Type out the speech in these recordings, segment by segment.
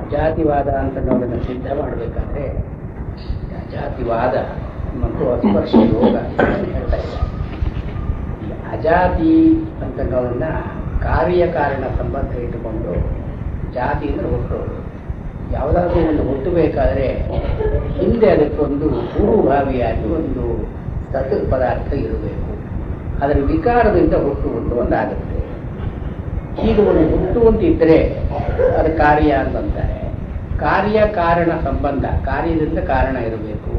ಅಜಾತಿವಾದ ಅಂತ ನಾವನ್ನ ಸಿದ್ಧ ಮಾಡಬೇಕಾದ್ರೆ ಅಜಾತಿವಾದ ಮತ್ತು ಅಸ್ಪರ್ಶ ಯೋಗ ಹೇಳ್ತಾ ಇದ್ದಾರೆ. ಈ ಅಜಾತಿ ಅಂತ ನಾವನ್ನ ಕಾರ್ಯಕಾರಣ ಸಂಬಂಧ ಇಟ್ಟುಕೊಂಡು ಜಾತಿ ಅಂದರೆ ಹುಟ್ಟೋದು. ಯಾವುದಾದ್ರೂ ಒಂದು ಹುಟ್ಟಬೇಕಾದ್ರೆ ಹಿಂದೆ ಅದಕ್ಕೊಂದು ಪೂರ್ವಭಾವಿಯಾಗಿ ಒಂದು ಸತ್ ಪದಾರ್ಥ ಇರಬೇಕು. ಅದರ ವಿಕಾರದಿಂದ ಹುಟ್ಟುವುದು ಒಂದಾಗುತ್ತೆ. ಹೀಗೆ ಒಂದು ಹುಟ್ಟುವಂತಿದ್ದರೆ ಅದು ಕಾರ್ಯ ಅಂತಂತಾರೆ. ಕಾರ್ಯ ಕಾರಣ ಸಂಬಂಧ, ಕಾರ್ಯದಿಂದ ಕಾರಣ ಇರಬೇಕು.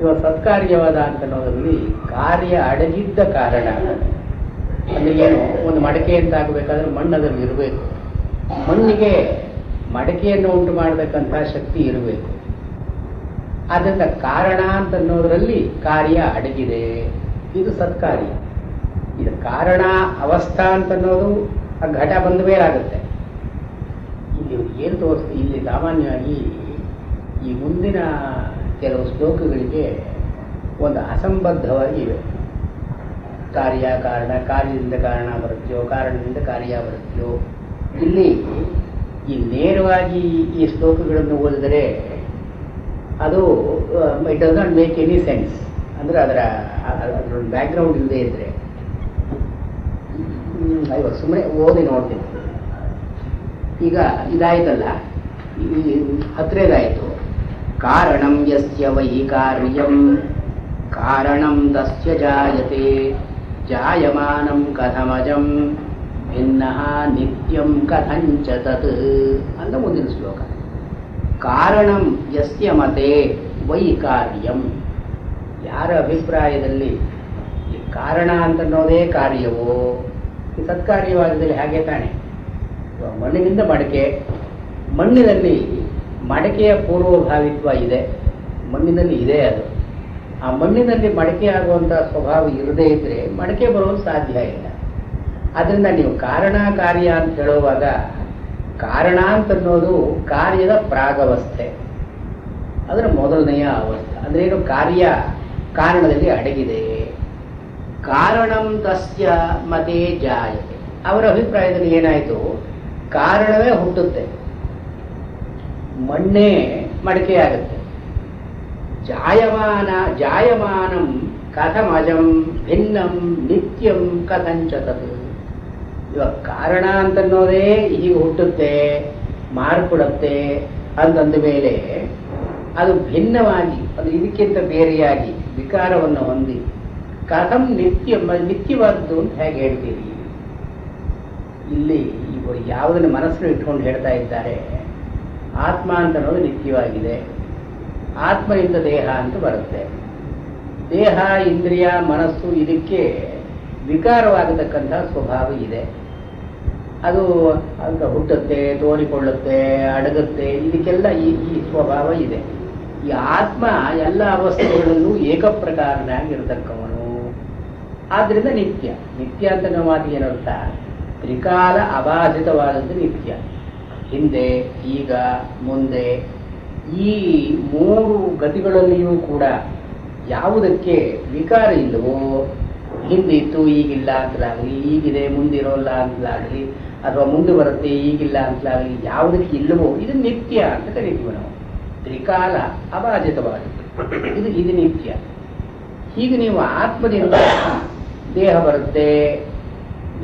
ಇವಾಗ ಸತ್ಕಾರ್ಯವಾದ ಅಂತ ಅನ್ನೋದ್ರಲ್ಲಿ ಕಾರ್ಯ ಅಡಗಿದ್ದ ಕಾರಣ ಅಂದರೆ ಏನು, ಒಂದು ಮಡಕೆ ಅಂತ ಆಗಬೇಕಾದ್ರೆ ಮಣ್ಣು ಅದರಲ್ಲಿ ಇರಬೇಕು. ಮಣ್ಣಿಗೆ ಮಡಕೆಯನ್ನು ಉಂಟು ಮಾಡತಕ್ಕಂತಹ ಶಕ್ತಿ ಇರಬೇಕು. ಆದ್ದರಿಂದ ಕಾರಣ ಅಂತ ಅನ್ನೋದರಲ್ಲಿ ಕಾರ್ಯ ಅಡಗಿದೆ. ಇದು ಸತ್ಕಾರ್ಯ. ಇದು ಕಾರಣ ಅವಸ್ಥಾ ಅಂತ ಅನ್ನೋದು ಆ ಘಟ ಬಂದ ಮೇಲೆ ಆಗುತ್ತೆ. ಇಲ್ಲಿ ಏನು ತೋರಿಸ್ತೀವಿ, ಇಲ್ಲಿ ಸಾಮಾನ್ಯವಾಗಿ ಈ ಮುಂದಿನ ಕೆಲವು ಶ್ಲೋಕಗಳಿಗೆ ಒಂದು ಅಸಂಬದ್ಧವಾಗಿ ಇವೆ. ಕಾರ್ಯ ಕಾರಣ, ಕಾರ್ಯದಿಂದ ಕಾರಣ ಬರುತ್ತೆಯೋ, ಕಾರಣದಿಂದ ಕಾರ್ಯ ಬರುತ್ತೆಯೋ. ಇಲ್ಲಿ ಈ ನೇರವಾಗಿ ಈ ಶ್ಲೋಕಗಳನ್ನು ಓದಿದರೆ ಅದು it does not make any sense. ಅಂದರೆ ಅದರ ಬ್ಯಾಕ್ಗ್ರೌಂಡ್ ಇಲ್ಲದೆ ಇದ್ದರೆ ಇವಾಗ ಸುಮ್ಮನೆ ಓದಿ ನೋಡ್ತೀನಿ. ಈಗ ಇದಾಯ್ತಲ್ಲ, ಹತ್ತಿರದಾಯಿತು. ಕಾರಣಂ ಯಸ್ಯ ವೈ ಕಾರ್ಯಂ ಕಾರಣಂ ತಸ್ಯ ಜಾಯತೆ ಜಾಯಮಾನಂ ಕಥಮಜಂ ಭಿನ್ನಃ ನಿತ್ಯಂ ಕಥಂಚ ತತ್ ಅಂತ ಮುಂದಿನ ಶ್ಲೋಕ. ಕಾರಣಂ ಯಸ್ಯ ಮತೆ ವೈ ಕಾರ್ಯಂ, ಯಾರ ಅಭಿಪ್ರಾಯದಲ್ಲಿ ಈ ಕಾರಣ ಅಂತನ್ನೋದೇ ಕಾರ್ಯವೋ, ಈ ಸತ್ಕಾರ್ಯವಾದದಲ್ಲಿ ಹಾಗೆ ತಾನೆ. ಮಣ್ಣಿನಿಂದ ಮಡಕೆ, ಮಣ್ಣಿನಲ್ಲಿ ಮಡಕೆಯ ಪೂರ್ವಭಾವಿತ್ವ ಇದೆ, ಮಣ್ಣಿನಲ್ಲಿ ಇದೆ. ಅದು ಆ ಮಣ್ಣಿನಲ್ಲಿ ಮಡಕೆ ಆಗುವಂಥ ಸ್ವಭಾವ ಇರದೇ ಇದ್ದರೆ ಮಡಕೆ ಬರೋದು ಸಾಧ್ಯ ಇಲ್ಲ. ಆದ್ದರಿಂದ ನೀವು ಕಾರಣ ಕಾರ್ಯ ಅಂತ ಹೇಳುವಾಗ ಕಾರಣ ಅಂತನ್ನೋದು ಕಾರ್ಯದ ಪ್ರಾಗವಸ್ಥೆ, ಅದರ ಮೊದಲನೆಯ ಅವಸ್ಥೆ. ಅಂದ್ರೆ ಏನು, ಕಾರ್ಯ ಕಾರಣದಲ್ಲಿ ಅಡಗಿದೆ. ಕಾರಣಂ ತಸ್ಯ ಮತೆ ಜಾಯತೆ, ಅವರ ಅಭಿಪ್ರಾಯದಲ್ಲಿ ಏನಾಯಿತು, ಕಾರಣವೇ ಹುಟ್ಟುತ್ತೆ, ಮಣ್ಣೇ ಮಡಕೆಯಾಗುತ್ತೆ. ಜಾಯಮಾನಂ ಕಥಮಜಂ ಭಿನ್ನಂ ನಿತ್ಯಂ ಕಥಂಚ ತತ್. ಇವಾಗ ಕಾರಣ ಅಂತನ್ನೋದೇ ಹೀಗೆ ಹುಟ್ಟುತ್ತೆ, ಮಾರ್ಪಡುತ್ತೆ ಅಂತಂದ ಮೇಲೆ ಅದು ಭಿನ್ನವಾಗಿ, ಅದು ಇದಕ್ಕಿಂತ ಬೇರೆಯಾಗಿ ವಿಕಾರವನ್ನು ಹೊಂದಿ ಕಥಂ ನಿತ್ಯವಾದದ್ದು ಅಂತ ಹೇಗೆ ಹೇಳ್ತೀರಿ? ಇಲ್ಲಿ ಇವರು ಯಾವುದನ್ನು ಮನಸ್ಸನ್ನು ಇಟ್ಕೊಂಡು ಹೇಳ್ತಾ ಇದ್ದಾರೆ, ಆತ್ಮ ಅಂತ ಅನ್ನೋದು ನಿತ್ಯವಾಗಿದೆ, ಆತ್ಮನಿಂದ ದೇಹ ಅಂತ ಬರುತ್ತೆ. ದೇಹ, ಇಂದ್ರಿಯ, ಮನಸ್ಸು ಇದಕ್ಕೆ ವಿಕಾರವಾಗತಕ್ಕಂಥ ಸ್ವಭಾವ ಇದೆ. ಅದು ಅಂತ ಹುಟ್ಟುತ್ತೆ, ತೋರಿಕೊಳ್ಳುತ್ತೆ, ಅಡಗುತ್ತೆ, ಇದಕ್ಕೆಲ್ಲ ಈ ಸ್ವಭಾವ ಇದೆ. ಈ ಆತ್ಮ ಎಲ್ಲ ಅವಸ್ಥೆಗಳಲ್ಲೂ ಏಕಪ್ರಕಾರನಾಗಿರತಕ್ಕವನು. ಆದ್ದರಿಂದ ನಿತ್ಯ. ನಿತ್ಯ ಅಂತ ನಾವು ಮಾತು ಏನರ್ಥ, ತ್ರಿಕಾಲ ಅಬಾಧಿತವಾದದ್ದು ನಿತ್ಯ. ಹಿಂದೆ, ಈಗ, ಮುಂದೆ ಈ ಮೂರು ಗತಿಗಳಲ್ಲಿಯೂ ಕೂಡ ಯಾವುದಕ್ಕೆ ವಿಕಾರ ಇಲ್ಲವೋ, ಹಿಂದಿತ್ತು ಈಗಿಲ್ಲ ಅಂತಲಾಗಲಿ, ಈಗಿದೆ ಮುಂದಿರೋಲ್ಲ ಅಂತಲಾಗಲಿ, ಅಥವಾ ಮುಂದೆ ಬರುತ್ತೆ ಈಗಿಲ್ಲ ಅಂತಲಾಗಲಿ, ಯಾವುದಕ್ಕೆ ಇಲ್ಲವೋ ಇದು ನಿತ್ಯ ಅಂತ ಕರಿತೀವಿ ನಾವು. ತ್ರಿಕಾಲ ಅಬಾಧಿತವಾದದ್ದು ಇದು ನಿತ್ಯ. ಹೀಗೆ ನೀವು ಆತ್ಮದಿಂದ ದೇಹ ಬರುತ್ತೆ,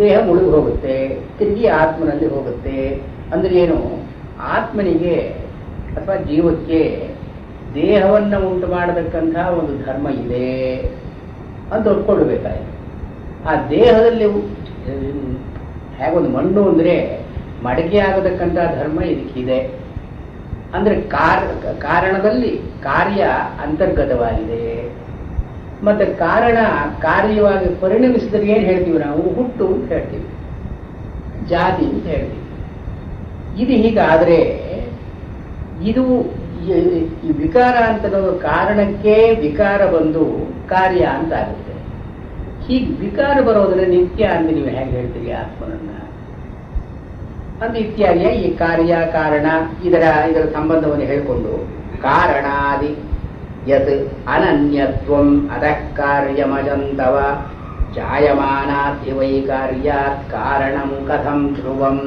ದೇಹ ಮುಳುಗಿ ಹೋಗುತ್ತೆ, ತಿರುಗಿ ಆತ್ಮನಲ್ಲಿ ಹೋಗುತ್ತೆ. ಅಂದ್ರೆ ಏನು, ಆತ್ಮನಿಗೆ ಅಥವಾ ಜೀವಕ್ಕೆ ದೇಹವನ್ನು ಉಂಟು ಮಾಡತಕ್ಕಂಥ ಒಂದು ಧರ್ಮ ಇದೆ ಅಂತ ಒಪ್ಕೊಳ್ಬೇಕಾಯ್ತು. ಆ ದೇಹದಲ್ಲಿ ಹೇಗೊಂದು ಮಣ್ಣು ಅಂದರೆ ಮಡಕೆ ಆಗತಕ್ಕಂಥ ಧರ್ಮ ಇದಕ್ಕಿದೆ. ಅಂದರೆ ಕಾರಣದಲ್ಲಿ ಕಾರ್ಯ ಅಂತರ್ಗತವಾಗಿದೆ. ಮತ್ತೆ ಕಾರಣ ಕಾರ್ಯವಾಗಿ ಪರಿಣಮಿಸಿದ್ರೆ ಏನು ಹೇಳ್ತೀವಿ ನಾವು, ಹುಟ್ಟು ಅಂತ ಹೇಳ್ತೀವಿ, ಜಾತಿ ಅಂತ ಹೇಳ್ತೀವಿ. ಇದು ಹೀಗಾದರೆ ಇದು ಈ ವಿಕಾರ ಅಂತ ಕಾರಣಕ್ಕೆ ವಿಕಾರ ಬಂದು ಕಾರ್ಯ ಅಂತ ಆಗುತ್ತೆ. ಹೀಗೆ ವಿಕಾರ ಬರೋದ್ರೆ ನಿತ್ಯ ಅಂತ ನೀವು ಹೇಗೆ ಹೇಳ್ತೀರಿ ಆತ್ಮನನ್ನ ಅಂತ ಇತ್ಯಾದಿಯಾಗಿ ಈ ಕಾರ್ಯ ಕಾರಣ ಇದರ ಸಂಬಂಧವನ್ನು ಹೇಳಿಕೊಂಡು ಕಾರಣಾದಿ ಯತ್ ಅನನ್ಯತ್ವಂ ಅದಃ ಕಾರ್ಯಮಜಂತವ ಜಾಯಮಾನಾಧಿ ವೈ ಕಾರ್ಯಾತ್ ಕಾರಣಂ ಕಥಂ ಧ್ರುವಂ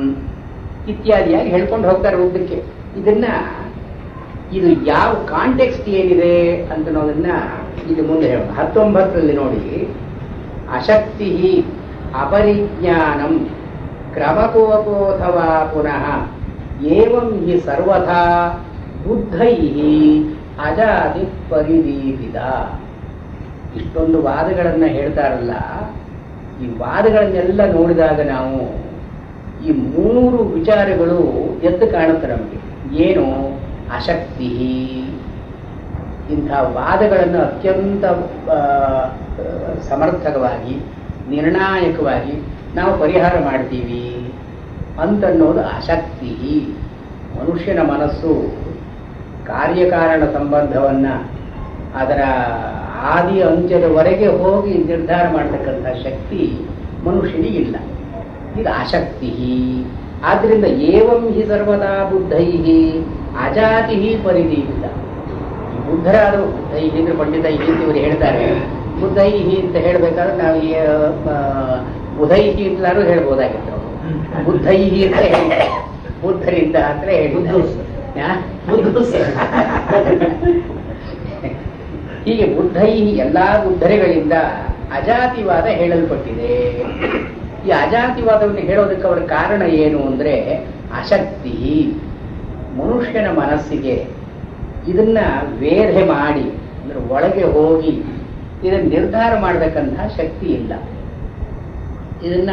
ಇತ್ಯಾದಿಯಾಗಿ ಹೇಳ್ಕೊಂಡು ಹೋಗ್ತಾರೆ ಉದ್ದಕ್ಕೆ. ಇದನ್ನ ಇದು ಯಾವ ಕಾಂಟೆಕ್ಸ್ಟ್ ಏನಿದೆ ಅಂತ ಅನ್ನೋದನ್ನ ಇದು ಮುಂದೆ ಹೇಳೋಣ. 19ರಲ್ಲಿ ನೋಡಿ, ಅಶಕ್ತಿ ಅಪರಿಜ್ಞಾನಂ ಕ್ರಮಕೋಪೋಥವಾ ಪುನಃ ಏವಂ ಹಿ ಸರ್ವಥಾ ಬುದ್ಧೈ ಅಜಾತಿ ಪರಿದೀಪಿತ. ಇಷ್ಟೊಂದು ವಾದಗಳನ್ನು ಹೇಳ್ತಾರಲ್ಲ, ಈ ವಾದಗಳನ್ನೆಲ್ಲ ನೋಡಿದಾಗ ನಾವು ಈ 3 ವಿಚಾರಗಳು ಎದ್ದು ಕಾಣುತ್ತೆ ನಮಗೆ. ಏನು? ಅಶಕ್ತಿ. ಇಂಥ ವಾದಗಳನ್ನು ಅತ್ಯಂತ ಸಮರ್ಥಕವಾಗಿ ನಿರ್ಣಾಯಕವಾಗಿ ನಾವು ಪರಿಹಾರ ಮಾಡ್ತೀವಿ ಅಂತನ್ನೋದು ಅಶಕ್ತಿ. ಮನುಷ್ಯನ ಮನಸ್ಸು ಕಾರ್ಯಕಾರಣ ಸಂಬಂಧವನ್ನು ಅದರ ಆದಿ ಅಂತ್ಯದವರೆಗೆ ಹೋಗಿ ನಿರ್ಧಾರ ಮಾಡತಕ್ಕಂಥ ಶಕ್ತಿ ಮನುಷ್ಯನಿಗಿಲ್ಲ. ಇದು ಅಶಕ್ತಿ. ಆದ್ದರಿಂದ ಏವಂ ಹಿ ಸರ್ವದಾ ಬುದ್ಧೈ ಅಜಾತಿ ಪರಿದೀಪಿತ. ಈ ಬುದ್ಧರಾದರು, ಬುದ್ಧೈ ಅಂದ್ರೆ ಪಂಡಿತೈ ಅಂತ ಇವರು ಹೇಳ್ತಾರೆ. ಬುದ್ಧೈ ಅಂತ ಹೇಳಬೇಕಾದ್ರೆ ನಾವು ಬುಧೈ ಅಂತಲಾರು ಹೇಳ್ಬೋದಾಗಿತ್ತು. ಬುದ್ಧೈ ಅಂತ ಹೇಳ್ತಾರೆ, ಬುದ್ಧರಿಂದ ಅಂದ್ರೆ ಹೀಗೆ ಬುದ್ಧೈ ಎಲ್ಲಾ ಬುದ್ಧರಿಗಳಿಂದ ಅಜಾತಿವಾದ ಹೇಳಲ್ಪಟ್ಟಿದೆ. ಈ ಅಜಾತಿವಾದವನ್ನು ಹೇಳೋದಕ್ಕೆ ಅವರ ಕಾರಣ ಏನು ಅಂದ್ರೆ ಅಶಕ್ತಿ. ಮನುಷ್ಯನ ಮನಸ್ಸಿಗೆ ಇದನ್ನ ವೇಧೆ ಮಾಡಿ ಅಂದ್ರೆ ಒಳಗೆ ಹೋಗಿ ಇದನ್ನು ನಿರ್ಧಾರ ಮಾಡಬೇಕಂತಹ ಶಕ್ತಿ ಇಲ್ಲ. ಇದನ್ನ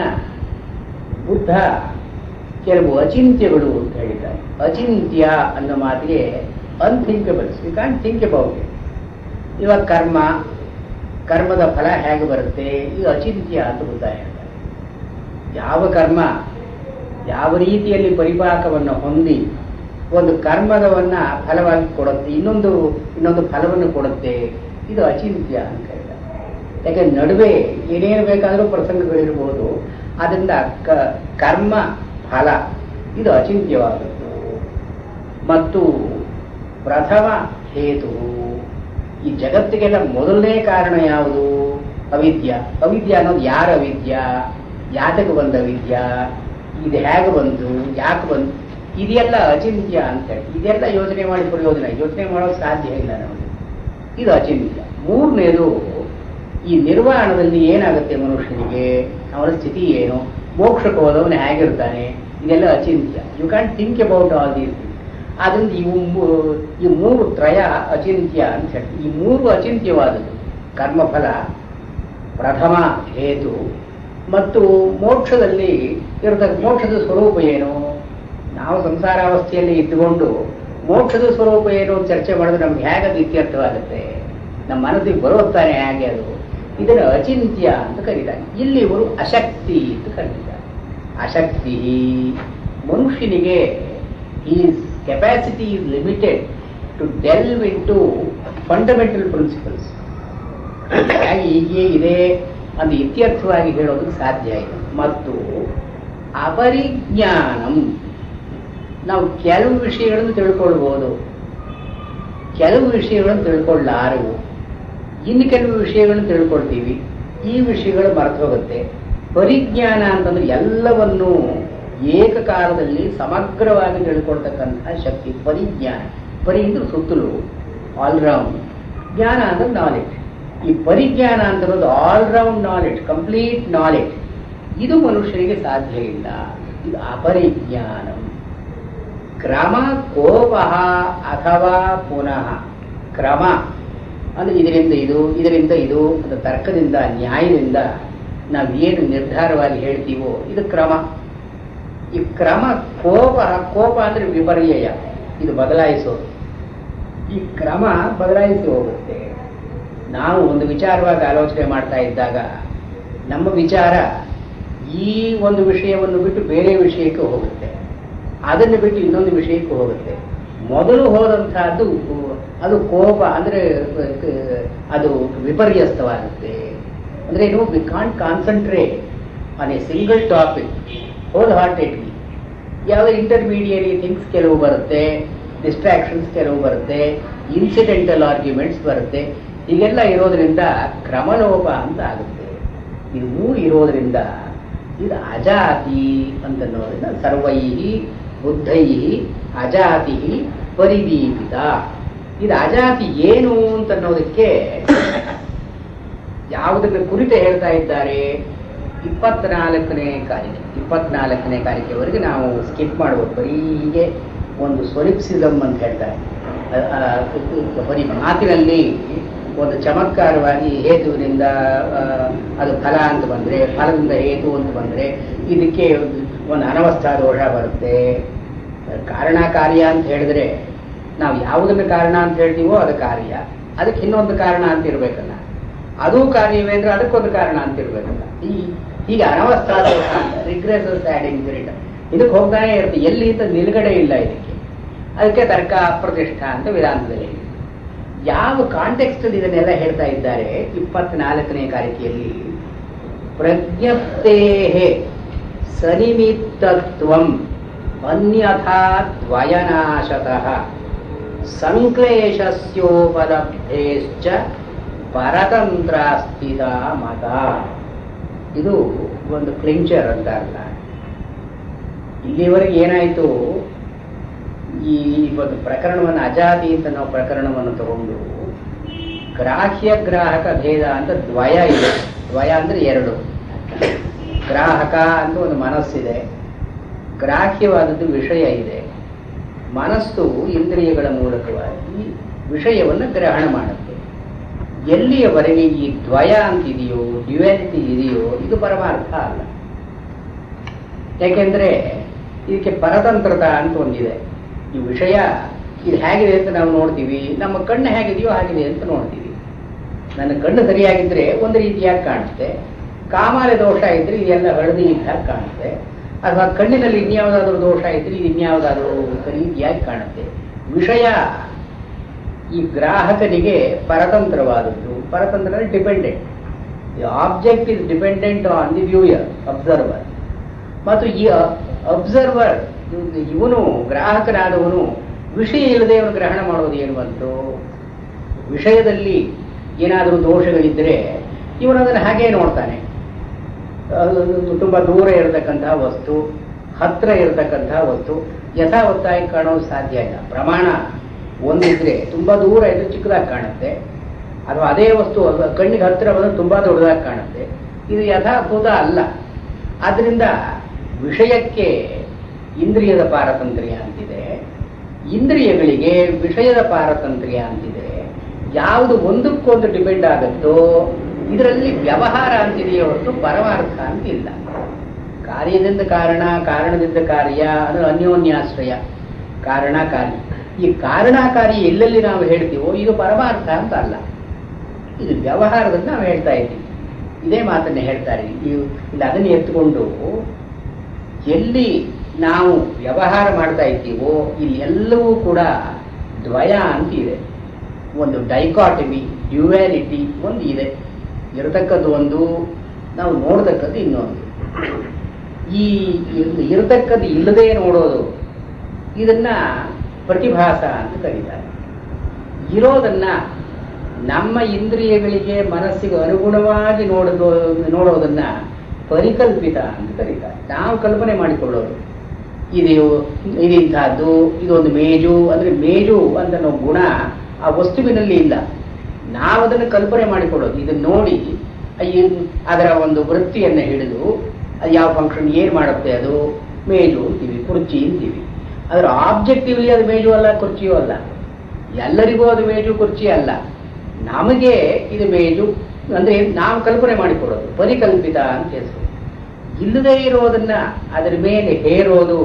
ಬುದ್ಧ ಕೆಲವು ಅಚಿಂತ್ಯಗಳು ಅಂತ ಹೇಳಿದ್ದಾರೆ. ಅಚಿಂತ್ಯ ಅನ್ನೋ ಮಾತಿಗೆ unthinkables, you can think about it. ಇವಾಗ ಕರ್ಮದ ಫಲ ಹೇಗೆ ಬರುತ್ತೆ, ಇದು ಅಚಿಂತ್ಯ ಅಂತ ಬುದ್ಧ ಹೇಳ್ತಾರೆ. ಯಾವ ಕರ್ಮ ಯಾವ ರೀತಿಯಲ್ಲಿ ಪರಿಪಾಕವನ್ನು ಹೊಂದಿ ಒಂದು ಕರ್ಮದವನ್ನ ಫಲವಾಗಿ ಕೊಡುತ್ತೆ, ಇನ್ನೊಂದು ಫಲವನ್ನು ಕೊಡುತ್ತೆ, ಇದು ಅಚಿಂತ್ಯ ಅಂತ ಹೇಳ್ತಾರೆ. ಯಾಕೆ ನಡುವೆ ಏನೇನು ಬೇಕಾದರೂ ಪ್ರಸಂಗಗಳಿರ್ಬೋದು. ಅದರಿಂದ ಕರ್ಮ ಫಲ ಇದು ಅಚಿಂತ್ಯವಾದದ್ದು. ಮತ್ತು ಪ್ರಥಮ ಹೇತು, ಈ ಜಗತ್ತಿಗೆಲ್ಲ ಮೊದಲನೇ ಕಾರಣ ಯಾವುದು? ಅವಿದ್ಯ. ಅವಿದ್ಯ ಅನ್ನೋದು ಯಾರ ಅವಿದ್ಯ? ಯಾತಕ್ಕೆ ಬಂದ ಅವಿದ್ಯ? ಇದು ಹೇಗೆ ಬಂತು, ಯಾಕೆ ಬಂತು, ಇದೆಲ್ಲ ಅಚಿಂತ್ಯ ಅಂತ ಹೇಳಿ. ಇದೆಲ್ಲ ಯೋಚನೆ ಮಾಡಿ ಪ್ರಯೋಜನ, ಯೋಚನೆ ಮಾಡೋದು ಸಾಧ್ಯ ಇಲ್ಲ ನಮಗೆ. ಇದು ಅಚಿಂತ್ಯ. ಮೂರನೇದು, ಈ ನಿರ್ವಾಣದಲ್ಲಿ ಏನಾಗುತ್ತೆ ಮನುಷ್ಯನಿಗೆ, ಅವನ ಸ್ಥಿತಿ ಏನು, ಮೋಕ್ಷಕ್ಕೆ ಹೋದವನು ಹೇಗಿರ್ತಾನೆ, ಇದೆಲ್ಲ ಅಚಿಂತ್ಯ. You can think about all these things. ಆದ್ದರಿಂದ ಈ 3 ತ್ರಯ ಅಚಿಂತ್ಯ ಅಂತ ಹೇಳಿ. ಈ 3 ಅಚಿಂತ್ಯವಾದದ್ದು: ಕರ್ಮಫಲ, ಪ್ರಥಮ ಹೇತು ಮತ್ತು ಮೋಕ್ಷದಲ್ಲಿ ಮೋಕ್ಷದ ಸ್ವರೂಪ ಏನು. ನಾವು ಸಂಸಾರಾವಸ್ಥೆಯಲ್ಲಿ ಇದ್ದುಕೊಂಡು ಮೋಕ್ಷದ ಸ್ವರೂಪ ಏನು ಅಂತ ಚರ್ಚೆ ಮಾಡಿದ್ರೆ ನಮ್ಗೆ ಹೇಗೆ ಅದು ಇತ್ಯರ್ಥವಾಗುತ್ತೆ, ನಮ್ಮ ಮನಸ್ಸಿಗೆ ಬರುತ್ತಾನೆ ಹೇಗೆ ಅದು. ಇದನ್ನು ಅಚಿಂತ್ಯ ಅಂತ ಕರೀತಾರೆ. ಇಲ್ಲಿ ಇವರು ಅಶಕ್ತಿ ಅಂತ ಕರೀತಾರೆ. ಅಶಕ್ತಿ. ಮನುಷ್ಯನಿಗೆ his capacity is limited to delve into fundamental principles. ಹಾಗೆ ಹೀಗೆ ಇದೆ ಅಂತ ಇತ್ಯರ್ಥವಾಗಿ ಹೇಳೋದಕ್ಕೆ ಸಾಧ್ಯ ಇಲ್ಲ. ಮತ್ತು ಅಪರಿಜ್ಞಾನಂ, ನಾವು ಕೆಲವು ವಿಷಯಗಳನ್ನು ತಿಳ್ಕೊಳ್ಬೋದು, ಕೆಲವು ವಿಷಯಗಳನ್ನು ತಿಳ್ಕೊಳ್ಳಾರವು, ಇನ್ನು ಕೆಲವು ವಿಷಯಗಳನ್ನು ತಿಳ್ಕೊಳ್ತೀವಿ, ಈ ವಿಷಯಗಳು ಮರೆತು ಹೋಗುತ್ತೆ. ಪರಿಜ್ಞಾನ ಅಂತಂದ್ರೆ ಎಲ್ಲವನ್ನೂ ಏಕಕಾಲದಲ್ಲಿ ಸಮಗ್ರವಾಗಿ ತಿಳ್ಕೊಳ್ತಕ್ಕಂತಹ ಶಕ್ತಿ ಪರಿಜ್ಞಾನ. ಪರಿ ಅಂದ್ರೆ ಸುತ್ತಲೂ, ಆಲ್ರೌಂಡ್. ಜ್ಞಾನ ಅಂದ್ರೆ ನಾಲೆಡ್ಜ್. ಈ ಪರಿಜ್ಞಾನ ಅಂತನ್ನೋದು ಆಲ್ರೌಂಡ್ ನಾಲೆಡ್ಜ್, ಕಂಪ್ಲೀಟ್ ನಾಲೆಡ್ಜ್. ಇದು ಮನುಷ್ಯನಿಗೆ ಸಾಧ್ಯ ಇಲ್ಲ. ಇದು ಅಪರಿಜ್ಞಾನ. ಕ್ರಮ ಕೋಪ ಅಥವಾ ಪುನಃ. ಕ್ರಮ ಅಂದ್ರೆ ಇದರಿಂದ ಇದು ಅಂತ ತರ್ಕದಿಂದ ನ್ಯಾಯದಿಂದ ನಾವೇನು ನಿರ್ಧಾರವಾಗಿ ಹೇಳ್ತೀವೋ ಇದು ಕ್ರಮ. ಈ ಕ್ರಮ ಕೋಪ ಅಂದ್ರೆ ವಿಪರ್ಯಯ, ಇದು ಬದಲಾಯಿಸೋದು. ಈ ಕ್ರಮ ಬದಲಾಯಿಸಿ ಹೋಗುತ್ತೆ. ನಾವು ಒಂದು ವಿಚಾರವಾಗಿ ಆಲೋಚನೆ ಮಾಡ್ತಾ ಇದ್ದಾಗ ನಮ್ಮ ವಿಚಾರ ಈ ಒಂದು ವಿಷಯವನ್ನು ಬಿಟ್ಟು ಬೇರೆ ವಿಷಯಕ್ಕೆ ಹೋಗುತ್ತೆ, ಅದನ್ನು ಬಿಟ್ಟು ಇನ್ನೊಂದು ವಿಷಯಕ್ಕೆ ಹೋಗುತ್ತೆ. ಮೊದಲು ಹೋದಂತಹದ್ದು ಅದು ಕೋಪ ಅಂದ್ರೆ ಅದು ವಿಪರ್ಯಸ್ತವಾಗುತ್ತೆ. ಅಂದ್ರೆ ಏನು, we can't concentrate on a single topic wholeheartedly. ಯಾವುದೇ ಇಂಟರ್ಮೀಡಿಯರಿ ಥಿಂಗ್ಸ್ ಕೆಲವು ಬರುತ್ತೆ, ಡಿಸ್ಟ್ರಾಕ್ಷನ್ಸ್ ಕೆಲವು ಬರುತ್ತೆ, ಇನ್ಸಿಡೆಂಟಲ್ ಆರ್ಗ್ಯುಮೆಂಟ್ಸ್ ಬರುತ್ತೆ. ಹೀಗೆಲ್ಲ ಇರೋದ್ರಿಂದ ಕ್ರಮಲೋಪ ಅಂತ ಆಗುತ್ತೆ. ಇದು 3 ಇರೋದ್ರಿಂದ ಇದು ಅಜಾತಿ ಅಂತನ್ನೋದ್ರಿಂದ ಸರ್ವೈಹಿ ಬುದ್ಧೈ ಅಜಾತಿ ಪರಿದೀಪಿತ. ಇದು ಅಜಾತಿ ಏನು ಅಂತನ್ನೋದಕ್ಕೆ ಯಾವುದಕ್ಕೆ ಕುರಿತು ಹೇಳ್ತಾ ಇದ್ದಾರೆ? 24ನೇ ಕಾರಿಕೆ. 24ನೇ ಕಾರಿಕೆವರೆಗೆ ನಾವು ಸ್ಕಿಪ್ ಮಾಡ್ಬೋದು. ಬರೀ ಹೀಗೆ ಒಂದು ಸ್ವಲಿಪ್ಸಿಸಮ್ ಅಂತ ಹೇಳ್ತಾರೆ. ಬರೀ ಮಾತಿನಲ್ಲಿ ಒಂದು ಚಮತ್ಕಾರವಾಗಿ ಹೇತುವಿನಿಂದ ಅದು ಫಲ ಅಂತ ಬಂದರೆ, ಫಲದಿಂದ ಹೇತು ಅಂತ ಬಂದರೆ ಇದಕ್ಕೆ ಒಂದು ಅನವಸ್ಥಾ ದೋಷ ಬರುತ್ತೆ. ಕಾರಣ ಕಾರ್ಯ ಅಂತ ಹೇಳಿದ್ರೆ ನಾವು ಯಾವುದನ್ನು ಕಾರಣ ಅಂತ ಹೇಳ್ತೀವೋ ಅದು ಕಾರ್ಯ, ಅದಕ್ಕೆ ಇನ್ನೊಂದು ಕಾರಣ ಅಂತ ಇರಬೇಕಲ್ಲ. ಅದು ಕಾರ್ಯವೇ ಅಂದರೆ ಅದಕ್ಕೊಂದು ಕಾರಣ ಅಂತ ಇರಬೇಕಲ್ಲ. ಹೀಗೆ ಅನವಸ್ಥಾ ದೋಷ ಅಂತ ರಿಗ್ರೆಸಸ್ ಆ್ಯಡಿಂಗ್ ಪಿರಿಯಡ್ ಇದಕ್ಕೆ ಹೋಗ್ತಾನೆ ಇರುತ್ತೆ. ಎಲ್ಲಿ ಅಂತ ನಿಲುಗಡೆ ಇಲ್ಲ ಇದಕ್ಕೆ. ಅದಕ್ಕೆ ತರ್ಕ ಅಪ್ರತಿಷ್ಠಾ ಅಂತ ವೇದಾಂತದಲ್ಲಿ ಯಾವ ಕಾಂಟೆಕ್ಸ್ಟಲ್ಲಿ ಇದನ್ನೆಲ್ಲ ಹೇಳ್ತಾ ಇದ್ದಾರೆ? 24ನೇ ಕಾರಿಕೆಯಲ್ಲಿ ಪ್ರಜ್ಞಪ್ತೇ ಸನಿಮಿತ್ತತ್ವಂ ಅನ್ಯಥಾ ದ್ವಯನಾಶತಃ ಸಂಕ್ಲೇಶಸ್ಯೋಪಲಬ್ಧೇಶ್ಚ ಪರತಂತ್ರಾಸ್ಥಿತ ಮತ. ಇದು ಒಂದು ಕ್ಲಿಂಚರ್ ಅಂತ ಅಲ್ಲ. ಇಲ್ಲಿವರೆಗೆ ಏನಾಯಿತು? ಈ ಒಂದು ಪ್ರಕರಣವನ್ನು ಅಜಾತಿ ಅಂತ ನಾವು ಪ್ರಕರಣವನ್ನು ತಗೊಂಡು ಗ್ರಾಹ್ಯ ಗ್ರಾಹಕ ಭೇದ ಅಂತ ದ್ವಯ ಇದೆ. ದ್ವಯ ಅಂದರೆ ಎರಡು. ಗ್ರಾಹಕ ಅಂತ ಒಂದು ಮನಸ್ಸಿದೆ, ಗ್ರಾಹ್ಯವಾದದ್ದು ವಿಷಯ ಇದೆ. ಮನಸ್ಸು ಇಂದ್ರಿಯಗಳ ಮೂಲಕವಾಗಿ ವಿಷಯವನ್ನು ಗ್ರಹಣ ಮಾಡುತ್ತೆ. ಎಲ್ಲಿಯವರೆಗೆ ಈ ದ್ವಯ ಅಂತಿದೆಯೋ, ಡ್ಯುಯಾಲಿಟಿ ಇದೆಯೋ, ಇದು ಪರಮಾರ್ಥ ಅಲ್ಲ. ಯಾಕೆಂದ್ರೆ ಇದಕ್ಕೆ ಪರತಂತ್ರತ ಅಂತ ಒಂದಿದೆ. ಈ ವಿಷಯ ಇದು ಹೇಗಿದೆ ಅಂತ ನಾವು ನೋಡ್ತೀವಿ, ನಮ್ಮ ಕಣ್ಣು ಹೇಗಿದೆಯೋ ಹಾಗಿದೆ ಅಂತ ನೋಡ್ತೀವಿ. ನನ್ನ ಕಣ್ಣು ಸರಿಯಾಗಿದ್ದರೆ ಒಂದು ರೀತಿಯಾಗಿ ಕಾಣುತ್ತೆ, ಕಾಮಾಲೆ ದೋಷ ಇದ್ದರೆ ಇದೆಲ್ಲ ಹಳದಿ ಇದ್ದಾಗ ಕಾಣುತ್ತೆ. ಅಥವಾ ಕಣ್ಣಿನಲ್ಲಿ ಇನ್ಯಾವುದಾದ್ರೂ ದೋಷ ಇದ್ದರೆ ಇದು ಇನ್ಯಾವುದಾದ್ರೂ ರೀತಿಯಾಗಿ ಕಾಣುತ್ತೆ. ವಿಷಯ ಈ ಗ್ರಾಹಕನಿಗೆ ಪರತಂತ್ರವಾದದ್ದು. ಪರತಂತ್ರ dependent. The object is dependent on the viewer, observer. ಮತ್ತು ಈ ಅಬ್ಸರ್ವರ್ ಇವನು ಗ್ರಾಹಕನಾದವನು ವಿಷಯ ಇಲ್ಲದೆ ಅವನು ಗ್ರಹಣ ಮಾಡೋದು ಏನು ಬಂತು? ವಿಷಯದಲ್ಲಿ ಏನಾದರೂ ದೋಷಗಳಿದ್ದರೆ ಇವನು ಅದನ್ನು ಹಾಗೇ ನೋಡ್ತಾನೆ. ತುಂಬ ದೂರ ಇರತಕ್ಕಂತಹ ವಸ್ತು, ಹತ್ತಿರ ಇರತಕ್ಕಂತಹ ವಸ್ತು ಯಥಾವತ್ತಾಗಿ ಕಾಣೋದು ಸಾಧ್ಯ ಇಲ್ಲ. ಪ್ರಮಾಣ ಒಂದಿದ್ರೆ ತುಂಬ ದೂರ ಇದ್ರೆ ಚಿಕ್ಕದಾಗಿ ಕಾಣುತ್ತೆ, ಅಥವಾ ಅದೇ ವಸ್ತು ಕಣ್ಣಿಗೆ ಹತ್ತಿರ ಬಂದರೆ ತುಂಬ ದೊಡ್ಡದಾಗಿ ಕಾಣುತ್ತೆ. ಇದು ಯಥಾಭೂತ ಅಲ್ಲ. ಆದ್ದರಿಂದ ವಿಷಯಕ್ಕೆ ಇಂದ್ರಿಯದ ಪಾರತಂತ್ರ್ಯ ಅಂತಿದೆ, ಇಂದ್ರಿಯಗಳಿಗೆ ವಿಷಯದ ಪಾರತಂತ್ರ್ಯ ಅಂತಿದೆ. ಯಾವುದು ಒಂದಕ್ಕೊಂದು ಡಿಪೆಂಡ್ ಆಗುತ್ತೋ ಇದರಲ್ಲಿ ವ್ಯವಹಾರ ಅಂತಿದೆಯೇ ಹೊರತು ಪರಮಾರ್ಥ ಅಂತಿಲ್ಲ. ಕಾರ್ಯದಿಂದ ಕಾರಣ, ಕಾರಣದಿಂದ ಕಾರ್ಯ, ಅದು ಅನ್ಯೋನ್ಯಾಶ್ರಯ, ಕಾರಣ ಕಾರ್ಯ. ಈ ಕಾರಣಕಾರಿ ಎಲ್ಲೆಲ್ಲಿ ನಾವು ಹೇಳ್ತೀವೋ ಇದು ಪರಮಾರ್ಥ ಅಂತ ಅಲ್ಲ, ಇದು ವ್ಯವಹಾರದಲ್ಲಿ ನಾವು ಹೇಳ್ತಾ ಇದ್ದೀವಿ. ಇದೇ ಮಾತನ್ನು ಹೇಳ್ತಾರೆ ಇಲ್ಲಿ. ಅದನ್ನು ಎತ್ತುಕೊಂಡು ಎಲ್ಲಿ ನಾವು ವ್ಯವಹಾರ ಮಾಡ್ತಾ ಇದ್ದೀವೋ ಇಲ್ಲಿ ಎಲ್ಲವೂ ಕೂಡ ದ್ವಯ ಅಂತ ಇದೆ. ಒಂದು ಡೈಕಾಟಮಿ, ಡ್ಯುಯಾಲಿಟಿ ಒಂದು ಇದೆ. ಇರತಕ್ಕದ್ದು ಒಂದು, ನಾವು ನೋಡ್ತಕ್ಕದ್ದು ಇನ್ನೊಂದು. ಈ ಇರತಕ್ಕದ್ದು ಇಲ್ಲದೆ ನೋಡೋದು ಇದನ್ನ ಪ್ರತಿಭಾಸ ಅಂತ ಕರೀತಾರೆ. ಇರೋದನ್ನ ನಮ್ಮ ಇಂದ್ರಿಯಗಳಿಗೆ, ಮನಸ್ಸಿಗೆ ಅನುಗುಣವಾಗಿ ನೋಡೋದನ್ನ ಪರಿಕಲ್ಪಿತ ಅಂತ ಕರೀತಾರೆ. ನಾವು ಕಲ್ಪನೆ ಮಾಡಿಕೊಳ್ಳೋದು. ಇಂಥದ್ದು, ಇದೊಂದು ಮೇಜು ಅಂದರೆ ಮೇಜು ಅಂತ ನಾವು ಗುಣ ಆ ವಸ್ತುವಿನಲ್ಲಿ ಇಲ್ಲ. ನಾವು ಅದನ್ನು ಕಲ್ಪನೆ ಮಾಡಿಕೊಳ್ಳೋದು. ಇದನ್ನು ನೋಡಿ ಅದರ ಒಂದು ವೃತ್ತಿಯನ್ನು ಹಿಡಿದು ಅದು ಯಾವ ಫಂಕ್ಷನ್ ಏನು ಮಾಡುತ್ತೆ, ಅದು ಮೇಜು ಅಂತೀವಿ, ಕುರ್ಚಿ ಅಂತೀವಿ. ಅದರ ಆಬ್ಜೆಕ್ಟಿವ್ಲಿ ಅದು ಮೇಜು ಅಲ್ಲ, ಕುರ್ಚಿಯೂ ಅಲ್ಲ. ಎಲ್ಲರಿಗೂ ಅದು ಮೇಜು ಕುರ್ಚಿ ಅಲ್ಲ. ನಮಗೆ ಇದು ಮೇಜು ಅಂದರೆ ನಾವು ಕಲ್ಪನೆ ಮಾಡಿಕೊಳ್ಳೋದು, ಪರಿಕಲ್ಪಿತ ಅಂತ ಹೆಸರು. ಇಲ್ಲದೇ ಇರೋದನ್ನ ಅದರ ಮೇಲೆ ಹೇರೋದು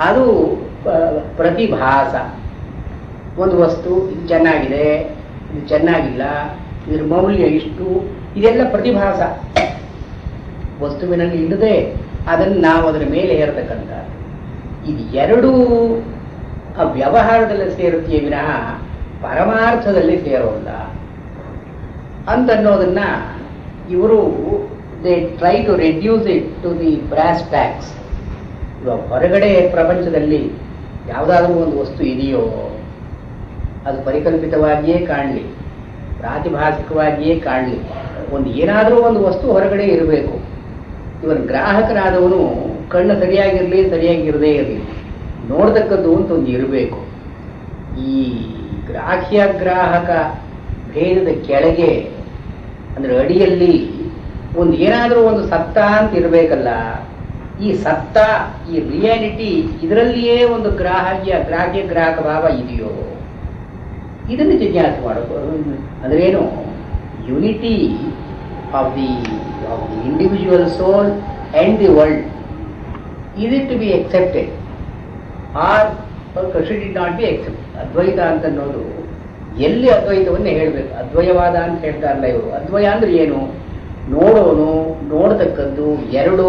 ಅದು ಪ್ರತಿಭಾಸ. ಒಂದು ವಸ್ತು ಇದು ಚೆನ್ನಾಗಿದೆ, ಇದು ಚೆನ್ನಾಗಿಲ್ಲ, ಇದ್ರ ಮೌಲ್ಯ ಇಷ್ಟು, ಇದೆಲ್ಲ ಪ್ರತಿಭಾಸ. ವಸ್ತುವಿನಲ್ಲಿ ಇಲ್ಲದೆ ಅದನ್ನು ನಾವು ಅದರ ಮೇಲೆ ಹೇರತಕ್ಕಂಥ ಇದು ಎರಡೂ ಆ ವ್ಯವಹಾರದಲ್ಲಿ ಸೇರುತ್ತೀಯ ವಿನಃ ಪರಮಾರ್ಥದಲ್ಲಿ ಸೇರೋಲ್ಲ ಅಂತನ್ನೋದನ್ನ ಇವರು they try to reduce it to the brass tacks. ಇವಾಗ ಹೊರಗಡೆ ಪ್ರಪಂಚದಲ್ಲಿ ಯಾವುದಾದ್ರೂ ಒಂದು ವಸ್ತು ಇದೆಯೋ ಅದು ಪರಿಕಲ್ಪಿತವಾಗಿಯೇ ಕಾಣಲಿ, ಪ್ರಾತಿಭಾಸಿಕವಾಗಿಯೇ ಕಾಣಲಿ, ಒಂದು ಏನಾದರೂ ಒಂದು ವಸ್ತು ಹೊರಗಡೆ ಇರಬೇಕು. ಇವನು ಗ್ರಾಹಕನಾದವನು ಕಣ್ಣು ಸರಿಯಾಗಿರಲಿ, ಸರಿಯಾಗಿರದೇ ಇರಲಿ, ನೋಡ್ತಕ್ಕದ್ದು ಅಂತ ಒಂದು ಇರಬೇಕು. ಈ ಗ್ರಾಹ್ಯ ಗ್ರಾಹಕ ಭೇದದ ಕೆಳಗೆ ಅಂದರೆ ಅಡಿಯಲ್ಲಿ ಒಂದು ಏನಾದರೂ ಒಂದು ಸತ್ತ ಅಂತ ಇರಬೇಕಲ್ಲ. ಈ ಸತ್ತ, ಈ ರಿಯಾಲಿಟಿ, ಇದರಲ್ಲಿಯೇ ಒಂದು ಗ್ರಾಹ್ಯ ಗ್ರಾಹಕ ಭಾವ ಇದೆಯೋ, ಇದನ್ನು ಜಿಜ್ಞಾಸೆ ಮಾಡಬಹುದು. ಅಂದ್ರೇನು? Unity of the individual soul and the world, is it to be accepted or should it not be accepted? ಅದ್ವೈತ ಅಂತ ಅನ್ನೋದು ಎಲ್ಲಿ ಅದ್ವೈತವನ್ನೇ ಹೇಳಬೇಕು. ಅದ್ವಯವಾದ ಅಂತ ಹೇಳ್ತಾರಲ್ಲ ಇವರು. ಅದ್ವಯ ಅಂದ್ರೆ ಏನು? ನೋಡೋನು ನೋಡ್ತಕ್ಕದ್ದು ಎರಡು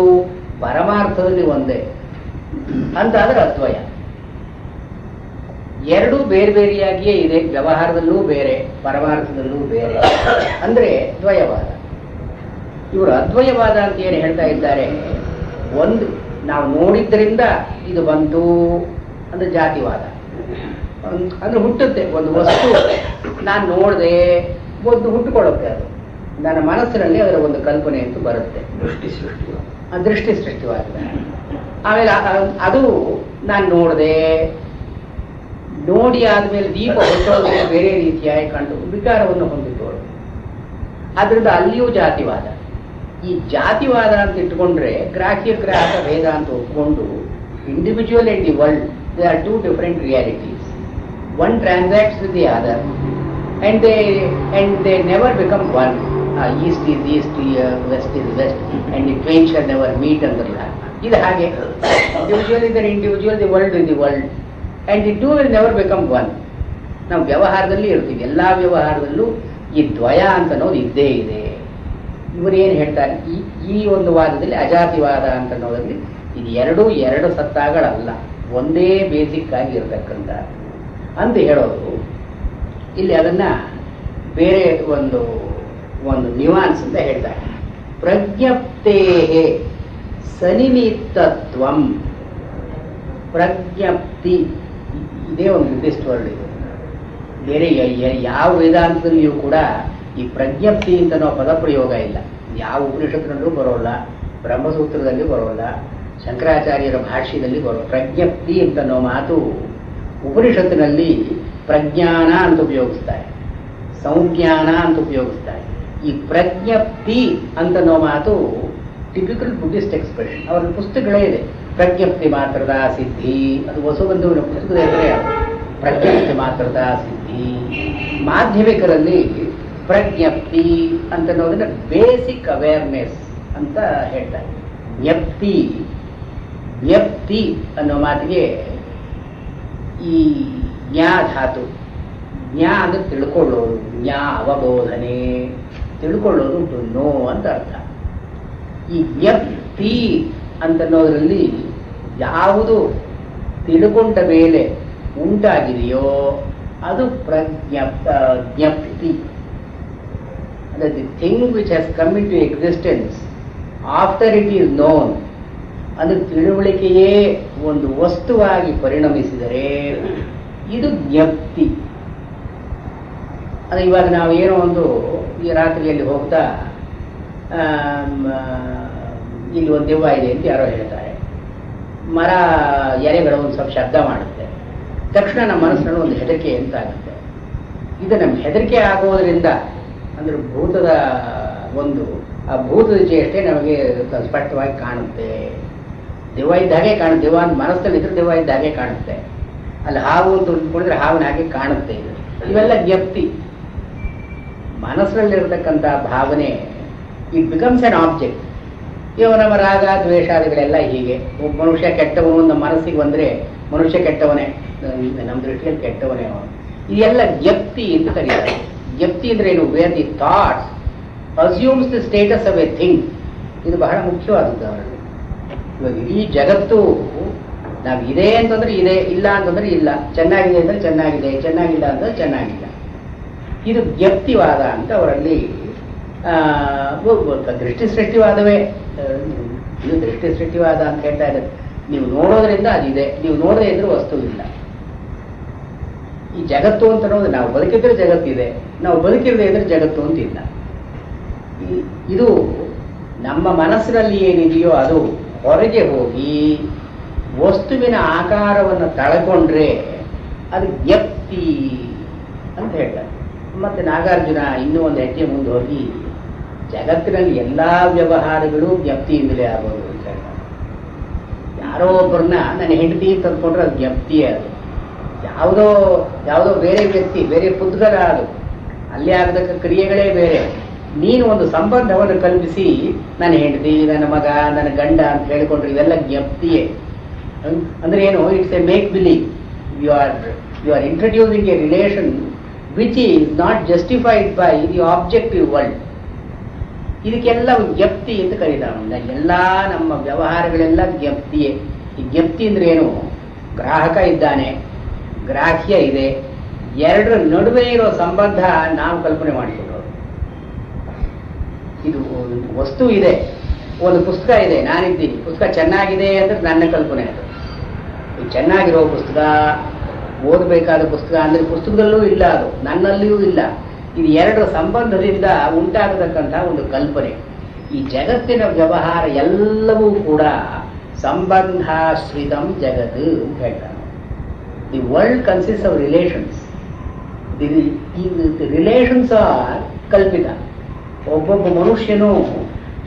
ಪರಮಾರ್ಥದಲ್ಲಿ ಒಂದೇ ಅಂತ ಆದ್ರೆ ಅದ್ವಯ. ಎರಡೂ ಬೇರೆ ಬೇರೆಯಾಗಿಯೇ ಇದೆ, ವ್ಯವಹಾರದಲ್ಲೂ ಬೇರೆ, ಪರಮಾರ್ಥದಲ್ಲೂ ಬೇರೆ ಅಂದ್ರೆ ದ್ವಯವಾದ. ಇವರು ಅದ್ವಯವಾದ ಅಂತ ಏನು ಹೇಳ್ತಾ ಇದ್ದಾರೆ? ಒಂದು ನಾವು ನೋಡಿದ್ದರಿಂದ ಇದು ಬಂತು ಅಂದ್ರೆ ಜಾತಿವಾದ. ಅಂದ್ರೆ ಹುಟ್ಟುತ್ತೆ ಒಂದು ವಸ್ತು, ನಾನು ನೋಡಿದೆ, ಒಂದು ಹುಟ್ಟುಕೊಳ್ಳುತ್ತೆ, ಅದು ನನ್ನ ಮನಸ್ಸಿನಲ್ಲಿ ಅದರ ಒಂದು ಕಲ್ಪನೆ ಅಂತೂ ಬರುತ್ತೆ, ದೃಷ್ಟಿ ಸೃಷ್ಟಿವಾದ. ಆಮೇಲೆ ಅದು ನಾನು ನೋಡಿದೆ, ನೋಡಿ ಆದಮೇಲೆ ದೀಪ ಹೊಟ್ಟೋದ್ರೆ ಬೇರೆ ರೀತಿಯಾಗಿ ಕಂಡು ವಿಕಾರವನ್ನು ಹೊಂದಿಕೊಳ್ಳು. ಆದ್ರಿಂದ ಅಲ್ಲಿಯೂ ಜಾತಿವಾದ. ಈ ಜಾತಿವಾದ ಅಂತ ಇಟ್ಕೊಂಡ್ರೆ ಗ್ರಾಹ್ಯ ಗ್ರಾಹಕ ಭೇದ ಅಂತ ಒಪ್ಕೊಂಡು individual and the world, they are two different realities. One transacts with the other and they never become one. East is east, west is west, and the twain shall never meet ಅಂದ್ರಲ್ಲ, ಇದು ಹಾಗೆ. Individual is individual, the world is the world, and the two will never become one. ನಾವು ವ್ಯವಹಾರದಲ್ಲಿ ಇರ್ತೀವಿ, ಎಲ್ಲ ವ್ಯವಹಾರದಲ್ಲೂ ಈ ದ್ವಯ ಅಂತ ಅನ್ನೋದು ಇದ್ದೇ ಇದೆ. ಇವರೇನು ಹೇಳ್ತಾರೆ, ಈ ಒಂದು ವಾದದಲ್ಲಿ ಅಜಾತಿವಾದ ಅಂತ ಅನ್ನೋದ್ರಲ್ಲಿ ಇದು ಎರಡು ಸತ್ತಾಗಳಲ್ಲ, ಒಂದೇ ಬೇಸಿಕ್ ಆಗಿ ಇರತಕ್ಕಂಥ ಅಂತ ಹೇಳೋದು. ಇಲ್ಲಿ ಅದನ್ನ ಬೇರೆ ಒಂದು ನ್ಯೂಯಾನ್ಸ್ ಅಂತ ಹೇಳ್ತಾರೆ. ಪ್ರಜ್ಞಪ್ತೇ ಸನಿಮಿತ್ತತ್ವಂ. ಪ್ರಜ್ಞಪ್ತಿ ಇದೇ ಒಂದು ನಿರ್ದಿಷ್ಟ ವರ್ಡ್. ಇದು ಬೇರೆ ಯಾವ ವೇದಾಂತದಲ್ಲಿಯೂ ಕೂಡ ಈ ಪ್ರಜ್ಞಪ್ತಿ ಅಂತ ಅನ್ನೋ ಪದಪ್ರಯೋಗ ಇಲ್ಲ. ಯಾವ ಉಪನಿಷತ್ತಿನಲ್ಲೂ ಬರೋಲ್ಲ, ಬ್ರಹ್ಮಸೂತ್ರದಲ್ಲಿ ಬರೋಲ್ಲ, ಶಂಕರಾಚಾರ್ಯರ ಭಾಷ್ಯದಲ್ಲಿ ಬರೋ ಪ್ರಜ್ಞಪ್ತಿ ಅಂತ ಅನ್ನೋ ಮಾತು ಉಪನಿಷತ್ತಿನಲ್ಲಿ ಪ್ರಜ್ಞಾನ ಅಂತ ಉಪಯೋಗಿಸ್ತಾರೆ, ಸಂಜ್ಞಾನ ಅಂತ ಉಪಯೋಗಿಸ್ತಾರೆ. ಈ ಪ್ರಜ್ಞಪ್ತಿ ಅಂತನ್ನೋ ಮಾತು ಟಿಪಿಕಲ್ ಬುದ್ಧಿಸ್ಟ್ ಎಕ್ಸ್ಪ್ರೆಷನ್. ಅವರ ಪುಸ್ತಕಗಳೇ ಇದೆ. ಪ್ರಜ್ಞಪ್ತಿ ಮಾತ್ರದ ಸಿದ್ಧಿ, ಅದು ವಸುಬಂಧುವಿನ ಪುಸ್ತಕದ ಹೆಸರೇ ಅದು, ಪ್ರಜ್ಞಪ್ತಿ ಮಾತ್ರದ ಸಿದ್ಧಿ. ಮಾಧ್ಯಮಿಕರಲ್ಲಿ ಪ್ರಜ್ಞಪ್ತಿ ಅಂತನ್ನೋದನ್ನ ಬೇಸಿಕ್ ಅವೇರ್ನೆಸ್ ಅಂತ ಹೇಳ್ತಾರೆ. ಜ್ಞಪ್ತಿ ಅನ್ನೋ ಮಾತಿಗೆ ಈ ಜ್ಞಾ ಧಾತು, ಜ್ಞಾ ಅಂದ್ರೆ ತಿಳ್ಕೊಳ್ಳೋದು, ಜ್ಞಾ ಅವಬೋಧನೆ, ತಿಳ್ಕೊಳ್ಳೋದು ಟು ನೋ ಅಂತ ಅರ್ಥ. ಈ ಜ್ಞಪ್ತಿ ಅಂತನ್ನೋದ್ರಲ್ಲಿ ಯಾವುದು ತಿಳ್ಕೊಂಡ ಮೇಲೆ ಉಂಟಾಗಿದೆಯೋ ಅದು ಜ್ಞಪ್ತಿ. ಅಂದ್ರೆ the thing which has come in to existence after it is known, ಅದು ತಿಳುವಳಿಕೆಯೇ ಒಂದು ವಸ್ತುವಾಗಿ ಪರಿಣಮಿಸಿದರೆ ಇದು ಜ್ಞಪ್ತಿ. ಅದು ಇವಾಗ ನಾವು ಏನೋ ಒಂದು ಈ ರಾತ್ರಿಯಲ್ಲಿ ಹೋಗ್ತಾ ಇಲ್ಲಿ ಒಂದು ದೆವ್ವ ಇದೆ ಅಂತ ಯಾರೋ ಹೇಳ್ತಾರೆ, ಮರ ಎಲೆಗಳು ಒಂದು ಸ್ವಲ್ಪ ಶಬ್ದ ಮಾಡುತ್ತೆ, ತಕ್ಷಣ ನಮ್ಮ ಮನಸ್ಸಿನಲ್ಲಿ ಒಂದು ಹೆದರಿಕೆ ಅಂತ ಆಗುತ್ತೆ. ಇದು ನಮ್ಮ ಹೆದರಿಕೆ ಆಗೋದ್ರಿಂದ ಅಂದ್ರೆ ಭೂತದ ಆ ಭೂತದ ಚೇಷ್ಟೆ ನಮಗೆ ಸ್ಪಷ್ಟವಾಗಿ ಕಾಣುತ್ತೆ. ದೆವ್ವ ಇದ್ದ ಹಾಗೆ ಕಾಣುತ್ತೆ, ದೆವ್ವ ಮನಸ್ಸಲ್ಲಿ ಇದ್ರೆ ದೆವ್ವ ಇದ್ದ ಹಾಗೆ ಕಾಣುತ್ತೆ, ಅಲ್ಲಿ ಹಾವು ಅಂತ ಉಂಟ್ಕೊಂಡ್ರೆ ಹಾವಿನ ಹಾಗೆ ಕಾಣುತ್ತೆ. ಇವೆಲ್ಲ ಜ್ಞಪ್ತಿ. ಮನಸ್ಸಲ್ಲಿರ್ತಕ್ಕಂಥ ಭಾವನೆ ಇಟ್ ಬಿಕಮ್ಸ್ ಎನ್ ಆಬ್ಜೆಕ್ಟ್. ಇವು ನಮ್ಮ ರಾಗ ದ್ವೇಷಾದಿಗಳೆಲ್ಲ ಹೀಗೆ. ಒಬ್ಬ ಮನುಷ್ಯ ಕೆಟ್ಟವನು ನಮ್ಮ ಮನಸ್ಸಿಗೆ ಬಂದರೆ ಮನುಷ್ಯ ಕೆಟ್ಟವನೇ, ನಮ್ಮ ದೃಷ್ಟಿಯಲ್ಲಿ ಕೆಟ್ಟವನೇ ಅವನು. ಇದೆಲ್ಲ ಜ್ಞಪ್ತಿ ಅಂತ ಕರೀತಾರೆ. ಜ್ಞಪ್ತಿ ಅಂದ್ರೆ ಏನು? Where the thoughts assumes the status of A thing. ಇದು ಬಹಳ ಮುಖ್ಯವಾದದ್ದು ಅವರಲ್ಲಿ. ಇವಾಗ ಇಡೀ ಜಗತ್ತು ನಾವು ಇದೆ ಅಂತಂದ್ರೆ ಇದೆ, ಇಲ್ಲ ಅಂತಂದ್ರೆ ಇಲ್ಲ, ಚೆನ್ನಾಗಿದೆ ಅಂದ್ರೆ ಚೆನ್ನಾಗಿದೆ, ಚೆನ್ನಾಗಿಲ್ಲ ಅಂದ್ರೆ ಚೆನ್ನಾಗಿಲ್ಲ. ಇದು ಜ್ಞಪ್ತಿವಾದ ಅಂತ ಅವರಲ್ಲಿ ದೃಷ್ಟಿ ಸೃಷ್ಟಿವಾದವೇ. ಇದು ದೃಷ್ಟಿ ಸೃಷ್ಟಿವಾದ ಅಂತ ಹೇಳ್ತಾ ಇದ್ದಾರೆ. ನೀವು ನೋಡೋದ್ರಿಂದ ಅದಿದೆ, ನೀವು ನೋಡದೇ ಇದ್ರೂ ವಸ್ತು ಇಲ್ಲ. ಈ ಜಗತ್ತು ಅಂತ ಅನ್ನೋದು ನಾವು ಬದುಕಿದ್ರೆ ಜಗತ್ತಿದೆ, ನಾವು ಬದುಕಿರದೇ ಇದ್ರೆ ಜಗತ್ತು ಅಂತಿಲ್ಲ. ಇದು ನಮ್ಮ ಮನಸ್ಸಿನಲ್ಲಿ ಏನಿದೆಯೋ ಅದು ಹೊರಗೆ ಹೋಗಿ ವಸ್ತುವಿನ ಆಕಾರವನ್ನು ತಳ್ಕೊಂಡ್ರೆ ಅದು ಜ್ಞಪ್ತಿ ಅಂತ ಹೇಳ್ತಾರೆ. ಮತ್ತೆ ನಾಗಾರ್ಜುನ ಇನ್ನೂ ಒಂದು ಹೆಜ್ಜೆ ಮುಂದೆ ಹೋಗಿ ಜಗತ್ತಿನಲ್ಲಿ ಎಲ್ಲ ವ್ಯವಹಾರಗಳು ಜ್ಞಪ್ತಿಯಿಂದಲೇ ಆಗೋದು ಅಂತ ಹೇಳ್ತಾರೆ. ಯಾರೋ ಒಬ್ಬರನ್ನ ನನ್ನ ಹೆಂಡತಿ ಅಂತ ಅಂದ್ಕೊಂಡ್ರೆ ಅದು ಜ್ಞಪ್ತಿಯೇ. ಅದು ಯಾವುದೋ ಬೇರೆ ವ್ಯಕ್ತಿ, ಬೇರೆ ಪುದ್ಗಲ, ಅದು ಅಲ್ಲಿ ಆಗತಕ್ಕ ಕ್ರಿಯೆಗಳೇ ಬೇರೆ. ನೀನು ಒಂದು ಸಂಬಂಧವನ್ನು ಕಲ್ಪಿಸಿ ನನ್ನ ಹೆಂಡತಿ, ನನ್ನ ಮಗ, ನನ್ನ ಗಂಡ ಅಂತ ಹೇಳಿಕೊಂಡ್ರೆ ಇದೆಲ್ಲ ಜ್ಞಪ್ತಿಯೇ. ಅಂದ್ರೆ ಏನು? It's a make believe. You are introducing a relation which is not justified by the objective world. ಇದಕ್ಕೆಲ್ಲ ಜ್ಞಪ್ತಿ ಅಂತ ಕರೀತಾರೆ. ಎಲ್ಲ ನಮ್ಮ ವ್ಯವಹಾರಗಳೆಲ್ಲ ಜ್ಞಪ್ತಿಯೇ. ಈ ಜ್ಞಪ್ತಿ ಅಂದ್ರೆ ಏನು? ಗ್ರಾಹಕ ಇದ್ದಾನೆ, ಗ್ರಾಹ್ಯ ಇದೆ, ಎರಡರ ನಡುವೆ ಇರೋ ಸಂಬಂಧ ನಾವು ಕಲ್ಪನೆ ಮಾಡಿಕೊಳ್ಳೋದು. ಇದು ವಸ್ತು ಇದೆ, ಒಂದು ಪುಸ್ತಕ ಇದೆ, ನಾನಿದ್ದೀನಿ, ಪುಸ್ತಕ ಚೆನ್ನಾಗಿದೆ ಅಂದ್ರೆ ನನ್ನ ಕಲ್ಪನೆ. ಅದು ಈ ಚೆನ್ನಾಗಿರೋ ಪುಸ್ತಕ, ಓದಬೇಕಾದ ಪುಸ್ತಕ ಅಂದ್ರೆ ಪುಸ್ತಕದಲ್ಲೂ ಇಲ್ಲ, ಅದು ನನ್ನಲ್ಲಿಯೂ ಇಲ್ಲ. ಇದು ಎರಡರ ಸಂಬಂಧದಿಂದ ಉಂಟಾಗತಕ್ಕಂಥ ಒಂದು ಕಲ್ಪನೆ. ಈ ಜಗತ್ತಿನ ವ್ಯವಹಾರ ಎಲ್ಲವೂ ಕೂಡ ಸಂಬಂಧಾಶ್ರಿತಂ ಜಗತ್ ಅಂತ ಹೇಳ್ತಾರೆ. The world consist of relations. The relations are ಕಲ್ಪಿತ. ಒಬ್ಬೊಬ್ಬ ಮನುಷ್ಯನು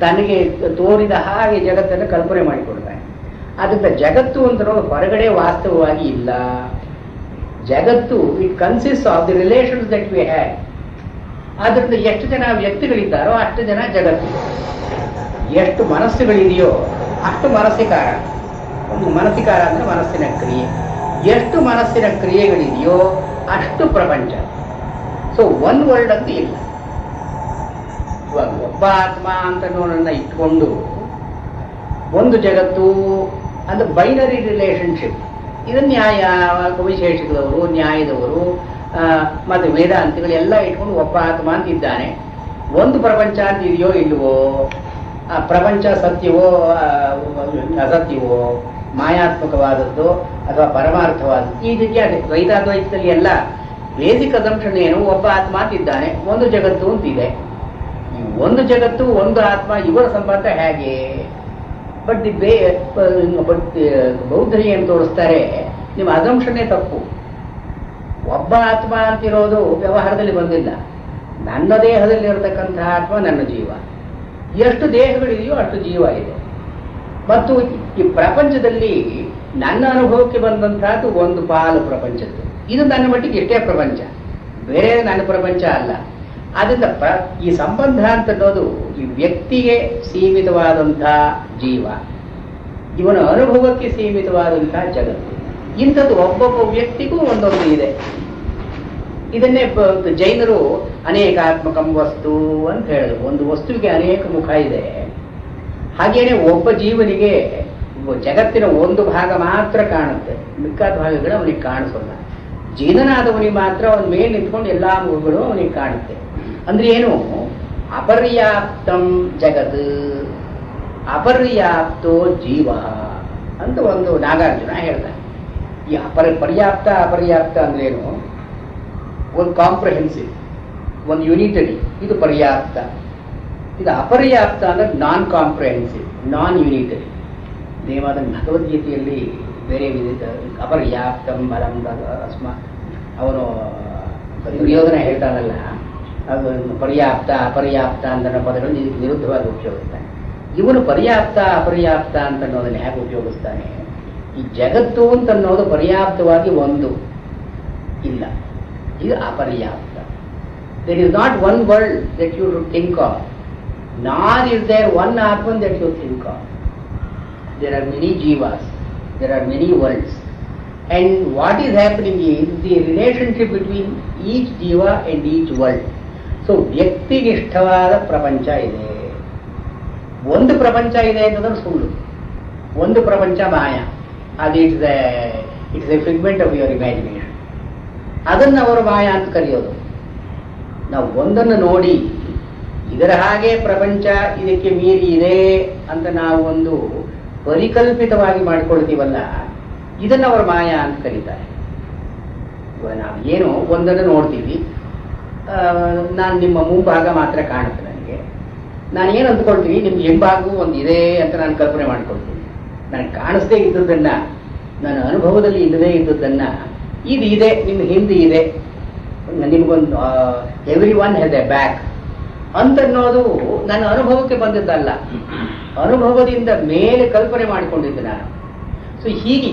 ತನಗೆ ತೋರಿದ ಹಾಗೆ ಜಗತ್ತನ್ನು ಕಲ್ಪನೆ ಮಾಡಿಕೊಡ್ತಾನೆ. ಅದರಿಂದ ಜಗತ್ತು ಅಂತ ಹೊರಗಡೆ ವಾಸ್ತವವಾಗಿ ಇಲ್ಲ. ಜಗತ್ತು it consist of the relations that we have. ಆದ್ದರಿಂದ ಎಷ್ಟು ಜನ ವ್ಯಕ್ತಿಗಳಿದ್ದಾರೋ ಅಷ್ಟು ಜನ ಜಗತ್ತು. ಎಷ್ಟು ಮನಸ್ಸುಗಳಿದೆಯೋ ಅಷ್ಟು ಮನಸ್ಸಿಕಾರ. ಒಂದು ಮನಸ್ಸಿಕಾರ ಅಂದರೆ ಮನಸ್ಸಿನ ಕ್ರಿಯೆ. ಎಷ್ಟು ಮನಸ್ಸಿನ ಕ್ರಿಯೆಗಳಿದೆಯೋ ಅಷ್ಟು ಪ್ರಪಂಚ. ಸೊ ಒನ್ ವರ್ಲ್ಡ್ ಅಂತ ಇಲ್ಲ. ಇವಾಗ ಒಬ್ಬ ಆತ್ಮ ಅಂತ ನನ್ನ ಇಟ್ಕೊಂಡು ಒಂದು ಜಗತ್ತು ಅಂದ್ರೆ ಬೈನರಿ ರಿಲೇಷನ್ಶಿಪ್. ಇದು ನ್ಯಾಯ ವಿಶೇಷದವರು, ನ್ಯಾಯದವರು ಮತ್ತು ವೇದಾಂತಿಗಳೆಲ್ಲ ಇಟ್ಕೊಂಡು ಒಬ್ಬ ಆತ್ಮ ಅಂತ ಇದ್ದಾನೆ. ಒಂದು ಪ್ರಪಂಚ ಅಂತ ಇದೆಯೋ ಇಲ್ವೋ, ಆ ಪ್ರಪಂಚ ಸತ್ಯವೋ ಅಸತ್ಯವೋ, ಮಾಯಾತ್ಮಕವಾದದ್ದು ಅಥವಾ ಪರಮಾರ್ಥವಾದದ್ದು, ಈ ರೀತಿ ಅದೇ ದ್ವೈತಾದ್ವೈತದಲ್ಲಿ ಎಲ್ಲ ಬೇಸಿಕ್ ಅಸಂಪ್ಷನ್ ಏನು? ಒಬ್ಬ ಆತ್ಮ ಅಂತ ಇದ್ದಾನೆ, ಒಂದು ಜಗತ್ತು ಅಂತಿದೆ. ಈ ಒಂದು ಜಗತ್ತು ಒಂದು ಆತ್ಮ ಇವರ ಸಂಬಂಧ ಹೇಗೆ? ಬಟ್ ಬೌದ್ಧರು ಏನು ತೋರಿಸ್ತಾರೆ, ನಿಮ್ಮ ಅಸಂಪ್ಷನ್ನೇ ತಪ್ಪು. ಒಬ್ಬ ಆತ್ಮ ಅಂತಿರೋದು ವ್ಯವಹಾರದಲ್ಲಿ ಬಂದಿಲ್ಲ. ನನ್ನ ದೇಹದಲ್ಲಿ ಇರತಕ್ಕಂಥ ಆತ್ಮ ನನ್ನ ಜೀವ. ಎಷ್ಟು ದೇಹಗಳಿದೆಯೋ ಅಷ್ಟು ಜೀವ ಇದೆ. ಮತ್ತು ಈ ಪ್ರಪಂಚದಲ್ಲಿ ನನ್ನ ಅನುಭವಕ್ಕೆ ಬಂದಂತಹದ್ದು ಒಂದು ಪಾಲು ಪ್ರಪಂಚದ್ದು. ಇದು ನನ್ನ ಮಟ್ಟಿಗೆ ಇಷ್ಟೇ ಪ್ರಪಂಚ, ಬೇರೆ ನನ್ನ ಪ್ರಪಂಚ ಅಲ್ಲ. ಆದ್ದರಿಂದ ಈ ಸಂಬಂಧ ಅಂತನ್ನೋದು ಈ ವ್ಯಕ್ತಿಗೆ ಸೀಮಿತವಾದಂಥ ಜೀವ, ಇವನ ಅನುಭವಕ್ಕೆ ಸೀಮಿತವಾದಂತಹ ಜಗತ್ತು. ಇಂಥದ್ದು ಒಬ್ಬೊಬ್ಬ ವ್ಯಕ್ತಿಗೂ ಒಂದೊಂದು ಇದೆ. ಇದನ್ನೇ ಜೈನರು ಅನೇಕಾತ್ಮಕಂ ವಸ್ತು ಅಂತ ಹೇಳಿದ್ರು. ಒಂದು ವಸ್ತುವಿಗೆ ಅನೇಕ ಮುಖ ಇದೆ. ಹಾಗೇನೆ ಒಬ್ಬ ಜೀವನಿಗೆ ಜಗತ್ತಿನ ಒಂದು ಭಾಗ ಮಾತ್ರ ಕಾಣುತ್ತೆ, ಮಿಕ್ಕಾದ ಭಾಗಗಳು ಅವನಿಗೆ ಕಾಣಿಸೋಲ್ಲ. ಜೀವನಾದವನಿಗೆ ಮಾತ್ರ ಅವನ ಮೇಲೆ ನಿಂತ್ಕೊಂಡು ಎಲ್ಲಾ ಮುಖಗಳು ಅವನಿಗೆ ಕಾಣುತ್ತೆ. ಅಂದ್ರೆ ಏನು? ಅಪರ್ಯಾಪ್ತಂ ಜಗತ್ ಅಪರ್ಯಾಪ್ತೋ ಜೀವ ಅಂತ ಒಂದು ನಾಗಾರ್ಜುನ ಹೇಳ್ತಾನೆ. ಈ ಪರ್ಯಾಪ್ತ ಅಪರ್ಯಾಪ್ತ ಅಂದ್ರೇನು? ಒಂದು ಕಾಂಪ್ರಹೆನ್ಸಿವ್, ಒಂದು ಯುನಿಟರಿ, ಇದು ಪರ್ಯಾಪ್ತ. ಇದು ಅಪರ್ಯಾಪ್ತ ಅಂದ್ರೆ ನಾನ್ ಕಾಂಪ್ರಹೆನ್ಸಿವ್, ನಾನ್ ಯುನಿಟರಿ. ದೇವಾದ ಭಗವದ್ಗೀತೆಯಲ್ಲಿ ಬೇರೆ ವಿಧ ಅಪರ್ಯಾಪ್ತಂ ಬಲಂ ಅಸ್ಮ ಅವನು ದುರ್ಯೋಧನ ಹೇಳ್ತಾನಲ್ಲ, ಅದು ಪರ್ಯಾಪ್ತ ಅಪರ್ಯಾಪ್ತ ಅಂತ ಪದಗಳನ್ನು ಇದಕ್ಕೆ ವಿರುದ್ಧವಾಗಿ ಉಪಯೋಗಿಸ್ತಾನೆ. ಇವನು ಪರ್ಯಾಪ್ತ ಅಪರ್ಯಾಪ್ತ ಅಂತ ಅನ್ನೋದನ್ನು ಹೇಗೆ ಉಪಯೋಗಿಸ್ತಾನೆ? ಈ ಜಗತ್ತು ಅಂತ ಅನ್ನೋದು ಪರ್ಯಾಪ್ತವಾಗಿ ಒಂದು ಇಲ್ಲ, ಇದು ಅಪರ್ಯಾಪ್ತ. There is not one world that you think of, not is there one atman that you think of. There are many ಜೀವಾಸ್, there are many worlds. And what is happening is the relationship between each jiva and each world. So ವ್ಯಕ್ತಿನಿಷ್ಠವಾದ ಪ್ರಪಂಚ ಇದೆ, ಒಂದು ಪ್ರಪಂಚ ಇದೆ ಅಂತಂದ್ರೆ ಸುಳ್ಳು. ಒಂದು ಪ್ರಪಂಚ ಮಾಯ, ಅದು it's a figment of your imagination. ಅದನ್ನು ಅವರು ಮಾಯ ಅಂತ ಕರೆಯೋದು. ನಾವು ಒಂದನ್ನು ನೋಡಿ ಇದರ ಹಾಗೆ ಪ್ರಪಂಚ ಇದಕ್ಕೆ ಮೀರಿ ಇದೆ ಅಂತ ನಾವು ಒಂದು ಪರಿಕಲ್ಪಿತವಾಗಿ ಮಾಡಿಕೊಳ್ತೀವಲ್ಲ, ಇದನ್ನು ಅವರು ಮಾಯಾ ಅಂತ ಕರೀತಾರೆ. ನಾವು ಏನು ಒಂದನ್ನು ನೋಡ್ತೀವಿ, ನಾನು ನಿಮ್ಮ ಮುಂಭಾಗ ಮಾತ್ರ ಕಾಣುತ್ತೆ ನನಗೆ, ನಾನು ಏನು ಅಂದ್ಕೊಳ್ತೀನಿ, ನಿಮ್ಗೆ ಹಿಂಭಾಗವೂ ಒಂದು ಇದೆ ಅಂತ ನಾನು ಕಲ್ಪನೆ ಮಾಡ್ಕೊಳ್ತೀನಿ. ನನಗೆ ಕಾಣಿಸ್ದೇ ಇದ್ದದನ್ನ ನನ್ನ ಅನುಭವದಲ್ಲಿ ಇಲ್ಲದೇ ಇದ್ದುದನ್ನು ಇದು ಇದೆ, ನಿಮ್ಮ ಹಿಂದೆ ಇದೆ, ನಿಮಗೊಂದು every one has a back ಅಂತನ್ನೋದು ನನ್ನ ಅನುಭವಕ್ಕೆ ಬಂದದ್ದಲ್ಲ, ಅನುಭವದಿಂದ ಮೇಲೆ ಕಲ್ಪನೆ ಮಾಡಿಕೊಂಡಿದ್ದೆ ನಾನು. ಸೊ ಹೀಗೆ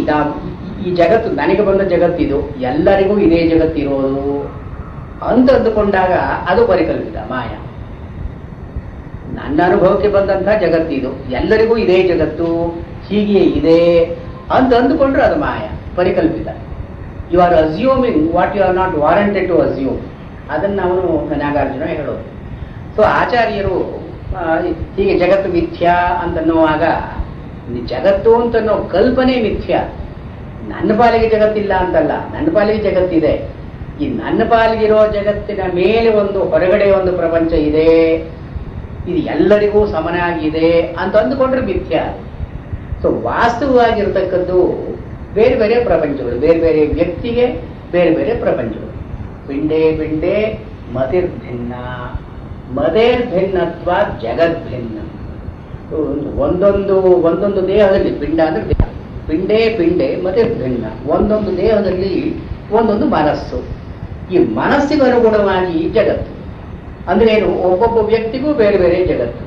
ಈ ಜಗತ್ತು, ನನಗೆ ಬಂದ ಜಗತ್ತಿದು, ಎಲ್ಲರಿಗೂ ಇದೇ ಜಗತ್ತಿರೋದು ಅಂತ ಅಂದುಕೊಂಡಾಗ ಅದು ಪರಿಕಲ್ಪಿತ ಮಾಯ. ನನ್ನ ಅನುಭವಕ್ಕೆ ಬಂದಂಥ ಜಗತ್ತಿದು, ಎಲ್ಲರಿಗೂ ಇದೇ ಜಗತ್ತು, ಹೀಗೆ ಇದೆ ಅಂತ ಅಂದುಕೊಂಡ್ರೆ ಅದು ಮಾಯ, ಪರಿಕಲ್ಪಿತ. You are assuming what you are not warranted to assume. ಅದನ್ನು ಅವನು ನಾಗಾರ್ಜುನ ಹೇಳೋದು. ಸೊ ಆಚಾರ್ಯರು ಹೀಗೆ ಜಗತ್ತು ಮಿಥ್ಯಾ ಅಂತನ್ನುವಾಗ, ಜಗತ್ತು ಅಂತನ್ನೋ ಕಲ್ಪನೆ ಮಿಥ್ಯ. ನನ್ನ ಪಾಲಿಗೆ ಜಗತ್ತಿಲ್ಲ ಅಂತಲ್ಲ, ನನ್ನ ಪಾಲಿಗೆ ಜಗತ್ತಿದೆ. ಈ ನನ್ನ ಪಾಲಿಗಿರೋ ಜಗತ್ತಿನ ಮೇಲೆ ಒಂದು ಹೊರಗಡೆ ಒಂದು ಪ್ರಪಂಚ ಇದೆ, ಇದು ಎಲ್ಲರಿಗೂ ಸಮನಾಗಿದೆ ಅಂತ ಅಂದುಕೊಂಡ್ರೆ ಮಿಥ್ಯ. ಸೊ ವಾಸ್ತವವಾಗಿರ್ತಕ್ಕದ್ದು ಬೇರೆ ಬೇರೆ ಪ್ರಪಂಚಗಳು, ಬೇರೆ ಬೇರೆ ವ್ಯಕ್ತಿಗೆ ಬೇರೆ ಬೇರೆ ಪ್ರಪಂಚಗಳು. ಪಿಂಡೇ ಪಿಂಡೇ ಮತಿರ್ಭಿನ್ನ, ಮದೇರ್ಭಿನ್ನತ್ವ ಜಗದ್ಭಿನ್ನ. ಒಂದೊಂದು ದೇಹದಲ್ಲಿ, ಪಿಂಡ ಅಂದ್ರೆ ದೇಹ, ಪಿಂಡೇ ಪಿಂಡೇ ಮತಿರ್ಭಿನ್ನ, ಒಂದೊಂದು ದೇಹದಲ್ಲಿ ಒಂದೊಂದು ಮನಸ್ಸು. ಈ ಮನಸ್ಸಿಗೆ ಅನುಗುಣವಾಗಿ ಜಗತ್ತು ಅಂದ್ರೆ ಏನು, ಒಬ್ಬೊಬ್ಬ ವ್ಯಕ್ತಿಗೂ ಬೇರೆ ಬೇರೆ ಜಗತ್ತು.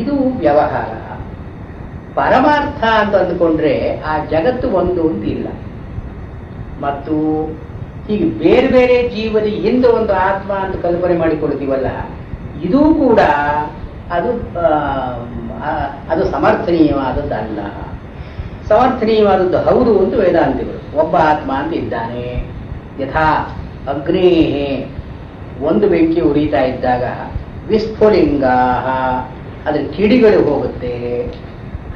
ಇದು ವ್ಯವಹಾರ. ಪರಮಾರ್ಥ ಅಂತ ಅಂದುಕೊಂಡ್ರೆ ಆ ಜಗತ್ತು ಒಂದು ಅಂತಿಲ್ಲ. ಮತ್ತು ಹೀಗೆ ಬೇರೆ ಬೇರೆ ಜೀವನ ಹಿಂದೆ ಒಂದು ಆತ್ಮ ಅಂತ ಕಲ್ಪನೆ ಮಾಡಿಕೊಳ್ತೀವಲ್ಲ, ಇದೂ ಕೂಡ ಅದು ಸಮರ್ಥನೀಯವಾದದ್ದಲ್ಲ. ಸಮರ್ಥನೀಯವಾದದ್ದು ಹೌದು ಅಂತ ವೇದಾಂತಿಗಳು. ಒಬ್ಬ ಆತ್ಮ ಅಂತ ಇದ್ದಾನೆ. ಯಥಾ ಅಗ್ನೇಹೇ, ಒಂದು ಬೆಂಕಿ ಉರಿತಾ ಇದ್ದಾಗ ವಿಸ್ಫುಲಿಂಗಾ, ಅದರ ಕಿಡಿಗಳು ಹೋಗುತ್ತೆ.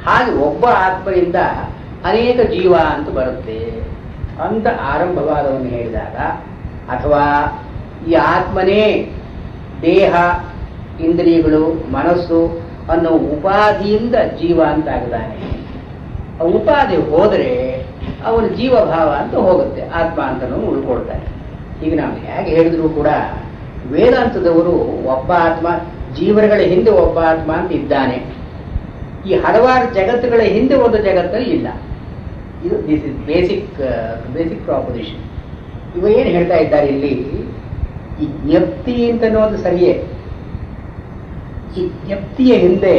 ಹಾಗೆ ಒಬ್ಬ ಆತ್ಮದಿಂದ ಅನೇಕ ಜೀವ ಅಂತ ಬರುತ್ತೆ ಅಂತ ಆರಂಭವಾದವನ್ನು ಹೇಳಿದಾಗ, ಅಥವಾ ಈ ಆತ್ಮನೇ ದೇಹ, ಇಂದ್ರಿಯಗಳು, ಮನಸ್ಸು ಅನ್ನೋ ಉಪಾಧಿಯಿಂದ ಜೀವ ಅಂತ ಆಗದಾನೆ. ಆ ಉಪಾಧಿ ಹೋದರೆ ಅವನು ಜೀವಭಾವ ಅಂತ ಹೋಗುತ್ತೆ, ಆತ್ಮ ಅಂತನೂ ಉಳ್ಕೊಳ್ತಾನೆ. ಈಗ ನಾವು ಹೇಗೆ ಹೇಳಿದ್ರು ಕೂಡ ವೇದಾಂತದವರು ಒಬ್ಬ ಆತ್ಮ, ಜೀವನಗಳ ಹಿಂದೆ ಒಬ್ಬ ಆತ್ಮ ಅಂತ ಇದ್ದಾನೆ. ಈ ಹಲವಾರು ಜಗತ್ತುಗಳ ಹಿಂದೆ ಒಂದು ಜಗತ್ತಲ್ಲಿ ಇಲ್ಲ. ಇದು ದಿಸ್ ಇಸ್ ಬೇಸಿಕ್ ಪ್ರಾಪೊಸಿಷನ್. ಇವ ಏನು ಹೇಳ್ತಾ ಇದ್ದಾರೆ ಇಲ್ಲಿ, ಈ ಜ್ಞಪ್ತಿ ಅಂತ ಅನ್ನೋದು ಸರಿಯೇ. ಈ ಜ್ಞಪ್ತಿಯ ಹಿಂದೆ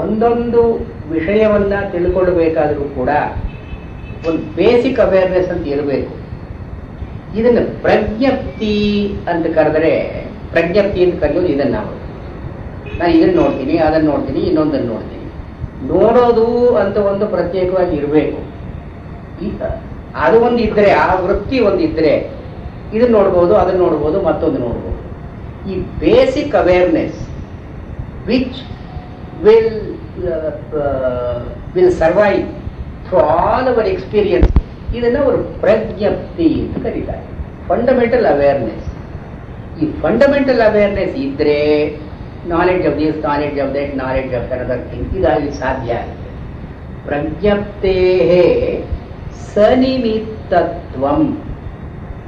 ಒಂದೊಂದು ವಿಷಯವನ್ನ ತಿಳ್ಕೊಳ್ಬೇಕಾದ್ರೂ ಕೂಡ ಒಂದು ಬೇಸಿಕ್ ಅವೇರ್ನೆಸ್ ಅಂತ ಇರಬೇಕು. ಇದನ್ನು ಪ್ರಜ್ಞಪ್ತಿ ಅಂತ ಕರೆದರೆ, ಪ್ರಜ್ಞಪ್ತಿ ಅಂತ ಕರೆಯೋದು ಇದನ್ನು ನಾನು ಇದನ್ನು ನೋಡ್ತೀನಿ, ಅದನ್ನು ನೋಡ್ತೀನಿ, ಇನ್ನೊಂದನ್ನು ನೋಡ್ತೀನಿ. ನೋಡೋದು ಅಂತ ಒಂದು ಪ್ರತ್ಯೇಕವಾಗಿ ಇರಬೇಕು. ಅದು ಒಂದು ಇದ್ದರೆ, ಆ ವೃತ್ತಿ ಒಂದಿದ್ದರೆ ಇದನ್ನು ನೋಡ್ಬೋದು, ಅದನ್ನು ನೋಡ್ಬೋದು, ಮತ್ತೊಂದು ನೋಡ್ಬೋದು. ಈ basic awareness which will survive through all our experience, ಇದನ್ನು ಅವರು ಪ್ರಜ್ಞಪ್ತಿ ಅಂತ ಕರೀತಾರೆ. Fundamental awareness. ಈ ಫಂಡಮೆಂಟಲ್ ಅವೇರ್ನೆಸ್ ಇದ್ದರೆ knowledge of this, knowledge of that, knowledge of another thing ಇದಾಗಿ ಸಾಧ್ಯ ಆಗುತ್ತೆ. ಪ್ರಜ್ಞಪ್ತೇ ಸನಿಮಿತ್ತತ್ವಂ.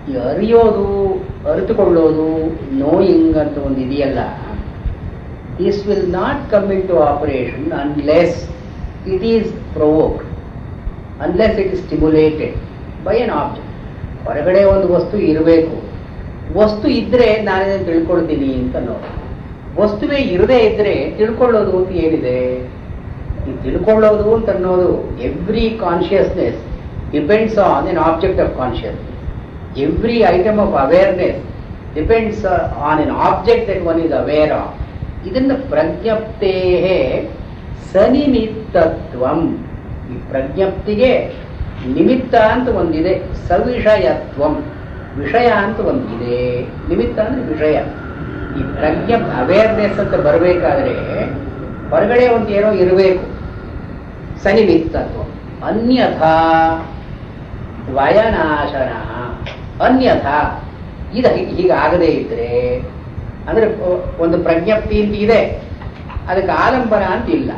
ಈ ಅರಿಯೋದು, ಅರಿತುಕೊಳ್ಳೋದು, ನೋಯಿಂಗ್ ಅಂತ ಒಂದು ಇದೆಯಲ್ಲ, this will not come in to operation unless it is provoked, unless it is stimulated by an object. ಹೊರಗಡೆ ಒಂದು ವಸ್ತು ಇರಬೇಕು. ವಸ್ತು ಇದ್ದರೆ ನಾನೇನು ತಿಳ್ಕೊಳ್ತೀನಿ ಅಂತ ನೋಡಿ. ವಸ್ತುವೇ ಇರದೇ ಇದ್ದರೆ ತಿಳ್ಕೊಳ್ಳೋದು ಅಂತ ಏನಿದೆ? ಈ ತಿಳ್ಕೊಳ್ಳೋದು ಅಂತ ಅನ್ನೋದು, every consciousness depends on N object of consciousness. Every item of awareness depends on N object that one is aware of. ಇದನ್ನು ಪ್ರಜ್ಞಪ್ತೇ ಸನಿಮಿತ್ತತ್ವಂ. ಈ ಪ್ರಜ್ಞಪ್ತಿಗೆ ನಿಮಿತ್ತ ಅಂತ ಒಂದಿದೆ, ಸವಿಷಯತ್ವಂ. ವಿಷಯ ಅಂತ ಒಂದಿದೆ, ನಿಮಿತ್ತ ಅಂದ್ರೆ ವಿಷಯ. ಈ ಪ್ರಜ್ಞ ಅವೇರ್ನೆಸ್ ಅಂತ ಬರಬೇಕಾದ್ರೆ ಹೊರಗಡೆ ಒಂದು ಏನೋ ಇರಬೇಕು, ಸನಿಮಿತ್ತತ್ವ. ಅನ್ಯಥಾ ದ್ವಯನಾಶನ. ಅನ್ಯಥಾ ಇದು ಹೀಗಾಗದೇ ಇದ್ರೆ, ಅಂದ್ರೆ ಒಂದು ಪ್ರಜ್ಞಪ್ತಿ ಅಂತ ಇದೆ, ಅದಕ್ಕೆ ಆಲಂಬನ ಅಂತ ಇಲ್ಲ.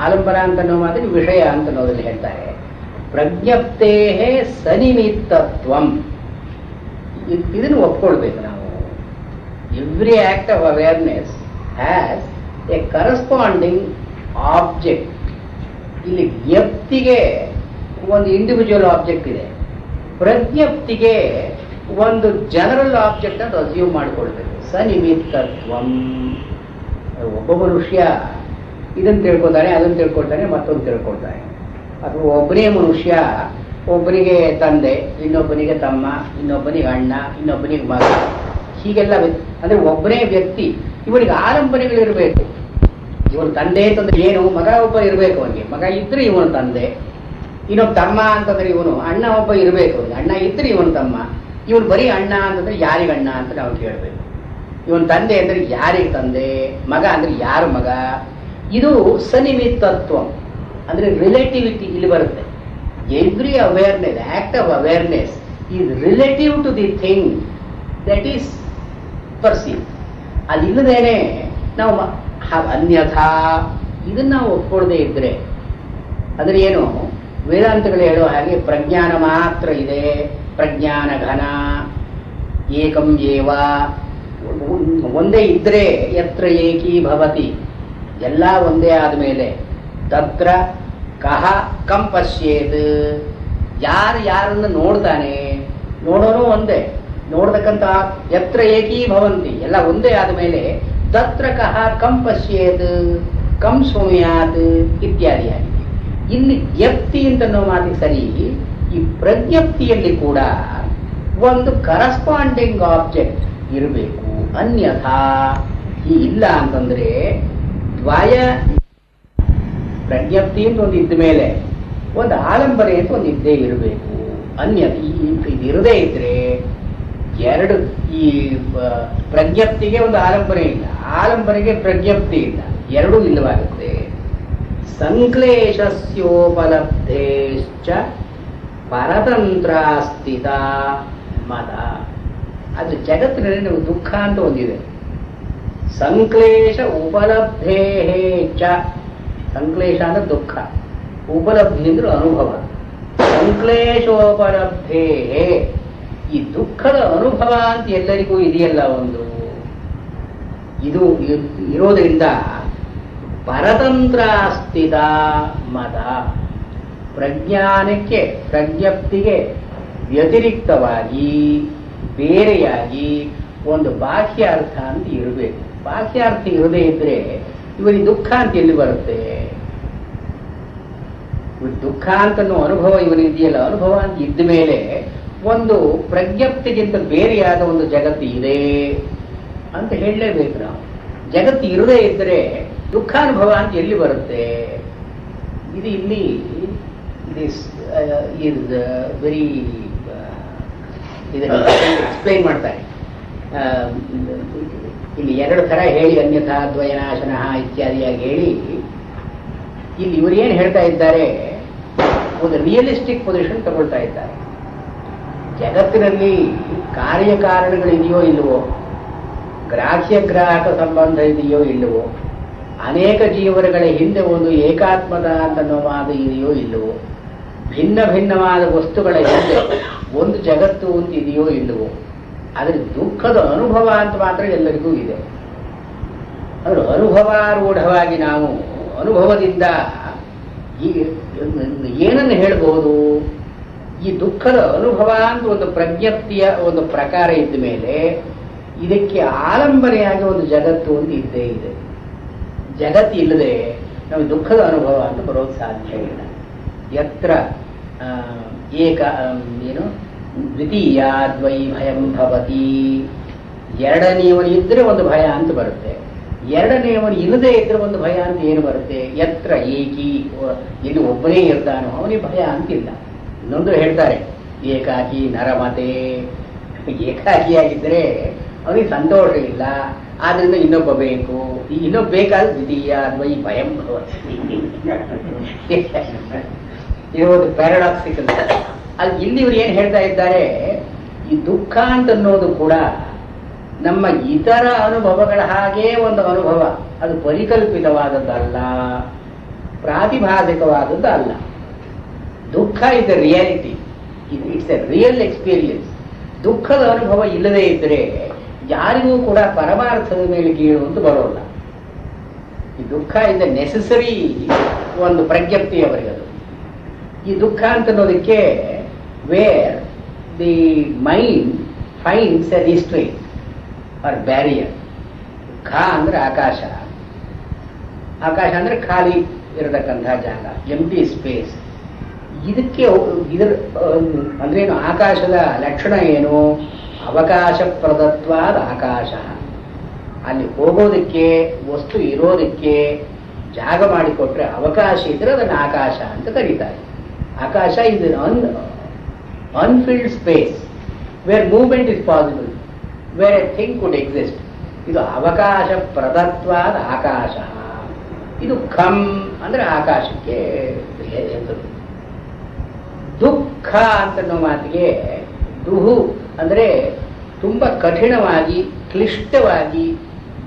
ಆಲಂಬನ ಅಂತ ಅನ್ನೋ ಮಾತ್ರ ವಿಷಯ ಅಂತ ಅನ್ನೋದ್ರಲ್ಲಿ ಹೇಳ್ತಾರೆ. ಪ್ರಜ್ಞಪ್ತೇ ಸನಿಮಿತ್ತತ್ವಂ. ಇದನ್ನು ಒಪ್ಕೊಳ್ಬೇಕು ನಾವು. Every act of awareness has A corresponding object. ಇಲ್ಲಿ ಜ್ಞಪ್ತಿಗೆ ಒಂದು ಇಂಡಿವಿಜುವಲ್ ಆಬ್ಜೆಕ್ಟ್ ಇದೆ. ಪ್ರಜ್ಞಪ್ತಿಗೆ ಒಂದು ಜನರಲ್ ಆಬ್ಜೆಕ್ಟ್ ಅಂತ ಅಸ್ಯೂಮ್ ಮಾಡಿಕೊಳ್ಬೇಕು. ಸನಿಮಿತ್ತತ್ವಂ. ಒಬ್ಬ ಮನುಷ್ಯ ಇದನ್ನು ತಿಳ್ಕೊತಾನೆ, ಅದನ್ನು ತಿಳ್ಕೊಳ್ತಾನೆ, ಮತ್ತೊಂದು ತಿಳ್ಕೊಳ್ತಾನೆ. ಅಥವಾ ಒಬ್ಬನೇ ಮನುಷ್ಯ ಒಬ್ಬನಿಗೆ ತಂದೆ, ಇನ್ನೊಬ್ಬನಿಗೆ ತಮ್ಮ, ಇನ್ನೊಬ್ಬನಿಗೆ ಅಣ್ಣ, ಇನ್ನೊಬ್ಬನಿಗೆ ಮಗ, ಹೀಗೆಲ್ಲ ಅಂದರೆ ಒಬ್ಬನೇ ವ್ಯಕ್ತಿ. ಇವನಿಗೆ ಆಲಂಬನೆಗಳಿರಬೇಕು. ಇವನು ತಂದೆ ಅಂತಂದ್ರೆ ಏನು? ಮಗ ಒಬ್ಬ ಇರಬೇಕು ಅವನಿಗೆ, ಮಗ ಇದ್ರೆ ಇವನು ತಂದೆ. ಇನ್ನೊಬ್ಬ ತಮ್ಮ ಅಂತಂದ್ರೆ ಇವನು ಅಣ್ಣ ಒಬ್ಬ ಇರಬೇಕು ಅವನಿಗೆ, ಅಣ್ಣ ಇದ್ರೆ ಇವನು ತಮ್ಮ. ಇವನು ಬರೀ ಅಣ್ಣ ಅಂತಂದ್ರೆ ಯಾರಿಗೆ ಅಣ್ಣ ಅಂತ ನಾವು ಕೇಳಬೇಕು. ಇವನು ತಂದೆ ಅಂದರೆ ಯಾರಿಗೆ ತಂದೆ, ಮಗ ಅಂದರೆ ಯಾರು ಮಗ. ಇದು ಸನಿಮಿತ್ತತ್ವ ಅಂದರೆ ರಿಲೇಟಿವಿಟಿ ಇಲ್ಲಿ ಬರುತ್ತೆ. Every awareness, act of awareness is relative to the thing that is perceive. ಅದಿಲ್ಲದೇನೆ ನಾವು ಅನ್ಯಥಾ ಇದನ್ನ ನಾವು ಒಪ್ಕೊಳ್ಳದೆ ಇದ್ರೆ ಅಂದರೆ ಏನು? ವೇದಾಂತಗಳು ಹೇಳೋ ಹಾಗೆ ಪ್ರಜ್ಞಾನ ಮಾತ್ರ ಇದೆ, ಪ್ರಜ್ಞಾನ ಘನ ಏಕಂ ಏವ, ಒಂದೇ ಇದ್ರೆ ಯತ್ರ ಏಕೀ ಭವತಿ, ಎಲ್ಲ ಒಂದೇ ಆದಮೇಲೆ ತತ್ರ ಕಹ ಕಂ ಪಶ್ಯೇತ್, ಯಾರನ್ನು ನೋಡ್ತಾನೆ, ನೋಡೋನು ಒಂದೇ, ನೋಡ್ತಕ್ಕಂಥ ಯತ್ರ ಏಕೀ ಭವಂತಿ, ಎಲ್ಲ ಒಂದೇ ಆದಮೇಲೆ ತತ್ರ ಕಹ ಕಂ ಪಶ್ಯೇತ್ ಕಂ ಸೌಮ್ಯಾತ್ ಇತ್ಯಾದಿಯಾಗಿ. ಇಲ್ಲಿ ಜ್ಞಪ್ತಿ ಅಂತನ್ನೋ ಮಾತಿಗೆ ಸರಿ, ಈ ಪ್ರಜ್ಞಪ್ತಿಯಲ್ಲಿ ಕೂಡ ಒಂದು ಕರಸ್ಪಾಂಡಿಂಗ್ ಆಬ್ಜೆಕ್ಟ್ ಇರಬೇಕು. ಅನ್ಯಥಾ ಈ ಇಲ್ಲ ಅಂತಂದ್ರೆ ದ್ವಯ ಪ್ರಜ್ಞಪ್ತಿ ಅಂತ ಒಂದು ಇದ್ದ ಮೇಲೆ ಒಂದು ಆಲಂಬನೆ ಅಂತ ಒಂದು ಇದ್ದೇ ಇರಬೇಕು. ಇದು ಇರದೇ ಇದ್ರೆ ಎರಡು, ಈ ಪ್ರಜ್ಞಪ್ತಿಗೆ ಒಂದು ಆಲಂಬನೆ ಇಲ್ಲ, ಆಲಂಬನೆಗೆ ಪ್ರಜ್ಞಪ್ತಿ ಇಲ್ಲ, ಎರಡೂ ಇಲ್ಲವಾಗುತ್ತೆ. ಸಂಕ್ಲೇಶಸ್ಯೋಪಲಬ್ಧೇಶ್ಚ ಪರತಂತ್ರ ಸ್ಥಿತ ಮದ. ಅದು ಜಗತ್ತಿನಲ್ಲಿ ನಾವು ದುಃಖ ಅಂತ ಒಂದಿದೆ. ಸಂಕ್ಲೇಶ ಉಪಲಬ್ಧೇ ಚ, ಸಂಕ್ಲೇಶ ಅಂದ್ರೆ ದುಃಖ, ಉಪಲಬ್ಧಿ ಅಂದ್ರೆ ಅನುಭವ. ಸಂಕ್ಲೇಶೋಪಲಬ್ಧೇ, ಈ ದುಃಖದ ಅನುಭವ ಅಂತ ಎಲ್ಲರಿಗೂ ಇದೆಯಲ್ಲ ಒಂದು, ಇದು ಇರೋದ್ರಿಂದ ಪರತಂತ್ರ ಸ್ಥಿತ ಮದ, ಪ್ರಜ್ಞಾನಕ್ಕೆ ಪ್ರಜ್ಞಪ್ತಿಗೆ ವ್ಯತಿರಿಕ್ತವಾಗಿ ಬೇರೆಯಾಗಿ ಒಂದು ಬಾಹ್ಯಾರ್ಥ ಅಂತ ಇರಬೇಕು. ಬಾಹ್ಯಾರ್ಥ ಇರದೇ ಇದ್ರೆ ಇವರಿಗೆ ದುಃಖ ಅಂತ ಎಲ್ಲಿ ಬರುತ್ತೆ? ದುಃಖ ಅಂತನೋ ಅನುಭವ ಇವನಿದೆಯಲ್ಲ, ಅನುಭವ ಅಂತ ಇದ್ದ ಮೇಲೆ ಒಂದು ಪ್ರಜ್ಞಪ್ತಿಗಿಂತ ಬೇರೆಯಾದ ಒಂದು ಜಗತ್ತು ಇದೆ ಅಂತ ಹೇಳಲೇಬೇಕು ನಾವು. ಜಗತ್ತು ಇರದೇ ಇದ್ದರೆ ದುಃಖಾನುಭವ ಅಂತ ಎಲ್ಲಿ ಬರುತ್ತೆ? ಇದು ಇಲ್ಲಿ ಇಸ್ ವೆರಿ ಇದನ್ನು ಎಕ್ಸ್ಪ್ಲೈನ್ ಮಾಡ್ತಾರೆ. ಇಲ್ಲಿ ಎರಡು ಥರ ಹೇಳಿ, ಅನ್ಯಥಾ ದ್ವಯನಾಶನ ಇತ್ಯಾದಿಯಾಗಿ ಹೇಳಿ, ಇಲ್ಲಿ ಇವರು ಏನು ಹೇಳ್ತಾ ಇದ್ದಾರೆ, ಒಂದು ರಿಯಲಿಸ್ಟಿಕ್ ಪೊಸಿಷನ್ ತಗೊಳ್ತಾ ಇದ್ದಾರೆ. ಜಗತ್ತಿನಲ್ಲಿ ಕಾರ್ಯಕಾರಣಗಳಿದೆಯೋ ಇಲ್ಲವೋ, ಗ್ರಾಹ್ಯ ಗ್ರಾಹಕ ಸಂಬಂಧ ಇದೆಯೋ ಇಲ್ಲವೋ, ಅನೇಕ ಜೀವನಗಳ ಹಿಂದೆ ಒಂದು ಏಕಾತ್ಮದ ಅಂತನ್ನೋ ಮಾತು ಇದೆಯೋ ಇಲ್ಲವೋ, ಭಿನ್ನ ಭಿನ್ನವಾದ ವಸ್ತುಗಳ ಹಿಂದೆ ಒಂದು ಜಗತ್ತು ಅಂತ ಇದೆಯೋ ಇಲ್ಲವೋ, ಆದರೆ ದುಃಖದ ಅನುಭವ ಅಂತ ಮಾತ್ರ ಎಲ್ಲರಿಗೂ ಇದೆ. ಅಂದರೆ ಅನುಭವಾರೂಢವಾಗಿ ನಾವು ಅನುಭವದಿಂದ ಈ ಏನನ್ನು ಹೇಳಬಹುದು? ಈ ದುಃಖದ ಅನುಭವ ಅಂತ ಒಂದು ಪ್ರಜ್ಞಪ್ತಿಯ ಒಂದು ಪ್ರಕಾರ ಇದ್ದ ಮೇಲೆ ಇದಕ್ಕೆ ಆಲಂಬನೆಯಾಗಿ ಒಂದು ಜಗತ್ತು ಒಂದು ಇದ್ದೇ ಇದೆ. ಜಗತ್ತು ಇಲ್ಲದೆ ನಮಗೆ ದುಃಖದ ಅನುಭವ ಅಂತ ಬರೋದು ಸಾಧ್ಯ ಇಲ್ಲ. ಯತ್ರ ಏನು ದ್ವಿತೀಯ ದ್ವೈ ಭಯಂ ಭವತಿ, ಎರಡನೆಯವನು ಇದ್ರೆ ಒಂದು ಭಯ ಅಂತ ಬರುತ್ತೆ, ಎರಡನೆಯವನು ಇಲ್ಲದೆ ಇದ್ರೆ ಒಂದು ಭಯ ಅಂತ ಏನು ಬರುತ್ತೆ? ಯತ್ರ ಏಕಿ, ಎಲ್ಲಿ ಒಬ್ಬನೇ ಇರ್ತಾನೋ ಅವನಿಗೆ ಭಯ ಅಂತಿಲ್ಲ. ಇನ್ನೊಂದು ಹೇಳ್ತಾರೆ, ಏಕಾಕಿ ನರಮತೆ, ಏಕಾಕಿಯಾಗಿದ್ದರೆ ಅವನಿಗೆ ಸಂತೋಷ ಇಲ್ಲ, ಆದ್ರಿಂದ ಇನ್ನೊಬ್ಬ ಬೇಕು. ಈ ಇನ್ನೊಬ್ಬ ಬೇಕಾದ್ರೆ ದ್ವಿತೀಯ ದ್ವೈ ಭಯಂ ಭವತಿ. ಇದು ಒಂದು ಪ್ಯಾರಾಡಾಕ್ಸಿಕಲ್. ಅಲ್ಲಿ ಇಲ್ಲಿ ಇವರು ಏನು ಹೇಳ್ತಾ ಇದ್ದಾರೆ, ಈ ದುಃಖ ಅಂತನ್ನೋದು ಕೂಡ ನಮ್ಮ ಇತರ ಅನುಭವಗಳ ಹಾಗೇ ಒಂದು ಅನುಭವ, ಅದು ಪರಿಕಲ್ಪಿತವಾದದ್ದಲ್ಲ, ಪ್ರಾತಿಭಾಸಿಕವಾದದ್ದು ಅಲ್ಲ. ದುಃಖ is A reality, it's A real experience. ದುಃಖದ ಅನುಭವ ಇಲ್ಲದೇ ಇದ್ದರೆ ಯಾರಿಗೂ ಕೂಡ ಪರಮಾರ್ಥದ ಮೇಲೆ ಕೀಳು ಅಂತ ಬರೋಲ್ಲ. ಈ ದುಃಖ ಇಸ್ ಎ ನೆಸೆಸರಿ ಒಂದು ಪ್ರಜ್ಞಪ್ತಿ ಅವರಿಗದು. ಈ ದುಃಖ ಅಂತ ಅನ್ನೋದಕ್ಕೆ where the mind finds a restraint or barrier. ಖ ಅಂದ್ರೆ ಆಕಾಶ, ಆಕಾಶ ಅಂದ್ರೆ ಖಾಲಿ ಇರತಕ್ಕಂತಹ ಜಾಗ, ಎಂಟಿ ಸ್ಪೇಸ್. ಇದರ ಅಂದ್ರೇನು? ಆಕಾಶದ ಲಕ್ಷಣ ಏನು? ಅವಕಾಶಪ್ರದತ್ವಾದ ಆಕಾಶ. ಅಲ್ಲಿ ಹೋಗೋದಕ್ಕೆ, ವಸ್ತು ಇರೋದಕ್ಕೆ ಜಾಗ ಮಾಡಿಕೊಟ್ರೆ, ಅವಕಾಶ ಇದ್ರೆ ಅದನ್ನು ಆಕಾಶ ಅಂತ ಕರೀತಾರೆ. ಆಕಾಶ ಇದು unfilled space where movement is possible, where a thing could exist. ಇದು ಅವಕಾಶ ಪ್ರದತ್ವಾದ ಆಕಾಶ. ಇದು ಖಂ ಅಂದ್ರೆ ಆಕಾಶಕ್ಕೆ ಹೆಸರು. ದುಃಖ ಅಂತನ್ನೋ ಮಾತಿಗೆ ದುಹು ಅಂದ್ರೆ ತುಂಬ ಕಠಿಣವಾಗಿ, ಕ್ಲಿಷ್ಟವಾಗಿ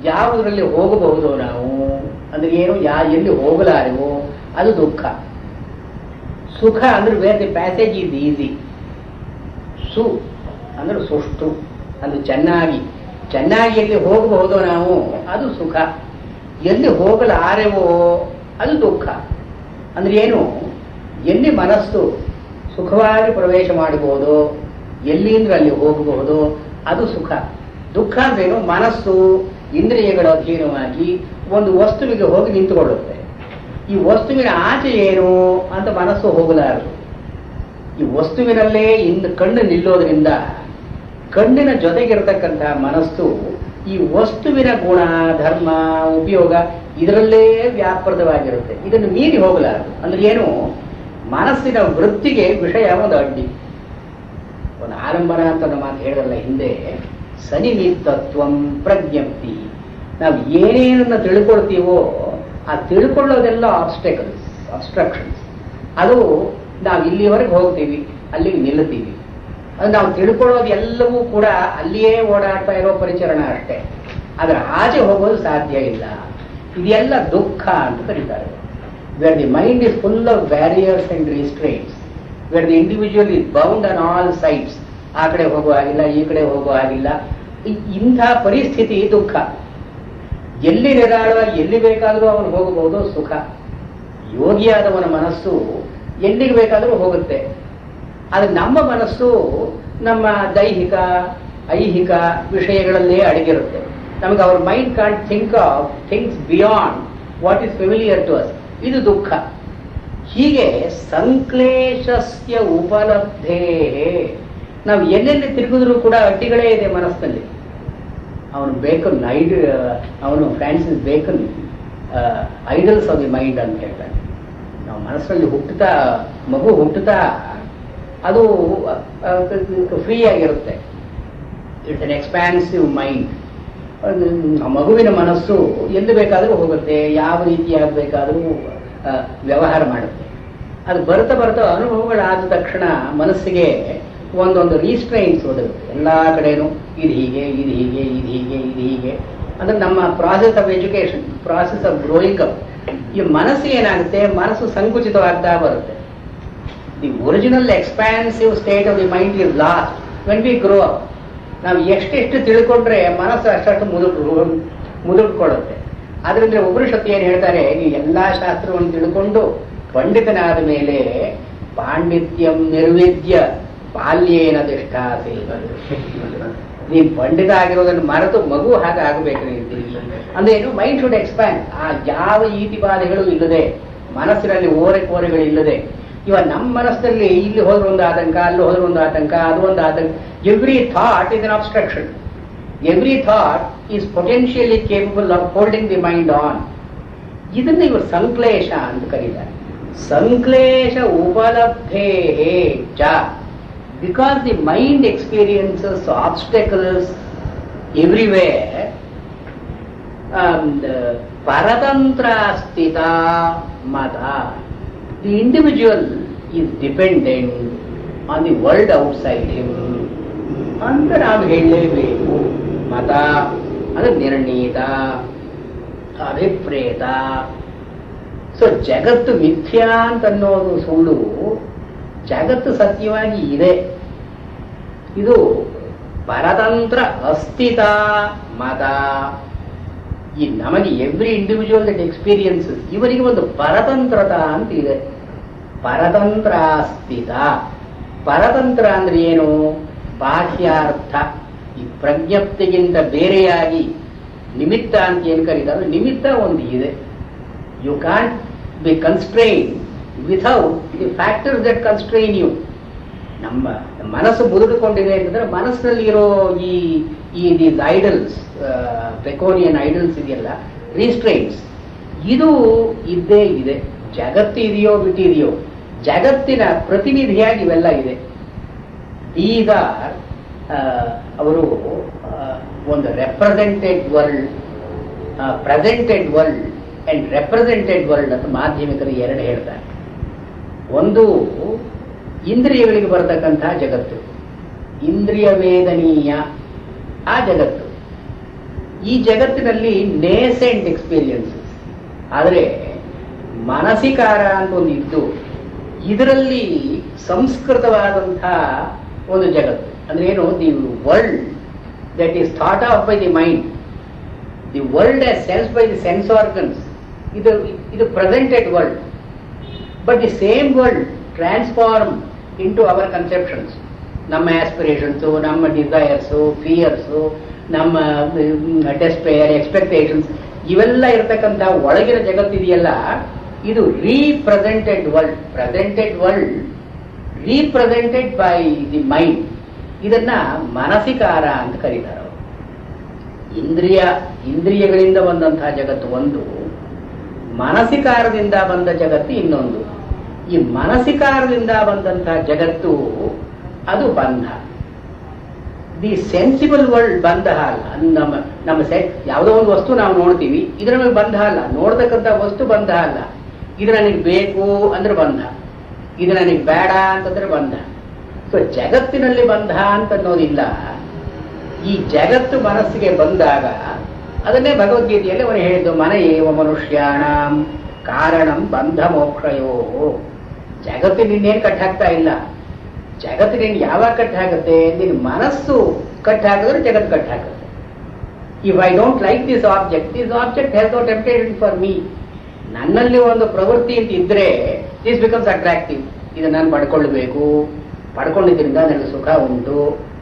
ಯಾವುದರಲ್ಲಿ ಹೋಗಬಹುದು ನಾವು ಅಂದ್ರೆ ಏನು, ಎಲ್ಲಿ ಹೋಗಲಾರೆವೋ ಅದು ದುಃಖ. ಸುಖ ಅಂದ್ರೆ where the passage is easy. ಸು ಅಂದ್ರೆ ಸುಷ್ಟು, ಅದು ಚೆನ್ನಾಗಿ ಎಲ್ಲಿ ಹೋಗಬಹುದು ನಾವು ಅದು ಸುಖ. ಎಲ್ಲಿ ಹೋಗಲಾರೆವೋ ಅದು ದುಃಖ. ಅಂದ್ರೆ ಏನು? ಎಲ್ಲಿ ಮನಸ್ಸು ಸುಖವಾಗಿ ಪ್ರವೇಶ ಮಾಡಬಹುದು, ಎಲ್ಲಿಂದ್ರೆ ಅಲ್ಲಿ ಹೋಗಬಹುದು ಅದು ಸುಖ. ದುಃಖ ಅಂದ್ರೇನು? ಮನಸ್ಸು ಇಂದ್ರಿಯಗಳ ಅಧೀನವಾಗಿ ಒಂದು ವಸ್ತುವಿಗೆ ಹೋಗಿ ನಿಂತುಕೊಳ್ಳುತ್ತೆ. ಈ ವಸ್ತುವಿನ ಆಚೆ ಏನು ಅಂತ ಮನಸ್ಸು ಹೋಗಲಾರದು. ಈ ವಸ್ತುವಿನಲ್ಲೇ ಕಣ್ಣು ನಿಲ್ಲೋದ್ರಿಂದ ಕಣ್ಣಿನ ಜೊತೆಗಿರತಕ್ಕಂತಹ ಮನಸ್ಸು ಈ ವಸ್ತುವಿನ ಗುಣ, ಧರ್ಮ, ಉಪಯೋಗ ಇದರಲ್ಲೇ ವ್ಯಾಪೃತವಾಗಿರುತ್ತೆ. ಇದನ್ನು ಮೀರಿ ಹೋಗಲಾರದು. ಅಂದ್ರೆ ಏನು? ಮನಸ್ಸಿನ ವೃತ್ತಿಗೆ ವಿಷಯ ಒಂದು ಅಡ್ಡಿ. ಒಂದು ಆಲಂಬನ ಅಂತ ನಮ್ಮ ಮಾತು ಹೇಳಿದ್ರಲ್ಲ ಹಿಂದೆ, ಸನಿಮಿತ್ತತ್ವಂ ಪ್ರಜ್ಞಪ್ತಿ. ನಾವು ಏನೇನನ್ನ ತಿಳ್ಕೊಳ್ತೀವೋ ಆ ತಿಳ್ಕೊಳ್ಳೋದೆಲ್ಲ ಅಬ್ಸ್ಟ್ರಕ್ಷನ್ಸ್. ಅದು ನಾವು ಇಲ್ಲಿವರೆಗೆ ಹೋಗ್ತೀವಿ, ಅಲ್ಲಿಗೆ ನಿಲ್ಲುತ್ತೀವಿ. ಅದು ನಾವು ತಿಳ್ಕೊಳ್ಳೋದು ಎಲ್ಲವೂ ಕೂಡ ಅಲ್ಲಿಯೇ ಓಡಾಡ್ತಾ ಇರೋ ಪರಿಚರಣ ಅಷ್ಟೇ. ಅದರ ಆಚೆ ಹೋಗೋದು ಸಾಧ್ಯ ಇಲ್ಲ. ಇದೆಲ್ಲ ದುಃಖ ಅಂತ ಕರೀತಾರೆ. Where the mind is full of barriers and restrains, where the individual is bound on all sides. ಆ ಕಡೆ ಹೋಗೋ ಹಾಗಿಲ್ಲ, ಈ ಕಡೆ ಹೋಗೋ ಹಾಗಿಲ್ಲ. ಇಂಥ ಪರಿಸ್ಥಿತಿ ದುಃಖ. ಎಲ್ಲಿ ನಿರಾಳ, ಎಲ್ಲಿ ಬೇಕಾದರೂ ಅವನು ಹೋಗಬಹುದು, ಸುಖ. ಯೋಗಿಯಾದವನ ಮನಸ್ಸು ಎಲ್ಲಿಗೆ ಬೇಕಾದರೂ ಹೋಗುತ್ತೆ. ಆದರೆ ನಮ್ಮ ಮನಸ್ಸು ನಮ್ಮ ದೈಹಿಕ, ಐಹಿಕ ವಿಷಯಗಳಲ್ಲೇ ಅಡಗಿರುತ್ತೆ. ನಮಗೆ our mind can't think of things beyond what is familiar to us. ಇದು ದುಃಖ. ಹೀಗೆ ಸಂಕ್ಲೇಶಸ್ಯ ಉಪಲಬ್ಧೇ. ನಾವು ಎಲ್ಲೆಲ್ಲಿ ತಿರುಗಿದ್ರೂ ಕೂಡ ಅಡ್ಡಿಗಳೇ ಇದೆ ಮನಸ್ಸಿನಲ್ಲಿ. ಅವನು Francis Bacon idols of the mind ಅಂತ ಹೇಳ್ತಾನೆ. ನಾವು ಮನಸ್ಸಲ್ಲಿ ಮಗು ಹುಟ್ಟುತ್ತಾ ಅದು ಫ್ರೀ ಆಗಿರುತ್ತೆ. It's an expansive mind. ಮಗುವಿನ ಮನಸ್ಸು ಎಲ್ಲಿ ಬೇಕಾದರೂ ಹೋಗುತ್ತೆ, ಯಾವ ರೀತಿಯಾಗಿ ಬೇಕಾದರೂ ವ್ಯವಹಾರ ಮಾಡುತ್ತೆ. ಅದು ಬರ್ತಾ ಅನುಭವಗಳಾದ ತಕ್ಷಣ ಮನಸ್ಸಿಗೆ ಒಂದೊಂದು ರೀಸ್ಟ್ರೈನ್ಸ್ ಒದಗುತ್ತೆ. ಎಲ್ಲ ಕಡೆನೂ ಇದು ಹೀಗೆ ಅಂದ್ರೆ ನಮ್ಮ process of education, process of growing up. ಈ ಮನಸ್ಸಿಗೆ ಏನಾಗುತ್ತೆ? ಮನಸ್ಸು ಸಂಕುಚಿತವಾಗ್ತಾ ಬರುತ್ತೆ. The original expansive state of the mind is lost when we grow up. ನಾವು ಎಷ್ಟೆಷ್ಟು ತಿಳ್ಕೊಂಡ್ರೆ ಮನಸ್ಸು ಅಷ್ಟು ಮುದುಡ್ಕೊಳ್ಳುತ್ತೆ. ಆದ್ರಿಂದ ಉಪನಿಷತ್ತು ಏನು ಹೇಳ್ತಾರೆ? ನೀವು ಎಲ್ಲಾ ಶಾಸ್ತ್ರವನ್ನು ತಿಳ್ಕೊಂಡು ಪಂಡಿತನಾದ ಮೇಲೆ ಪಾಂಡಿತ್ಯಂ ನಿರ್ವಿದ್ಯ ಬಾಲ್ಯೇನ ದಿಷ್ಟಾಸಿ. ನೀವು ಪಂಡಿತ ಆಗಿರೋದನ್ನು ಮರೆತು ಮಗು ಹಾಗೆ ಆಗಬೇಕು ನೀವು ತಿರುಗಿ. ಅಂದ್ರೇನು? Mind should expand. ಆ ಯಾವ ಈತಿಬಾಧೆಗಳು ಇಲ್ಲದೆ, ಮನಸ್ಸಿನಲ್ಲಿ ಓರೆಕೋರೆಗಳು ಇಲ್ಲದೆ. ಇವಾಗ ನಮ್ಮ ಮನಸ್ಸಿನಲ್ಲಿ ಇಲ್ಲಿ ಹೋದ್ರೆ ಒಂದು ಆತಂಕ, ಅಲ್ಲಿ ಹೋದ್ರೆ ಒಂದು ಆತಂಕ, ಅದು ಒಂದು ಆತಂಕ. Every thought is an obstruction. Every thought is potentially capable of holding the mind on. ಇದನ್ನು ಇವರು ಸಂಕ್ಲೇಶ ಅಂತ ಕರೀತಾರೆ. ಸಂಕ್ಲೇಶ ಉಪಲಬ್ಧೇ ಚ. Because the mind experiences obstacles everywhere, paratantra sthita mata. The individual is dependent on the world outside him. ಅಂತ ನಾವು ಹೇಳಲೇಬೇಕು. ಮತ ಅದು ನಿರ್ಣೀತ, ಅಭಿಪ್ರೇತ. ಸೊ ಜಗತ್ತು ಮಿಥ್ಯಾ ಅಂತನ್ನೋದು ಸುಳ್ಳು, ಜಗತ್ತು ಸತ್ಯವಾಗಿ ಇದೆ. ಇದು ಪರತಂತ್ರ ಅಸ್ಥಿತ ಮತ. ಈ ನಮಗೆ ಎವ್ರಿ ಇಂಡಿವಿಜುವಲ್ ದಟ್ ಎಕ್ಸ್ಪೀರಿಯನ್ಸಸ್, ಇವರಿಗೆ ಒಂದು ಪರತಂತ್ರತ ಅಂತ ಇದೆ. ಪರತಂತ್ರಾಸ್ಥಿತ. ಪರತಂತ್ರ ಅಂದ್ರೆ ಏನು? ಬಾಹ್ಯಾರ್ಥ. ಈ ಪ್ರಜ್ಞಪ್ತಿಗಿಂತ ಬೇರೆಯಾಗಿ ನಿಮಿತ್ತ ಅಂತ ಏನು ಕರೀತಾರೆ, ನಿಮಿತ್ತ ಒಂದು ಇದೆ. You can't be constrain without the factors that constrain you. ನಮ್ಮ ಮನಸ್ಸು ಮುದುಡಿಕೊಂಡಿದೆ ಅಂತಂದ್ರೆ ಮನಸ್ಸಿನಲ್ಲಿ ಇರೋ ಈ ದೀಸ್ ಐಡಲ್ಸ್, ಪೆಕೋನಿಯನ್ ಐಡಲ್ಸ್ ಇದೆಯಲ್ಲ, ರಿಸ್ಟ್ರೈನ್ಸ್, ಇದು ಇದ್ದೇ ಇದೆ. ಜಗತ್ತು ಇದೆಯೋ ಬಿಟ್ಟಿದೆಯೋ, ಜಗತ್ತಿನ ಪ್ರತಿನಿಧಿಯಾಗಿ ಇವೆಲ್ಲ ಇದೆ. ಈಗ ಅವರು ಒಂದು represented world, presented world and represented world ಅಂತ ಮಾಧ್ಯಮಿಕರು ಎರಡು ಹೇಳ್ತಾರೆ. ಒಂದು ಇಂದ್ರಿಯಗಳಿಗೆ ಬರತಕ್ಕಂತಹ ಜಗತ್ತು, ಇಂದ್ರಿಯ ವೇದನೀಯ ಆ ಜಗತ್ತು. ಈ ಜಗತ್ತಿನಲ್ಲಿ ನೇಸೆಂಟ್ ಎಕ್ಸ್ಪೀರಿಯನ್ಸಸ್. ಆದರೆ ಮಾನಸಿಕಾರ ಅಂತ ಒಂದು ಇದ್ದು, ಇದರಲ್ಲಿ ಸಂಸ್ಕೃತವಾದಂತಹ ಒಂದು ಜಗತ್ತು. ಅಂದ್ರೆ ಏನು? The world that is thought of by the mind, the world as sense by the sense organs, ಇದು presented world. But the same world transform into our conceptions. ನಮ್ಮ ಆಸ್ಪಿರೇಷನ್ಸು, ನಮ್ಮ ಡಿಸೈರ್ಸು, ಫಿಯರ್ಸು, ನಮ್ಮ ಡೆಸ್ಪೇರ್, ಎಕ್ಸ್ಪೆಕ್ಟೇಷನ್ಸ್, ಇವೆಲ್ಲ ಇರತಕ್ಕಂಥ ಒಳಗಿನ ಜಗತ್ತಿದೆಯಲ್ಲ, ಇದು represented world. Presented world represented by the mind. ಇದನ್ನ ಮಾನಸಿಕಾರ ಅಂತ ಕರೀತಾರೆ. ಇಂದ್ರಿಯಗಳಿಂದ ಬಂದಂತಹ ಜಗತ್ತು ಒಂದು, ಮಾನಸಿಕಾರದಿಂದ ಬಂದ ಜಗತ್ತು ಇನ್ನೊಂದು. ಈ ಮಾನಸಿಕಾರದಿಂದ ಬಂದಂತಹ ಜಗತ್ತು ಅದು ಬಂಧ. ದಿ ಸೆನ್ಸಿಬಲ್ ವರ್ಲ್ಡ್ ಬಂಧ ಅಲ್ಲ. ನಮ್ಮ ಯಾವುದೋ ಒಂದು ವಸ್ತು ನಾವು ನೋಡ್ತೀವಿ, ಇದು ನಮಗೆ ಬಂಧ ಅಲ್ಲ. ನೋಡ್ತಕ್ಕಂಥ ವಸ್ತು ಬಂಧ ಅಲ್ಲ. ಇದು ನನಗೆ ಬೇಕು ಅಂದ್ರೆ ಬಂಧ, ಇದು ನನಗೆ ಬೇಡ ಅಂತಂದ್ರೆ ಬಂಧ. ಸೊ ಜಗತ್ತಿನಲ್ಲಿ ಬಂಧ ಅಂತ ಅನ್ನೋದಿಲ್ಲ. ಈ ಜಗತ್ತು ಮನಸ್ಸಿಗೆ ಬಂದಾಗ ಅದನ್ನೇ ಭಗವದ್ಗೀತೆಯಲ್ಲಿ ಅವನು ಹೇಳಿದ್ದು, ಮನ ಏವ ಮನುಷ್ಯಾಣಂ ಕಾರಣಂ ಬಂಧ ಮೋಕ್ಷಯೋ. ಜಗತ್ತು ನಿನ್ನೇನು ಕಟ್ಟಾಗ್ತಾ ಇಲ್ಲ. ಜಗತ್ತು ನೀನು ಯಾವಾಗ ಕಟ್ಟಾಗುತ್ತೆ? ನಿನ್ನ ಮನಸ್ಸು ಕಟ್ಟಾಕಿದ್ರೆ ಜಗತ್ತು ಕಟ್ಟಾಗುತ್ತೆ. If I don't like this object has no temptation for me. ನನ್ನಲ್ಲಿ ಒಂದು ಪ್ರವೃತ್ತಿ ಅಂತ ಇದ್ರೆ ದಿಸ್ ಬಿಕಮ್ಸ್ ಅಟ್ರಾಕ್ಟಿವ್. ಇದು ನಾನು ಪಡ್ಕೊಳ್ಬೇಕು, ಪಡ್ಕೊಂಡಿದ್ರಿಂದ ನನಗೆ ಸುಖ ಉಂಟು,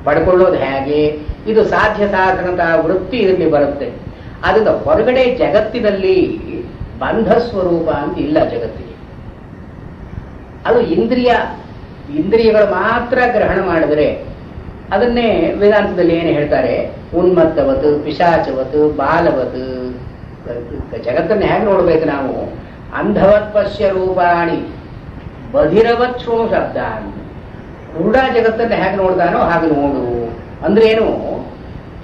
ಪಡ್ಕೊಳ್ಳೋದು ಹೇಗೆ, ಇದು ಸಾಧ್ಯ ಸಾಧನದ ವೃತ್ತಿ ಇದರಲ್ಲಿ ಬರುತ್ತೆ. ಅದರಿಂದ ಹೊರಗಡೆ ಜಗತ್ತಿನಲ್ಲಿ ಬಂಧ ಸ್ವರೂಪ ಅಂತ ಇಲ್ಲ ಜಗತ್ತಿಗೆ. ಅದು ಇಂದ್ರಿಯಗಳು ಮಾತ್ರ ಗ್ರಹಣ ಮಾಡಿದರೆ ಅದನ್ನೇ ವೇದಾಂತದಲ್ಲಿ ಏನು ಹೇಳ್ತಾರೆ? ಉನ್ಮತ್ತವತ್, ಪಿಶಾಚವತ್, ಬಾಲವತ್. ಜಗತ್ತನ್ನು ಹೇಗೆ ನೋಡ್ಬೇಕು ನಾವು? ಅಂಧವತ್ ಪಶ್ಯ ರೂಪಾಣಿ ಬಧಿರವತ್ ಶೃಣು ಶಬ್ದ. ಕೂಡ ಜಗತ್ತನ್ನು ಹೇಗೆ ನೋಡ್ತಾನೋ ಹಾಗೆ ನೋಡು ಅಂದ್ರೆ ಏನು?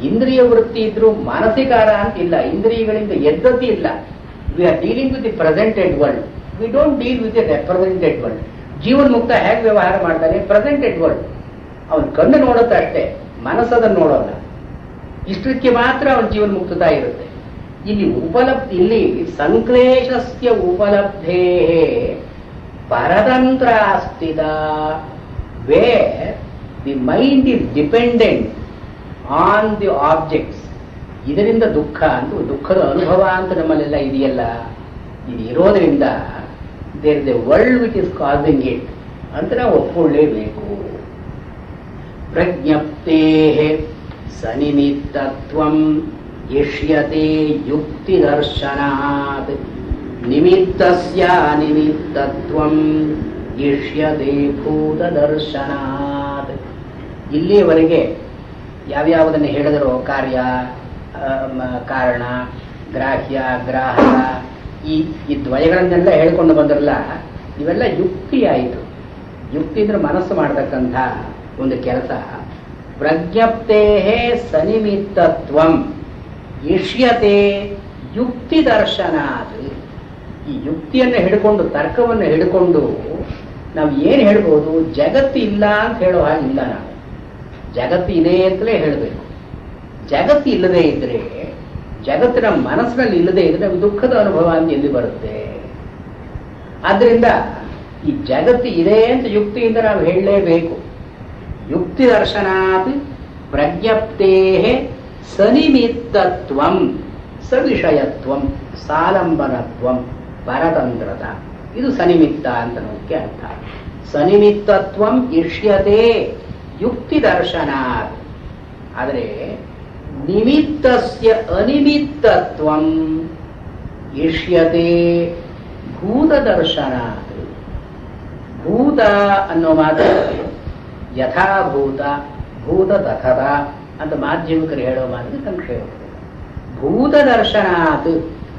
ಇಂದ್ರಿಯ ವೃತ್ತಿ ಇದ್ರೂ ಮಾನಸಿಕಾರ ಅಂತ ಇಲ್ಲ. ಇಂದ್ರಿಯಗಳಿಂದ ಎದ್ದದ್ದು ಇಲ್ಲ. We are dealing with the presented world. We don't deal with the represented world. Jeevan ಮುಕ್ತ ಹೇಗೆ ವ್ಯವಹಾರ ಮಾಡ್ತಾನೆ? Presented world. ಅವನ ಕಣ್ಣು ನೋಡುತ್ತೆ ಅಷ್ಟೇ, ಮನಸ್ಸದನ್ನು ನೋಡೋಲ್ಲ. ಇಷ್ಟಕ್ಕೆ ಮಾತ್ರ ಅವನ ಜೀವನ್ ಮುಕ್ತತಾ ಇರುತ್ತೆ. ಇಲ್ಲಿ ಸಂಕ್ಲೇಶಸ್ಯ ಉಪಲಬ್ಧೇ ಪರತಂತ್ರ ಸ್ಥಿತ, wear the mind is dependent on the objects. ಇದರಿಂದ ದುಃಖ ಅಂತ, ದುಃಖದ ಅನುಭವ ಅಂತ ನಮ್ಮಲ್ಲೆಲ್ಲ ಇದೆಯಲ್ಲ, ಇದು ಇರೋದ್ರಿಂದ there is a world which is causing it ಅಂತ ನಾವು ಒಪ್ಕೊಳ್ಳೇಬೇಕು. ಪ್ರಜ್ಞಪ್ತೇ ಸನಿಮಿತ್ತತ್ವಂ ಇಷ್ಯತೆ ಯುಕ್ತಿ ದರ್ಶನಾತ್, ನಿಮಿತ್ತಸ್ಯ ನಿಮಿತ್ತತ್ವಂ ಇಷ್ಯತೆ ಭೂತ ದರ್ಶನಾತ್. ಇಲ್ಲಿಯವರೆಗೆ ಯಾವ್ಯಾವುದನ್ನು ಹೇಳಿದರೋ, ಕಾರ್ಯ, ಕಾರಣ, ಗ್ರಾಹ್ಯ, ಗ್ರಾಹಕ, ಈ ದ್ವಯಗಳನ್ನೆಲ್ಲ ಹೇಳ್ಕೊಂಡು ಬಂದ್ರಲ್ಲ, ಇವೆಲ್ಲ ಯುಕ್ತಿ ಆಯಿತು. ಯುಕ್ತಿ ಅಂದ್ರೆ ಮನಸ್ಸು ಮಾಡತಕ್ಕಂಥ ಒಂದು ಕೆಲಸ. ಪ್ರಜ್ಞಪ್ತೇ ಸನಿಮಿತ್ತತ್ವಂ ಇಷ್ಯತೆ ಯುಕ್ತಿ ದರ್ಶನಾತ್. ಈ ಯುಕ್ತಿಯನ್ನು ಹಿಡ್ಕೊಂಡು, ತರ್ಕವನ್ನು ಹಿಡ್ಕೊಂಡು ನಾವು ಏನು ಹೇಳ್ಬೋದು? ಜಗತ್ತು ಇಲ್ಲ ಅಂತ ಹೇಳೋ ಹಾಗಿಲ್ಲ. ನಾವು ಜಗತ್ತು ಇದೆ ಅಂತಲೇ ಹೇಳಬೇಕು. ಜಗತ್ತು ಇಲ್ಲದೆ ಇದ್ರೆ, ಜಗತ್ತು ನಮ್ಮ ಮನಸ್ಸಿನಲ್ಲಿ ಇಲ್ಲದೆ ಇದ್ರೆ ನಮ್ಗೆ ದುಃಖದ ಅನುಭವ ಅಂತ ಎಲ್ಲಿ ಬರುತ್ತೆ? ಆದ್ರಿಂದ ಈ ಜಗತ್ತು ಇದೆ ಅಂತ ಯುಕ್ತಿಯಿಂದ ನಾವು ಹೇಳಲೇಬೇಕು. ಯುಕ್ತಿ ದರ್ಶನಾತ್ ಪ್ರಜ್ಞಪ್ತೇ ಸನಿಮಿತ್ತತ್ವಂ ಸವಿಷಯತ್ವಂ ಸಾಲಂಬನತ್ವಂ ಪರತಂತ್ರತ. ಇದು ಸನಿಮಿತ್ತ ಅಂತ ನೋಡಕ್ಕೆ ಅರ್ಥ. ಸನಿಮಿತ್ತತ್ವಂ ಇಷ್ಯತೆ ಯುಕ್ತಿ ದರ್ಶನಾತ್. ಆದರೆ ನಿಮಿತ್ತಸ್ಯ ಅನಿಮಿತ್ತತ್ವಂ ಇಷ್ಯತೆ ಭೂತ ದರ್ಶನಾತ್. ಭೂತ ಅನ್ನೋ ಮಾತು ಯಥಾಭೂತ, ಭೂತ ತಥದ ಅಂತ ಮಾಧ್ಯಮಿಕರು ಹೇಳೋ ಮಾತಿಗೆ ಸಂಕ್ಷೇಪ. ಭೂತ ದರ್ಶನಾತ್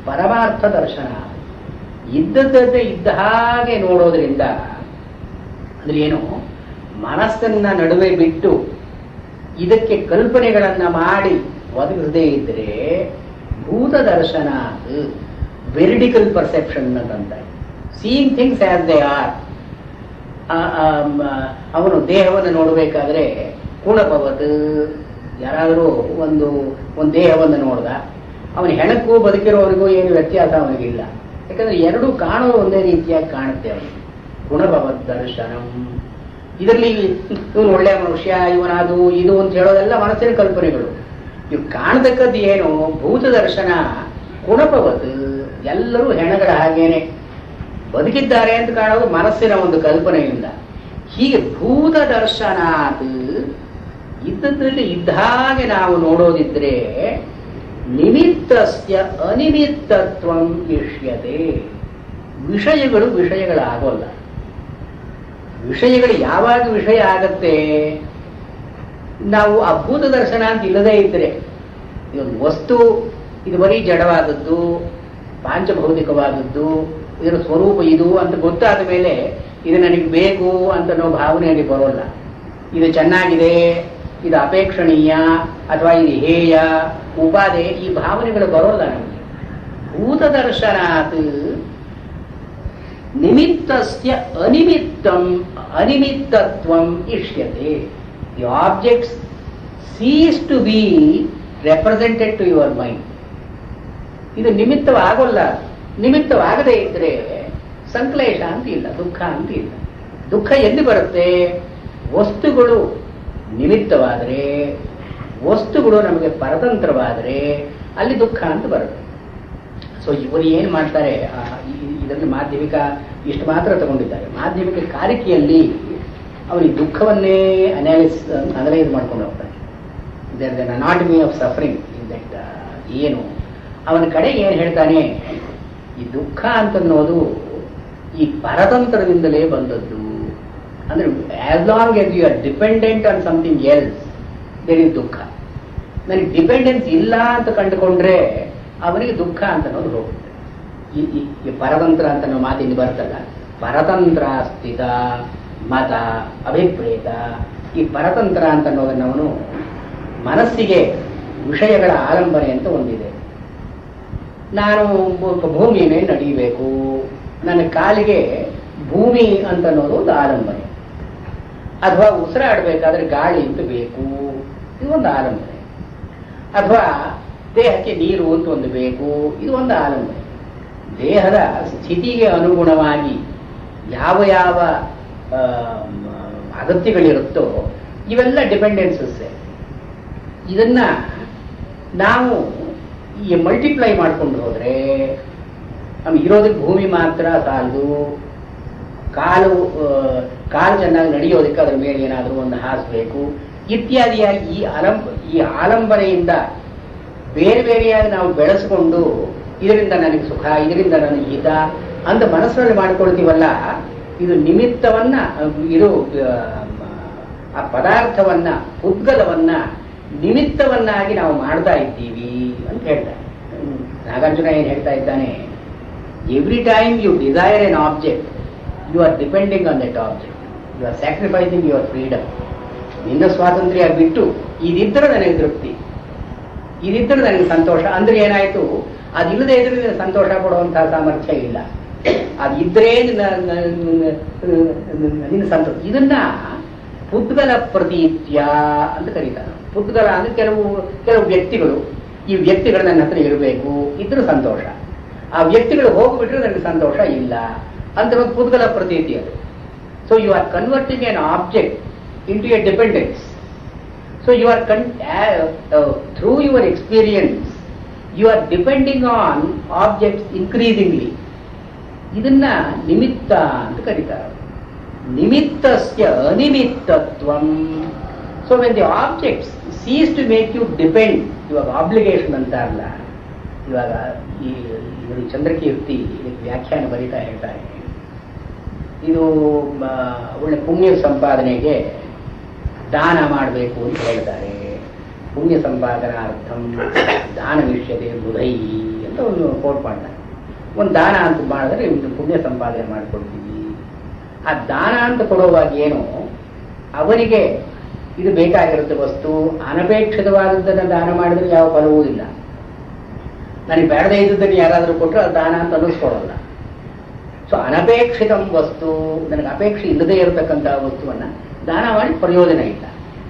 ಪರಮಾರ್ಥ ದರ್ಶನ. ಇದ್ದದ್ದೇ ಇದ್ದ ಹಾಗೆ ನೋಡೋದ್ರಿಂದ ಅಂದ್ರೆ ಏನು, ಮನಸ್ಸನ್ನ ನಡುವೆ ಬಿಟ್ಟು ಇದಕ್ಕೆ ಕಲ್ಪನೆಗಳನ್ನ ಮಾಡಿ ಒದಗಿಸದೇ ಇದ್ರೆ ಭೂತ ದರ್ಶನ, ವೆರಿಡಿಕಲ್ ಪರ್ಸೆಪ್ಷನ್ ಅಂತ, seeing things as they are. ಅವನು ದೇಹವನ್ನು ನೋಡಬೇಕಾದ್ರೆ ಕುಣಪವತ್, ಯಾರಾದರೂ ಒಂದು ದೇಹವನ್ನು ನೋಡ್ದ, ಅವನ ಹೆಣಕ್ಕೂ ಬದುಕಿರೋವರೆಗೂ ಏನು ವ್ಯತ್ಯಾಸ ಅವನಿಗಿಲ್ಲ. ಯಾಕಂದ್ರೆ ಎರಡೂ ಕಾಣೋದು ಒಂದೇ ರೀತಿಯಾಗಿ ಕಾಣುತ್ತೆ ಅವನಿಗೆ. ಗುಣಭವದ್ ದರ್ಶನಂ. ಇದರಲ್ಲಿ ಇವನು ಒಳ್ಳೆಯ ಮನುಷ್ಯ, ಇವನದು ಇದು ಅಂತ ಹೇಳೋದೆಲ್ಲ ಮನಸ್ಸಿನ ಕಲ್ಪನೆಗಳು. ಇವು ಕಾಣತಕ್ಕದ್ದು ಏನು, ಭೂತ ದರ್ಶನ. ಗುಣಭವತ್, ಎಲ್ಲರೂ ಹೆಣಗಳ ಹಾಗೇನೆ ಬದುಕಿದ್ದಾರೆ ಅಂತ ಕಾಣೋದು ಮನಸ್ಸಿನ ಒಂದು ಕಲ್ಪನೆಯಿಂದ. ಹೀಗೆ ಭೂತ ದರ್ಶನಾತ್, ಇದ್ದದ್ರಲ್ಲಿ ಇದ್ದ ಹಾಗೆ ನಾವು ನೋಡೋದಿದ್ರೆ ನಿಮಿತ್ತಸ್ಯ ಅನಿಮಿತ್ತತ್ವಂ ಇಷ್ಯತೆ. ವಿಷಯಗಳು ವಿಷಯಗಳಾಗೋಲ್ಲ. ವಿಷಯಗಳು ಯಾವಾಗ ವಿಷಯ ಆಗತ್ತೆ, ನಾವು ಆ ಭೂತ ದರ್ಶನ ಅಂತ ಇಲ್ಲದೇ ಇದ್ರೆ, ಇದೊಂದು ವಸ್ತು, ಇದು ಬರೀ ಜಡವಾದದ್ದು, ಪಾಂಚಭೌತಿಕವಾದದ್ದು, ಇದರ ಸ್ವರೂಪ ಇದು ಅಂತ ಗೊತ್ತಾದ ಮೇಲೆ ಇದು ನನಗೆ ಬೇಕು ಅಂತ ಅನ್ನೋ ಭಾವನೆಯಲ್ಲಿ ಬರೋಲ್ಲ. ಇದು ಚೆನ್ನಾಗಿದೆ, ಇದು ಅಪೇಕ್ಷಣೀಯ, ಅಥವಾ ಇದು ಹೇಯ, ಉಪಾದೆ, ಈ ಭಾವನೆಗಳು ಬರೋಲ್ಲ ನಮಗೆ. ಭೂತ ದರ್ಶನಾತ್ ನಿಮಿತ್ತಸ್ಯ ಅನಿಮಿತ್ತತ್ವಂ ಇಷ್ಯತೆ. The objects cease to be represented to your mind. ಇದು ನಿಮಿತ್ತವಾಗೋಲ್ಲ. ನಿಮಿತ್ತವಾಗದೇ ಇದ್ರೆ ಸಂಕ್ಲೇಶ ಅಂತ ಇಲ್ಲ, ದುಃಖ ಅಂತ ಇಲ್ಲ. ದುಃಖ ಎಲ್ಲಿ ಬರುತ್ತೆ, ವಸ್ತುಗಳು ನಿಮಿತ್ತವಾದರೆ, ವಸ್ತುಗಳು ನಮಗೆ ಪರತಂತ್ರವಾದರೆ ಅಲ್ಲಿ ದುಃಖ ಅಂತ ಬರುತ್ತೆ. ಸೊ ಇವರು ಏನು ಮಾಡ್ತಾರೆ, ಇದರಲ್ಲಿ ಮಾಧ್ಯಮಿಕ ಇಷ್ಟು ಮಾತ್ರ ತಗೊಂಡಿದ್ದಾರೆ. ಮಾಧ್ಯಮಿಕ ಕಾರಿಕೆಯಲ್ಲಿ ಅವರಿಗೆ ದುಃಖವನ್ನೇ ಅನಲೈಸ್ ಮಾಡ್ಕೊಂಡು ಹೋಗ್ತಾರೆ. ಇದರ ಅನಾಟಮಿ ಆಫ್ ಸಫರಿಂಗ್ ದಟ್ ಏನು, ಅವನ ಕಡೆ ಏನು ಹೇಳ್ತಾನೆ, ಈ ದುಃಖ ಅಂತನ್ನೋದು ಈ ಪರತಂತ್ರದಿಂದಲೇ ಬಂದದ್ದು. ಅಂದ್ರೆ as long as you are dependent on something else there is ದುಃಖ. ನನಗೆ ಡಿಪೆಂಡೆನ್ಸ್ ಇಲ್ಲ ಅಂತ ಕಂಡುಕೊಂಡ್ರೆ ಅವನಿಗೆ ದುಃಖ ಅಂತ ಅನ್ನೋದು ಹೋಗುತ್ತೆ. ಈ ಪರತಂತ್ರ ಅಂತ ನಾವು ಮಾತಿಂದ ಬರ್ತಲ್ಲ, ಪರತಂತ್ರ ಸ್ಥಿತ ಮತ ಅಭಿಪ್ರೇತ. ಈ ಪರತಂತ್ರ ಅಂತ ಅನ್ನೋದನ್ನು ಅವನು ಮನಸ್ಸಿಗೆ ವಿಷಯಗಳ ಆಲಂಬನೆ ಅಂತ ಒಂದಿದೆ. ನಾನು ಭೂಮಿ ಮೇಲೆ ನಡೀಬೇಕು, ನನ್ನ ಕಾಲಿಗೆ ಭೂಮಿ ಅಂತ ಅನ್ನೋದು ಒಂದು ಆಲಂಬನೆ. ಅಥವಾ ಉಸಿರಾಡಬೇಕಾದ್ರೆ ಗಾಳಿ ಅಂತ ಬೇಕು, ಇದು ಒಂದು ಆಲಂಬನೆ. ಅಥವಾ ದೇಹಕ್ಕೆ ನೀರು ಅಂತ ಒಂದು ಬೇಕು, ಇದು ಒಂದು ಆಲಂಬನೆ. ದೇಹದ ಸ್ಥಿತಿಗೆ ಅನುಗುಣವಾಗಿ ಯಾವ ಯಾವ ಅಗತ್ಯಗಳಿರುತ್ತೋ ಇವೆಲ್ಲ ಡಿಪೆಂಡೆನ್ಸಸ್. ಇದನ್ನ ನಾವು ಈ ಮಲ್ಟಿಪ್ಲೈ ಮಾಡ್ಕೊಂಡು ಹೋದ್ರೆ ನಮ್ಗೆ ಇರೋದಕ್ಕೆ ಭೂಮಿ ಮಾತ್ರ ಸಾಲದು. ಕಾಲು ಚೆನ್ನಾಗಿ ನಡೆಯೋದಕ್ಕೆ ಅದ್ರ ಮೇಲೆ ಏನಾದರೂ ಒಂದು ಹಾಸಬೇಕು ಇತ್ಯಾದಿಯಾಗಿ ಈ ಆಲಂಬನೆಯಿಂದ ಬೇರೆ ಬೇರೆಯಾಗಿ ನಾವು ಬೆಳೆಸ್ಕೊಂಡು ಇದರಿಂದ ನನಗೆ ಸುಖ, ಇದರಿಂದ ನನಗೆ ಹಿತ ಅಂತ ಮನಸ್ಸಿನಲ್ಲಿ ಮಾಡ್ಕೊಳ್ತೀವಲ್ಲ, ಇದು ನಿಮಿತ್ತವನ್ನ, ಇದು ಆ ಪದಾರ್ಥವನ್ನ, ಉದ್ಗಲವನ್ನ ನಿಮಿತ್ತವನ್ನಾಗಿ ನಾವು ಮಾಡ್ತಾ ಇದ್ದೀವಿ ಅಂತ ಹೇಳ್ತಾರೆ. ನಾಗಾರ್ಜುನ ಏನು ಹೇಳ್ತಾ ಇದ್ದಾನೆ, every time you desire an object you are depending on that object, you are sacrificing your freedom. ನಿನ್ನ ಸ್ವಾತಂತ್ರ್ಯ ಬಿಟ್ಟು ಇದಿದ್ದರೆ ನನಗೆ ತೃಪ್ತಿ, ಇದಿದ್ದರೆ ನನಗೆ ಸಂತೋಷ ಅಂದ್ರೆ ಏನಾಯ್ತು, ಅದಿಲ್ಲದೆ ಇದ್ರೆ ಸಂತೋಷ ಕೊಡುವಂತಹ ಸಾಮರ್ಥ್ಯ ಇಲ್ಲ. ಅದಿದ್ರೇ ನಿನ್ನ ಸಂತೋಷ. ಇದನ್ನ ಪುದ್ಗಲ ಪ್ರತೀತ್ಯ ಅಂತ ಕರೀತಾರೆ. ಪುದ್ಗಲ ಅಂದ್ರೆ ಕೆಲವು ವ್ಯಕ್ತಿಗಳು, ಈ ವ್ಯಕ್ತಿಗಳು ನನ್ನ ಹತ್ರ ಇರಬೇಕು, ಇದ್ರೂ ಸಂತೋಷ. ಆ ವ್ಯಕ್ತಿಗಳು ಹೋಗ್ಬಿಟ್ರೆ ನನಗೆ ಸಂತೋಷ ಇಲ್ಲ ಅಂತ ಒಂದು ಪುದ್ಗಲ ಪ್ರತೀತಿ ಅದು. So you are converting an object into a dependence. So you are through your experience you are depending on objects increasingly. ಇದನ್ನ ನಿಮಿತ್ತ ಅಂತ ಕರೀತಾರೆ. ನಿಮಿತ್ತಸ್ಯ ಅನಿಮಿತ್ತತ್ವಂ. So when the objects cease to make you depend, ಇವಾಗ ಆಬ್ಲಿಗೇಷನ್ ಅಂತ ಅಲ್ಲ, ಇವಾಗ ಈ ಚಂದ್ರಕೀರ್ತಿ ಇದಕ್ಕೆ ವ್ಯಾಖ್ಯಾನ ಬರೀತಾ ಹೇಳ್ತಾರೆ, ಇದು ಒಳ್ಳೆ ಪುಣ್ಯ ಸಂಪಾದನೆಗೆ ದಾನ ಮಾಡಬೇಕು ಅಂತ ಹೇಳ್ತಾರೆ. ಪುಣ್ಯ ಸಂಪಾದನಾರ್ಥಂ ದಾನ ವಿಷ್ಯತೆ ಬುಧೈ ಅಂತ ಒಂದು ಕೋಟ್ ಮಾಡ್ತಾರೆ. ಒಂದು ದಾನ ಅಂತ ಮಾಡಿದ್ರೆ ಒಂದು ಪುಣ್ಯ ಸಂಪಾದನೆ ಮಾಡಿಕೊಡ್ತೀವಿ. ಆ ದಾನ ಅಂತ ಕೊಡುವಾಗ ಏನು, ಅವನಿಗೆ ಇದು ಬೇಕಾಗಿರುತ್ತೆ ವಸ್ತು, ಅನಪೇಕ್ಷಿತವಾದದ್ದನ್ನು ದಾನ ಮಾಡಿದ್ರೆ ಯಾವ ಫಲವೂ ಇಲ್ಲ. ನನಗೆ ಬೇಡದೇ ಇದ್ದದ್ದನ್ನು ಯಾರಾದರೂ ಕೊಟ್ಟರೆ ಅದು ದಾನ ಅಂತ ಅನ್ನಿಸ್ಕೊಳ್ಳಲ್ಲ. ಸೊ ಅನಪೇಕ್ಷಿತ ವಸ್ತು, ನನಗೆ ಅಪೇಕ್ಷೆ ಇಲ್ಲದೇ ಇರತಕ್ಕಂತಹ ವಸ್ತುವನ್ನು ದಾನ ಮಾಡಿ ಪ್ರಯೋಜನ ಇಲ್ಲ.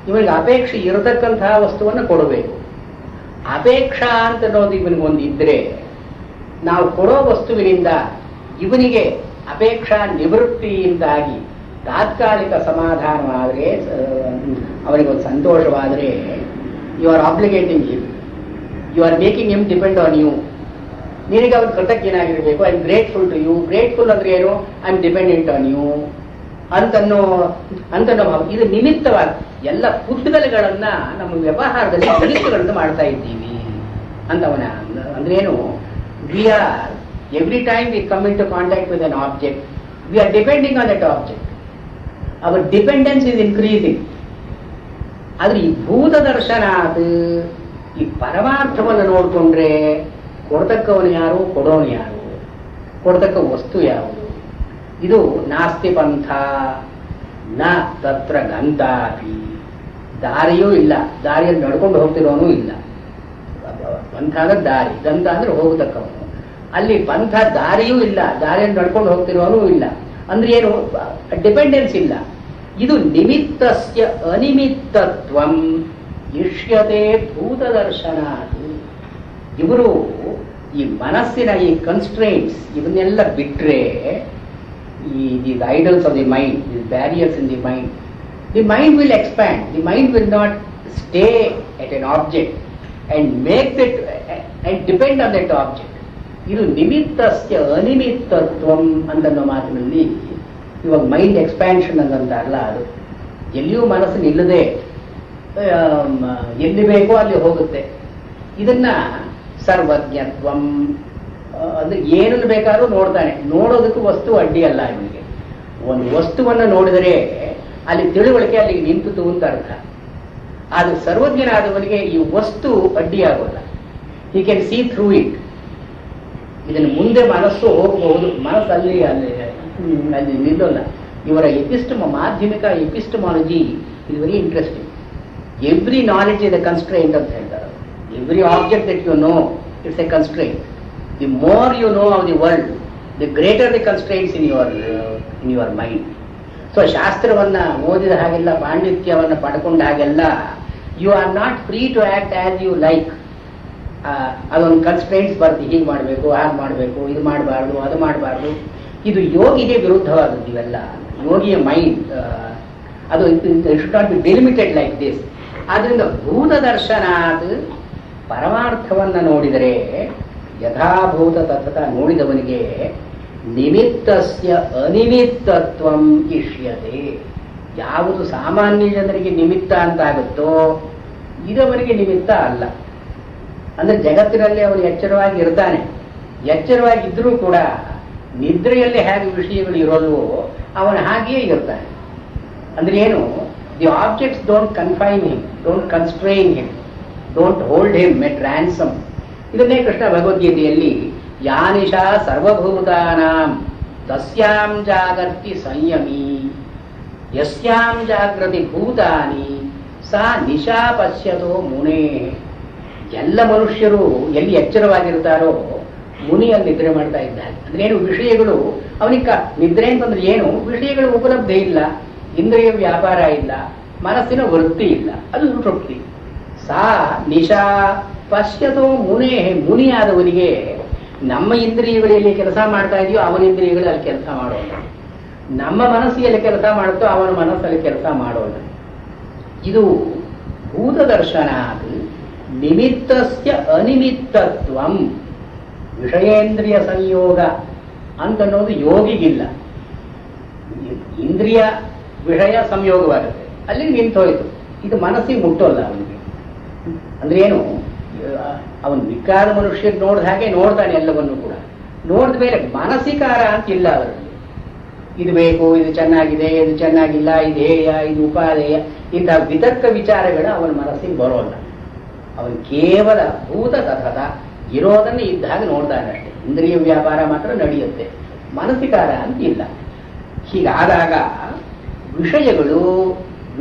ಇವನಿಗೆ ಅಪೇಕ್ಷೆ ಇರತಕ್ಕಂತಹ ವಸ್ತುವನ್ನು ಕೊಡಬೇಕು. ಅಪೇಕ್ಷಾ ಅಂತ ಅನ್ನೋದು ಇವನಿಗೊಂದು ಇದ್ದರೆ, ನಾವು ಕೊಡೋ ವಸ್ತುವಿನಿಂದ ಇವನಿಗೆ ಅಪೇಕ್ಷಾ ನಿವೃತ್ತಿಯಿಂದಾಗಿ ತಾತ್ಕಾಲಿಕ ಸಮಾಧಾನವಾದರೆ, ಅವನಿಗೊಂದು ಸಂತೋಷವಾದರೆ, you are obligating him, you are making him depend on you. ನಿನಗೆ ಅವ್ರು ಕೃತಜ್ಞನಾಗಿರಬೇಕು. I am grateful to you. Grateful ಅಂದ್ರೆ ಏನು, I am dependent on you ಅಂತನೋ ಭಾವ. ಇದು ನಿಮಿತ್ತವಾಗಿ ಎಲ್ಲ ಪುಸ್ತಕಗಳನ್ನ ನಮ್ಮ ವ್ಯವಹಾರದಲ್ಲಿ ನಿಮಿತ್ತಗಳನ್ನು ಮಾಡ್ತಾ ಇದ್ದೀವಿ ಅಂತವನ ಅಂದ್ರೇನು. We are every time we come in to contact with an object, we are depending on that object. Our dependence is increasing. ಆದ್ರೆ ಈ ಭೂತ ದರ್ಶನ ಅದು, ಈ ಪರಮಾರ್ಥವನ್ನು ನೋಡಿಕೊಂಡ್ರೆ ಕೊಡ್ತಕ್ಕವನು ಯಾರು, ಕೊಡೋನು ಯಾರು, ಕೊಡ್ತಕ್ಕ ವಸ್ತು ಯಾವುದು, ಇದು ನಾಸ್ತಿ ಪಂಥ ನ ತತ್ರ ಗಂತಾಪಿ. ದಾರಿಯೂ ಇಲ್ಲ, ದಾರಿಯಲ್ಲಿ ನಡ್ಕೊಂಡು ಹೋಗ್ತಿರೋನು ಇಲ್ಲ. ಪಂಥ ಅಂದ್ರೆ ದಾರಿ, ಗಂತ ಅಂದ್ರೆ ಹೋಗತಕ್ಕವನು. ಅಲ್ಲಿ ಪಂಥ ದಾರಿಯೂ ಇಲ್ಲ, ದಾರಿಯಲ್ಲಿ ನಡ್ಕೊಂಡು ಹೋಗ್ತಿರೋನು ಇಲ್ಲ. ಅಂದ್ರೆ ಏನು, ಡಿಪೆಂಡೆನ್ಸ್ ಇಲ್ಲ. ಇದು ನಿಮಿತ್ತಸ್ಯ ಅನಿಮಿತ್ತತ್ವಂ ಇಷ್ಯತೆ ಭೂತ ದರ್ಶನ. ಇವರು ಈ ಮನಸ್ಸಿನ ಈ ಕನ್ಸ್ಟ್ರೈಂಟ್ಸ್ ಇವನ್ನೆಲ್ಲ ಬಿಟ್ರೆ, the idols of the mind, these barriers in the mind will expand. The mind will not stay at an object and make that and depend on that object. ಇದು ನಿಮಿತ್ತಸ್ಯ ಅನಿಮಿತ್ತತ್ವಂ ಅಂತನ್ನೋ ಮಾತಿನಲ್ಲಿ ಇವಾಗ ಮೈಂಡ್ ಎಕ್ಸ್ಪ್ಯಾನ್ಷನ್ ಅಂತಾರಲ್ಲ, ಅದು ಎಲ್ಲಿಯೂ ಮನಸ್ಸು ನಿಲ್ಲದೆ ಎಲ್ಲಿ ಬೇಕೋ ಅಲ್ಲಿ ಹೋಗುತ್ತೆ. ಇದನ್ನ ಸರ್ವಜ್ಞತ್ವಂ ಅಂದ್ರೆ ಏನನ್ನು ಬೇಕಾದ್ರೂ ನೋಡ್ತಾನೆ. ನೋಡೋದಕ್ಕೂ ವಸ್ತು ಅಡ್ಡಿ ಅಲ್ಲ ಇವನಿಗೆ. ಒಂದು ವಸ್ತುವನ್ನು ನೋಡಿದರೆ ಅಲ್ಲಿ ತಿಳುವಳಿಕೆ ಅಲ್ಲಿಗೆ ನಿಂತಿತು ಅಂತ ಅರ್ಥ. ಅದು ಸರ್ವಜ್ಞನಾದವನಿಗೆ ಈ ವಸ್ತು ಅಡ್ಡಿಯಾಗೋಲ್ಲ. He can see through it. ಇದನ್ನು ಮುಂದೆ ಮನಸ್ಸು ಹೋಗಬಹುದು, ಮನಸ್ಸು ಅಲ್ಲಿ ಅಲ್ಲಿ ಅಲ್ಲಿ ನಿಲ್ಲೋಲ್ಲ. ಇವರ ಮಾಧ್ಯಮಿಕ epistemology is very interesting. Every knowledge is a constraint ಅಂತ ಹೇಳ್ತಾರೆ. Every object that you know it's a constraint. The more you know of the world, the greater the constraints in your mind. So ಶಾಸ್ತ್ರವನ್ನ ಓದಿದ ಹಾಗೆಲ್ಲ, ಪಾಂಡಿತ್ಯವನ್ನ ಪಡ್ಕೊಂಡ ಹಾಗೆಲ್ಲ, you are not free to act as you like. ಅದೊಂದು constraints ಬರ್ತದೆ, ಹೀಗೆ ಮಾಡಬೇಕು, ಹಾಗೆ ಮಾಡಬೇಕು, ಇದು ಮಾಡಬಾರ್ದು, ಅದು ಮಾಡಬಾರ್ದು. ಇದು ಯೋಗಿಗೆ ವಿರುದ್ಧವಾದದ್ದು ಇವೆಲ್ಲ. ಯೋಗಿಯ ಮೈಂಡ್ ಅದು should not be delimited like this. ಆದ್ರಿಂದ ಭೂತ ದರ್ಶನ ಅದು ಪರಮಾರ್ಥವನ್ನ ನೋಡಿದರೆ ಯಥಾಭೂತ ತಥತ ನೋಡಿದವನಿಗೆ ನಿಮಿತ್ತಸ್ಯ ಅನಿಮಿತ್ತತ್ವಂ ಇಷ್ಯತೆ. ಯಾವುದು ಸಾಮಾನ್ಯ ಜನರಿಗೆ ನಿಮಿತ್ತ ಅಂತಾಗುತ್ತೋ ಇದವನಿಗೆ ನಿಮಿತ್ತ ಅಲ್ಲ. ಅಂದ್ರೆ ಜಗತ್ತಿನಲ್ಲಿ ಅವನು ಎಚ್ಚರವಾಗಿ ಇರ್ತಾನೆ. ಎಚ್ಚರವಾಗಿದ್ರೂ ಕೂಡ ನಿದ್ರೆಯಲ್ಲಿ ಹೇಗೆ ವಿಷಯಗಳು ಇರೋಲ್ವೋ ಅವನು ಹಾಗೆಯೇ ಇರ್ತಾನೆ. ಅಂದ್ರೆ ಏನು, the objects don't confine him, don't constrain him, don't hold him at ransom. ಇದನ್ನೇ ಕೃಷ್ಣ ಭಗವದ್ಗೀತೆಯಲ್ಲಿ ಯಾನಿಶಾ ಸರ್ವಭೂತಾನಾಂ ತಸ್ಯಾಂ ಜಾಗರ್ತಿ ಸಂಯಮಿ ಯಸ್ಯಾಂ ಜಾಗೃತಿ ಭೂತಾನಿ ಸಾ ನಿಶಾ ಪಶ್ಯತೋ ಮುನೇ. ಎಲ್ಲ ಮನುಷ್ಯರು ಎಲ್ಲಿ ಎಚ್ಚರವಾಗಿರ್ತಾರೋ ಮುನಿಯಲ್ಲಿ ನಿದ್ರೆ ಮಾಡ್ತಾ ಇದ್ದಾರೆ. ಅಂದ್ರೆ ಏನು, ವಿಷಯಗಳು ಅವನಿಗೆ ನಿದ್ರೆ ಅಂತಂದ್ರೆ ಏನು, ವಿಷಯಗಳು ಉಪಲಬ್ಧ ಇಲ್ಲ, ಇಂದ್ರಿಯ ವ್ಯಾಪಾರ ಇಲ್ಲ, ಮನಸ್ಸಿನ ವೃತ್ತಿ ಇಲ್ಲ, ಅದು ತೃಪ್ತಿ. ಸಾ ನಿಶಾ ಪಶ್ಯತೋ ಮುನೇ. ಮುನಿಯಾದವನಿಗೆ ನಮ್ಮ ಇಂದ್ರಿಯಗಳಲ್ಲಿ ಕೆಲಸ ಮಾಡ್ತಾ ಇದೆಯೋ ಅವನ ಇಂದ್ರಿಯಗಳು ಅಲ್ಲಿ ಕೆಲಸ ಮಾಡೋಣ, ನಮ್ಮ ಮನಸ್ಸಿಯಲ್ಲಿ ಕೆಲಸ ಮಾಡುತ್ತೋ ಅವನ ಮನಸ್ಸಲ್ಲಿ ಕೆಲಸ ಮಾಡೋಣ. ಇದು ಭೂತ ದರ್ಶನ. ಅದು ನಿಮಿತ್ತಸ್ಯ ಅನಿಮಿತ್ತತ್ವಂ. ವಿಷಯೇಂದ್ರಿಯ ಸಂಯೋಗ ಅಂತನ್ನೋದು ಯೋಗಿಗಿಲ್ಲ. ಇಂದ್ರಿಯ ವಿಷಯ ಸಂಯೋಗವಾಗುತ್ತೆ, ಅಲ್ಲಿ ನಿಂತೋಯ್ತು. ಇದು ಮನಸ್ಸಿಗೆ ಮುಟ್ಟೋಲ್ಲ ಅವನಿಗೆ. ಅಂದ್ರೆ ಏನು, ಅವನು ವಿಕಾರ ಮನುಷ್ಯರು ನೋಡಿದ ಹಾಗೆ ನೋಡ್ತಾನೆ ಎಲ್ಲವನ್ನೂ ಕೂಡ. ನೋಡಿದ ಮೇಲೆ ಮಾನಸಿಕಾರ ಅಂತ ಇಲ್ಲ ಅವರಲ್ಲಿ. ಇದು ಬೇಕು, ಇದು ಚೆನ್ನಾಗಿದೆ, ಇದು ಚೆನ್ನಾಗಿಲ್ಲ, ಇದು ಹೇಯ, ಇದು ಉಪಾದೇಯ, ಇಂತಹ ವಿತರ್ಕ ವಿಚಾರಗಳು ಅವನ ಮನಸ್ಸಿಗೆ ಬರೋಲ್ಲ. ಅವನು ಕೇವಲ ಭೂತ ತಥತ ಇರೋದನ್ನು ಇದ್ದಾಗ ನೋಡ್ತಾನಷ್ಟೇ. ಇಂದ್ರಿಯ ವ್ಯಾಪಾರ ಮಾತ್ರ ನಡೆಯುತ್ತೆ, ಮಾನಸಿಕಾರ ಅಂತ ಇಲ್ಲ. ಹೀಗಾದಾಗ ವಿಷಯಗಳು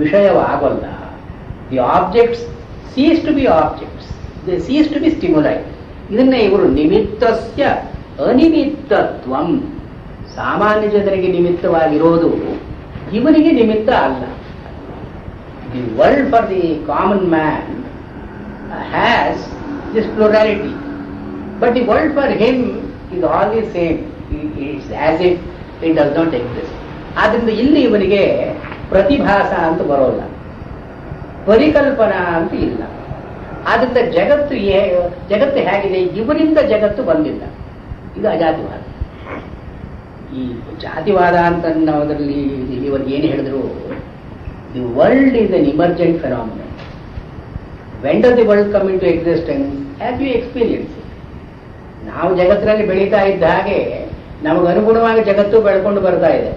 ವಿಷಯವಾಗಲ್ಲ. The objects cease to be objects, they cease to be stimuli. ಇದನ್ನೇ ಇವರು ನಿಮಿತ್ತಸ್ಯ ಅನಿಮಿತ್ತತ್ವಂ, ಸಾಮಾನ್ಯ ಜನರಿಗೆ ನಿಮಿತ್ತವಾಗಿರೋದು ಇವನಿಗೆ ನಿಮಿತ್ತ ಅಲ್ಲ. The world for the common man has this plurality, but the world for him is all the same. It's as if it does not exist. ಆದ್ರಿಂದ ಇಲ್ಲಿ ಇವನಿಗೆ ಪ್ರತಿಭಾಸ ಅಂತ ಬರೋಲ್ಲ, ಪರಿಕಲ್ಪನಾ ಅಂತ ಇಲ್ಲ. ಆದ್ರಿಂದ ಜಗತ್ತು ಹೇಗಿದೆ, ಇವರಿಂದ ಜಗತ್ತು ಬಂದಿಲ್ಲ. ಇದು ಅಜಾತಿವಾದ. ಈ ಜಾತಿವಾದ ಅಂತ ನಾವದರಲ್ಲಿ ಇವರಿಗೆ ಏನು ಹೇಳಿದ್ರು, the world is an emergent phenomenon. When does the world come in to existence have you experience. ನಾವು ಜಗತ್ತಿನಲ್ಲಿ ಬೆಳೀತಾ ಇದ್ದ ಹಾಗೆ ನಮಗನುಗುಣವಾಗಿ ಜಗತ್ತು ಬೆಳ್ಕೊಂಡು ಬರ್ತಾ ಇದೆ.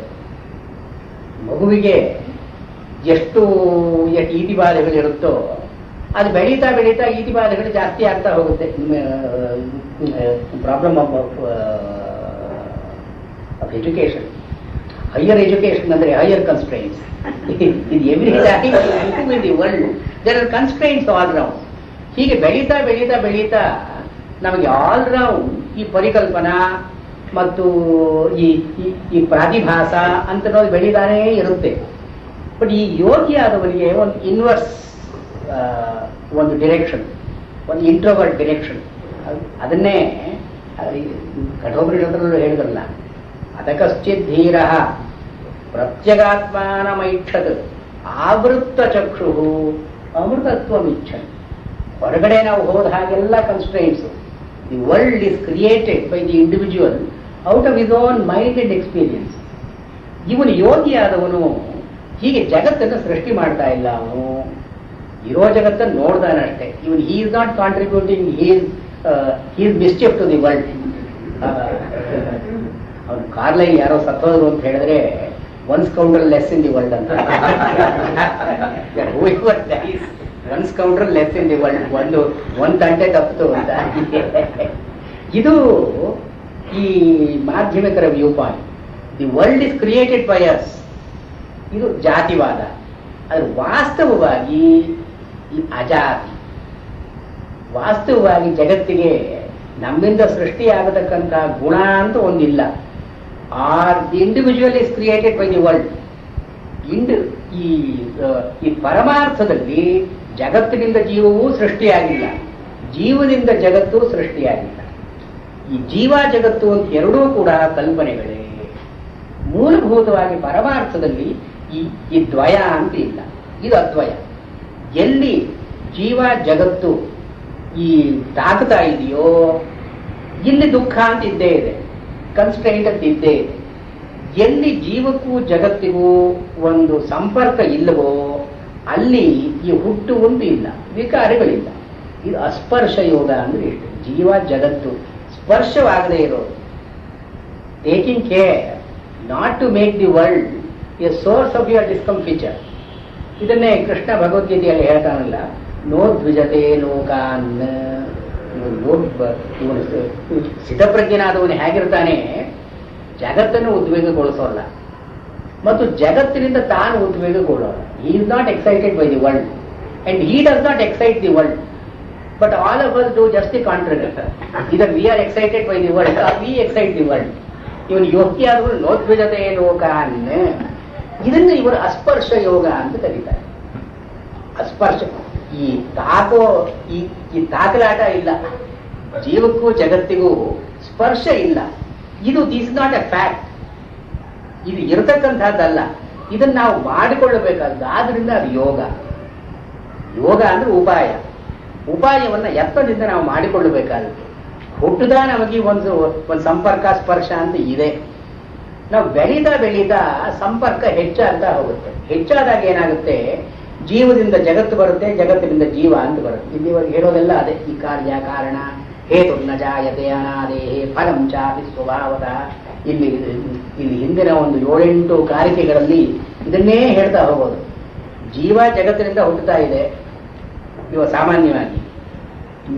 ಮಗುವಿಗೆ ಎಷ್ಟು ಈತಿಬಾಧೆಗಳಿರುತ್ತೋ ಅದು ಬೆಳೀತಾ ಬೆಳೀತಾ ಈತಿಬಾಧೆಗಳು ಜಾಸ್ತಿ ಆಗ್ತಾ ಹೋಗುತ್ತೆ. Problem of education, higher education ಅಂದರೆ ಹೈಯರ್ ಕನ್ಸ್ಟ್ರೈನ್ಸ್. ಇದು every the world there are constraints all round. ಹೀಗೆ ಬೆಳೀತಾ ಬೆಳೀತಾ ಬೆಳೀತಾ ನಮಗೆ ಆಲ್ ರೌಂಡ್ ಈ ಪರಿಕಲ್ಪನಾ ಮತ್ತು ಈ ಪ್ರಾತಿಭಾಸ ಅಂತನ್ನೋದು ಬೆಳೀತಾನೇ ಇರುತ್ತೆ. ಬಟ್ ಈ ಯೋಗಿಯಾದವನಿಗೆ ಒಂದು ಇನ್ವರ್ಸ್ ಒಂದು ಡಿರೆಕ್ಷನ್, ಒಂದು ಇಂಟ್ರೋವರ್ಟ್ ಡಿರೆಕ್ಷನ್. ಅದನ್ನೇ ಕಠೋಪನಿಷತ್ತಲ್ಲೂ ಹೇಳಿದ್ರಲ್ಲ, ಅದಕಶ್ಚಿತ್ ಧೀರ ಪ್ರತ್ಯಗಾತ್ಮಾನಮೈಕ್ಷತ್ ಆವೃತ್ತ ಚಕ್ಷು ಅಮೃತತ್ವಮಿಚ್ಛನ್. ಹೊರಗಡೆ ನಾವು ಹೋದ ಹಾಗೆಲ್ಲ constraints. The world is created by the individual out of his own mind and experience. ಇವನು ಯೋಗಿಯಾದವನು ಹೀಗೆ ಜಗತ್ತನ್ನು ಸೃಷ್ಟಿ ಮಾಡ್ತಾ ಇಲ್ಲ. ಅವನು ಇರೋ ಜಗತ್ತನ್ನು ನೋಡ್ತಾನಷ್ಟೇ. ಇವನು he is not contributing his mischief to the world. ಅವನು ಕಾರ್ಲೈಲ್ ಯಾರೋ ಸತ್ತೋದ್ರು ಅಂತ ಹೇಳಿದ್ರೆ one scoundrel less in the world ಅಂತ. One scoundrel less in the world, ಒಂದು ಗಂಟೆ ತಪ್ಪಿತು ಅಂತ. ಇದು ಈ ಮಾಧ್ಯಮಿಕರ viewpoint. The world is created by us, ಇದು ಜಾತಿವಾದ. ಅದು ವಾಸ್ತವವಾಗಿ ಈ ಅಜಾತಿ. ವಾಸ್ತವವಾಗಿ ಜಗತ್ತಿಗೆ ನಮ್ಮಿಂದ ಸೃಷ್ಟಿಯಾಗತಕ್ಕಂಥ ಗುಣ ಅಂತ ಒಂದಿಲ್ಲ. R the individual is created by the world. ಈ ಪರಮಾರ್ಥದಲ್ಲಿ ಜಗತ್ತಿನಿಂದ ಜೀವವೂ ಸೃಷ್ಟಿಯಾಗಿಲ್ಲ, ಜೀವದಿಂದ ಜಗತ್ತು ಸೃಷ್ಟಿಯಾಗಿಲ್ಲ. ಈ ಜೀವ ಜಗತ್ತು ಅಂತ ಎರಡೂ ಕೂಡ ಕಲ್ಪನೆಗಳೇ. ಮೂಲಭೂತವಾಗಿ ಪರಮಾರ್ಥದಲ್ಲಿ ಈ ದ್ವಯ ಅಂತ ಇಲ್ಲ, ಇದು ಅದ್ವಯ. ಎಲ್ಲಿ ಜೀವ ಜಗತ್ತು ಈ ತಾಕತಾ ಇದೆಯೋ ಇಲ್ಲಿ ದುಃಖ ಅಂತ ಇದ್ದೇ ಇದೆ, ಕನ್ಸ್ಟ್ರೈಂಟ್ ಅಂತ ಇದ್ದೇ ಇದೆ. ಎಲ್ಲಿ ಜೀವಕ್ಕೂ ಜಗತ್ತಿಗೂ ಒಂದು ಸಂಪರ್ಕ ಇಲ್ಲವೋ ಅಲ್ಲಿ ಈ ಹುಟ್ಟು ಒಂದು ಇಲ್ಲ, ವಿಕಾರಗಳಿಲ್ಲ. ಇದು ಅಸ್ಪರ್ಶ ಯೋಗ ಅಂದ್ರೆ ಇಷ್ಟು. ಜೀವ ಜಗತ್ತು ಸ್ಪರ್ಶವಾಗದೇ ಇರೋದು. Taking care not to make the world a source of your discomfiture. ಇದನ್ನೇ ಕೃಷ್ಣ ಭಗವದ್ಗೀತೆಯಲ್ಲಿ ಹೇಳ್ತಾನಲ್ಲ, ನೋ ದ್ವಿಜತೆ ಲೋಕಾನ್. ಇವನು ಸ್ಥಿತಪ್ರಜ್ಞನಾದವನು ಹೇಗಿರ್ತಾನೆ, ಜಗತ್ತನ್ನು ಉದ್ವೇಗಗೊಳಿಸೋಲ್ಲ ಮತ್ತು ಜಗತ್ತಿನಿಂದ ತಾನು ಉದ್ವೇಗಗೊಳ್ಳೋಲ್ಲ. He is not excited by the world and he does not excite the world. But all of us do just the contrary. Either we are excited by the world or we excite the world. ಇವನು ಯೋಗಿಯಾದವರು ನೋದ್ವಿಜತೆ ಲೋಕಾನ್, ಇದನ್ನು ಇವರು ಅಸ್ಪರ್ಶ ಯೋಗ ಅಂತ ಕರೀತಾರೆ. ಅಸ್ಪರ್ಶ, ಈ ತಾಕಲಾಟ ಇಲ್ಲ, ಜೀವಕ್ಕೂ ಜಗತ್ತಿಗೂ ಸ್ಪರ್ಶ ಇಲ್ಲ. ಇದು ದಿಸ್ ನಾಟ್ ಎ ಫ್ಯಾಕ್ಟ್, ಇದು ಇರತಕ್ಕಂಥದ್ದಲ್ಲ. ಇದನ್ನು ನಾವು ಮಾಡಿಕೊಳ್ಳಬೇಕಾದ. ಆದ್ರಿಂದ ಅದು ಯೋಗ. ಯೋಗ ಅಂದ್ರೆ ಉಪಾಯ. ಉಪಾಯವನ್ನು ಯತ್ನದಿಂದ ನಾವು ಮಾಡಿಕೊಳ್ಳಬೇಕಾದದ್ದು. ಹುಟ್ಟದ ನಮಗೆ ಒಂದು ಸಂಪರ್ಕ ಸ್ಪರ್ಶ ಅಂತ ಇದೆ. ನಾವು ಬೆಳೀತಾ ಸಂಪರ್ಕ ಹೆಚ್ಚಾಗ್ತಾ ಹೋಗುತ್ತೆ. ಹೆಚ್ಚಾದಾಗ ಏನಾಗುತ್ತೆ, ಜೀವದಿಂದ ಜಗತ್ತು ಬರುತ್ತೆ, ಜಗತ್ತಿನಿಂದ ಜೀವ ಅಂತ ಬರುತ್ತೆ. ಇಲ್ಲಿವರೆಗೆ ಹೇಳೋದೆಲ್ಲ ಅದೇ. ಈ ಕಾರ್ಯ ಕಾರಣ ಹೇತುರ್ನ ಜಾಯತೆ ಅನಾದೇಹೇ ಫಲಂ ಚಾಪಿ ಸ್ವಭಾವತಃ. ಇಲ್ಲಿ ಹಿಂದಿನ ಒಂದು 7-8 ಕಾರಿಕೆಗಳಲ್ಲಿ ಇದನ್ನೇ ಹೇಳ್ತಾ ಹೋಗೋದು. ಜೀವ ಜಗತ್ತಿನಿಂದ ಹುಟ್ಟುತ್ತಾ ಇದೆ. ಇವ ಸಾಮಾನ್ಯವಾಗಿ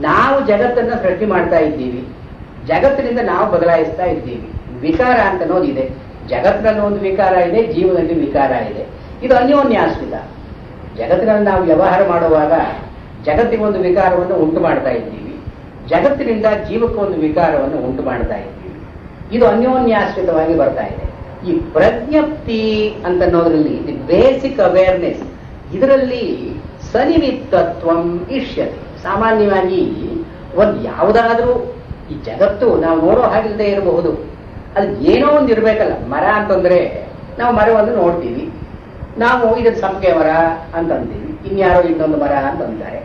ನಾವು ಜಗತ್ತನ್ನು ಸೃಷ್ಟಿ ಮಾಡ್ತಾ ಇದ್ದೀವಿ, ಜಗತ್ತಿನಿಂದ ನಾವು ಬದಲಾಯಿಸ್ತಾ ಇದ್ದೀವಿ. ವಿಕಾರ ಅಂತ ಅನ್ನೋದು ಇದೆ. ಜಗತ್ತಿನಲ್ಲಿ ಒಂದು ವಿಕಾರ ಇದೆ, ಜೀವನದಲ್ಲಿ ವಿಕಾರ ಇದೆ. ಇದು ಅನ್ಯೋನ್ಯಾಶ್ರಿತ. ಜಗತ್ತಿನಲ್ಲಿ ನಾವು ವ್ಯವಹಾರ ಮಾಡುವಾಗ ಜಗತ್ತಿಗೊಂದು ವಿಕಾರವನ್ನು ಉಂಟು ಮಾಡ್ತಾ ಇದ್ದೀವಿ, ಜಗತ್ತಿನಿಂದ ಜೀವಕ್ಕೊಂದು ವಿಕಾರವನ್ನು ಉಂಟು ಮಾಡ್ತಾ ಇದ್ದೀವಿ. ಇದು ಅನ್ಯೋನ್ಯಾಶ್ರಿತವಾಗಿ ಬರ್ತಾ ಇದೆ. ಈ ಪ್ರಜ್ಞಪ್ತಿ ಅಂತನ್ನೋದ್ರಲ್ಲಿ ದಿ ಬೇಸಿಕ್ ಅವೇರ್ನೆಸ್, ಇದರಲ್ಲಿ ಸನಿಮಿತ್ತತ್ವಂ ಇಷ್ಯತೆ. ಸಾಮಾನ್ಯವಾಗಿ ಒಂದು ಯಾವುದಾದ್ರೂ ಈ ಜಗತ್ತು ನಾವು ನೋಡೋ ಹಾಗಿಲ್ಲದೆ ಇರಬಹುದು, ಅದು ಏನೋ ಒಂದು ಇರಬೇಕಲ್ಲ. ಮರ ಅಂತಂದ್ರೆ ನಾವು ಮರವನ್ನು ನೋಡ್ತೀವಿ, ನಾವು ಇದನ್ನು ಸಂಪಿಗೆ ಮರ ಅಂತಂತೀವಿ, ಇನ್ಯಾರೋ ಇನ್ನೊಂದು ಮರ ಅಂತಂತಾರೆ.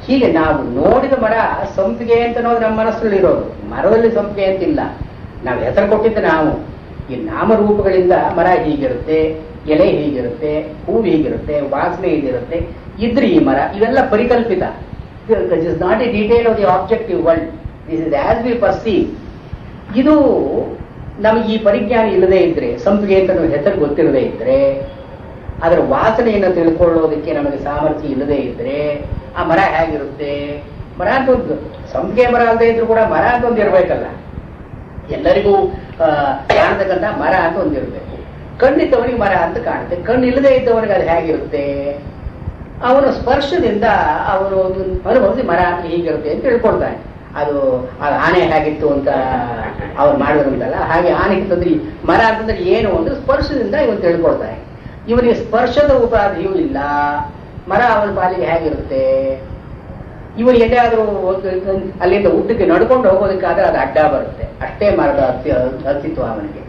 ಹೀಗೆ ನಾವು ನೋಡಿದ ಮರ ಸಂಪಿಗೆ ಅಂತ ಅನ್ನೋದು ನಮ್ಮ ಮನಸ್ಸಲ್ಲಿ ಇರೋದು, ಮರದಲ್ಲಿ ಸಂಪಿಗೆ ಅಂತಿಲ್ಲ. ನಾವು ಹೆಸರು ಕೊಟ್ಟಿದ್ದ ನಾವು ಈ ನಾಮರೂಪಗಳಿಂದ ಮರ ಹೀಗಿರುತ್ತೆ, ಎಲೆ ಹೀಗಿರುತ್ತೆ, ಹೂವು ಹೀಗಿರುತ್ತೆ, ವಾಸನೆ ಹೀಗಿರುತ್ತೆ, ಇದ್ರೆ ಈ ಮರ ಇವೆಲ್ಲ ಪರಿಕಲ್ಪಿತ. This is not a detail of the objective world, this is as we perceive. ಇದು ನಮಗೆ ಈ ಪರಿಜ್ಞಾನ ಇಲ್ಲದೆ ಇದ್ರೆ, ಸಂಪಿಗೆ ಅಂತ ನಾವು ಹೆಸರು ಗೊತ್ತಿರದೇ ಇದ್ರೆ, ಅದರ ವಾಸನೆಯನ್ನು ತಿಳ್ಕೊಳ್ಳೋದಕ್ಕೆ ನಮಗೆ ಸಾಮರ್ಥ್ಯ ಇಲ್ಲದೆ ಇದ್ರೆ ಆ ಮರ ಹೇಗಿರುತ್ತೆ? ಮರ ಅಂತ ಒಂದು ಸಂಪಿಗೆ ಮರ ಅಲ್ಲದೆ ಇದ್ರು ಕೂಡ ಮರ ಅಂತ ಒಂದು ಇರಬೇಕಲ್ಲ. ಎಲ್ಲರಿಗೂ ಕಾಣತಕ್ಕಂಥ ಮರ ಅಂತ ಒಂದಿರಬೇಕು. ಕಣ್ಣಿದ್ದವನಿಗೆ ಮರ ಅಂತ ಕಾಣುತ್ತೆ, ಕಣ್ಣು ಇಲ್ಲದೆ ಇದ್ದವನಿಗೆ ಅದು ಹೇಗಿರುತ್ತೆ? ಅವನ ಸ್ಪರ್ಶದಿಂದ ಅವನು ಅನುಭವಿಸಿ ಮರ ಅಂತ ಹೀಗಿರುತ್ತೆ ಅಂತ ತಿಳ್ಕೊಳ್ತಾನೆ. ಅದು ಆನೆ ಹೇಗಿತ್ತು ಅಂತ ಅವ್ರು ಮಾಡಿದ್ರಂತಲ್ಲ, ಹಾಗೆ ಆನೆ ಅಂತಂದ್ರೆ ಮರ ಅಂತಂದ್ರೆ ಏನು ಅಂದ್ರೆ ಸ್ಪರ್ಶದಿಂದ ಇವನು ತಿಳ್ಕೊಳ್ತಾನೆ. ಇವನಿಗೆ ಸ್ಪರ್ಶದ ಉಪಾಧಿಯೂ ಇಲ್ಲ. ಮರ ಅವನ ಪಾಲಿಗೆ ಹೇಗಿರುತ್ತೆ? ಇವನು ಎಲ್ಲಾದರೂ ಅಲ್ಲಿಂದ ಉದ್ದಕ್ಕೆ ನಡ್ಕೊಂಡು ಹೋಗೋದಕ್ಕಾದ್ರೆ ಅದು ಅಡ್ಡ ಬರುತ್ತೆ, ಅಷ್ಟೇ ಮರದ ಅಸ್ತಿತ್ವ ಅವನಿಗೆ.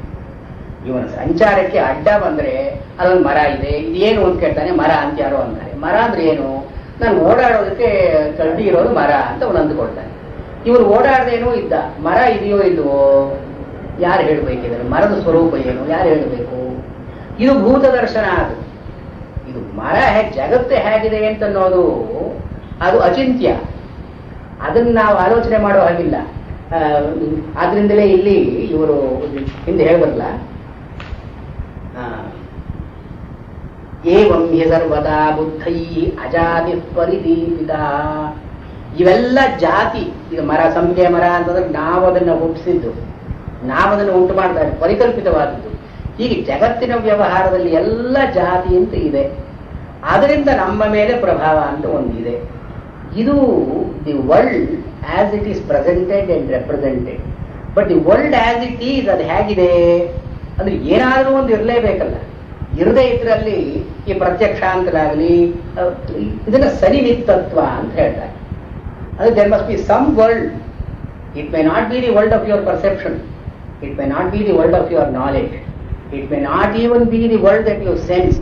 ಇವನ ಸಂಚಾರಕ್ಕೆ ಅಡ್ಡ ಬಂದ್ರೆ ಅಲ್ಲೊಂದು ಮರ ಇದೆ, ಇದೇನು ಅಂತ ಕೇಳ್ತಾನೆ. ಮರ ಅಂತ ಯಾರೋ ಅಂತಾರೆ. ಮರ ಅಂದ್ರೆ ಏನು? ನಾನು ಓಡಾಡೋದಕ್ಕೆ ಕಡ್ಡಿ ಇರೋದು ಮರ ಅಂತ ಅವನು ಅಂದುಕೊಳ್ತಾನೆ. ಇವನು ಓಡಾಡದೇನೂ ಇದ್ದ, ಮರ ಇದೆಯೋ ಇಲ್ವೋ ಯಾರು ಹೇಳ್ಬೇಕಿದ್ದಾರೆ? ಮರದ ಸ್ವರೂಪ ಏನು ಯಾರು ಹೇಳಬೇಕು? ಇದು ಭೂತ ದರ್ಶನ. ಇದು ಮರ ಜಗತ್ತೇ ಹೇಗಿದೆ ಅಂತ ಅನ್ನೋದು ಅದು ಅಚಿಂತ್ಯ. ಅದನ್ನು ನಾವು ಆಲೋಚನೆ ಮಾಡೋ ಹಾಗಿಲ್ಲ. ಆದ್ರಿಂದಲೇ ಇಲ್ಲಿ ಇವರು ಹಿಂದೆ ಹೇಳ್ಬಲ್ಲ, ಏವಂ ಹಿ ಸರ್ವದಾ ಬುದ್ಧೈ ಅಜಾತಿ ಪರಿದೀಪಿತ. ಇವೆಲ್ಲ ಜಾತಿ. ಈಗ ಮರ ಸಂಪಿಗೆ ಮರ ಅಂತಂದ್ರೆ ನಾವು ಅದನ್ನು ಹುಟ್ಟಿಸಿದ್ದು, ನಾವು ಅದನ್ನು ಉಂಟು ಮಾಡ್ತಾ ಇದ್ದೀವಿ, ಪರಿಕಲ್ಪಿತವಾದದ್ದು. ಹೀಗೆ ಜಗತ್ತಿನ ವ್ಯವಹಾರದಲ್ಲಿ ಎಲ್ಲ ಜಾತಿ ಅಂತ ಇದೆ. ಅದರಿಂದ ನಮ್ಮ ಮೇಲೆ ಪ್ರಭಾವ ಅಂತ ಒಂದಿದೆ. ಇದು the world as it is presented and represented. But the world as it is ಅದು ಹೇಗಿದೆ ಅಂದ್ರೆ ಏನಾದರೂ ಒಂದು ಇರಲೇಬೇಕಲ್ಲ. ಇರದೇ ಇದ್ರಲ್ಲಿ ಈ ಪ್ರತ್ಯಕ್ಷ ಅಂತಲಾಗಲಿ ಇದನ್ನ ಸನಿಮಿತ್ತತ್ವ ಅಂತ ಹೇಳ್ತಾರೆ. ಅದು there must be some world. It may not be the world of your perception, it may not be the world of your knowledge, it may not even be the world that you sense,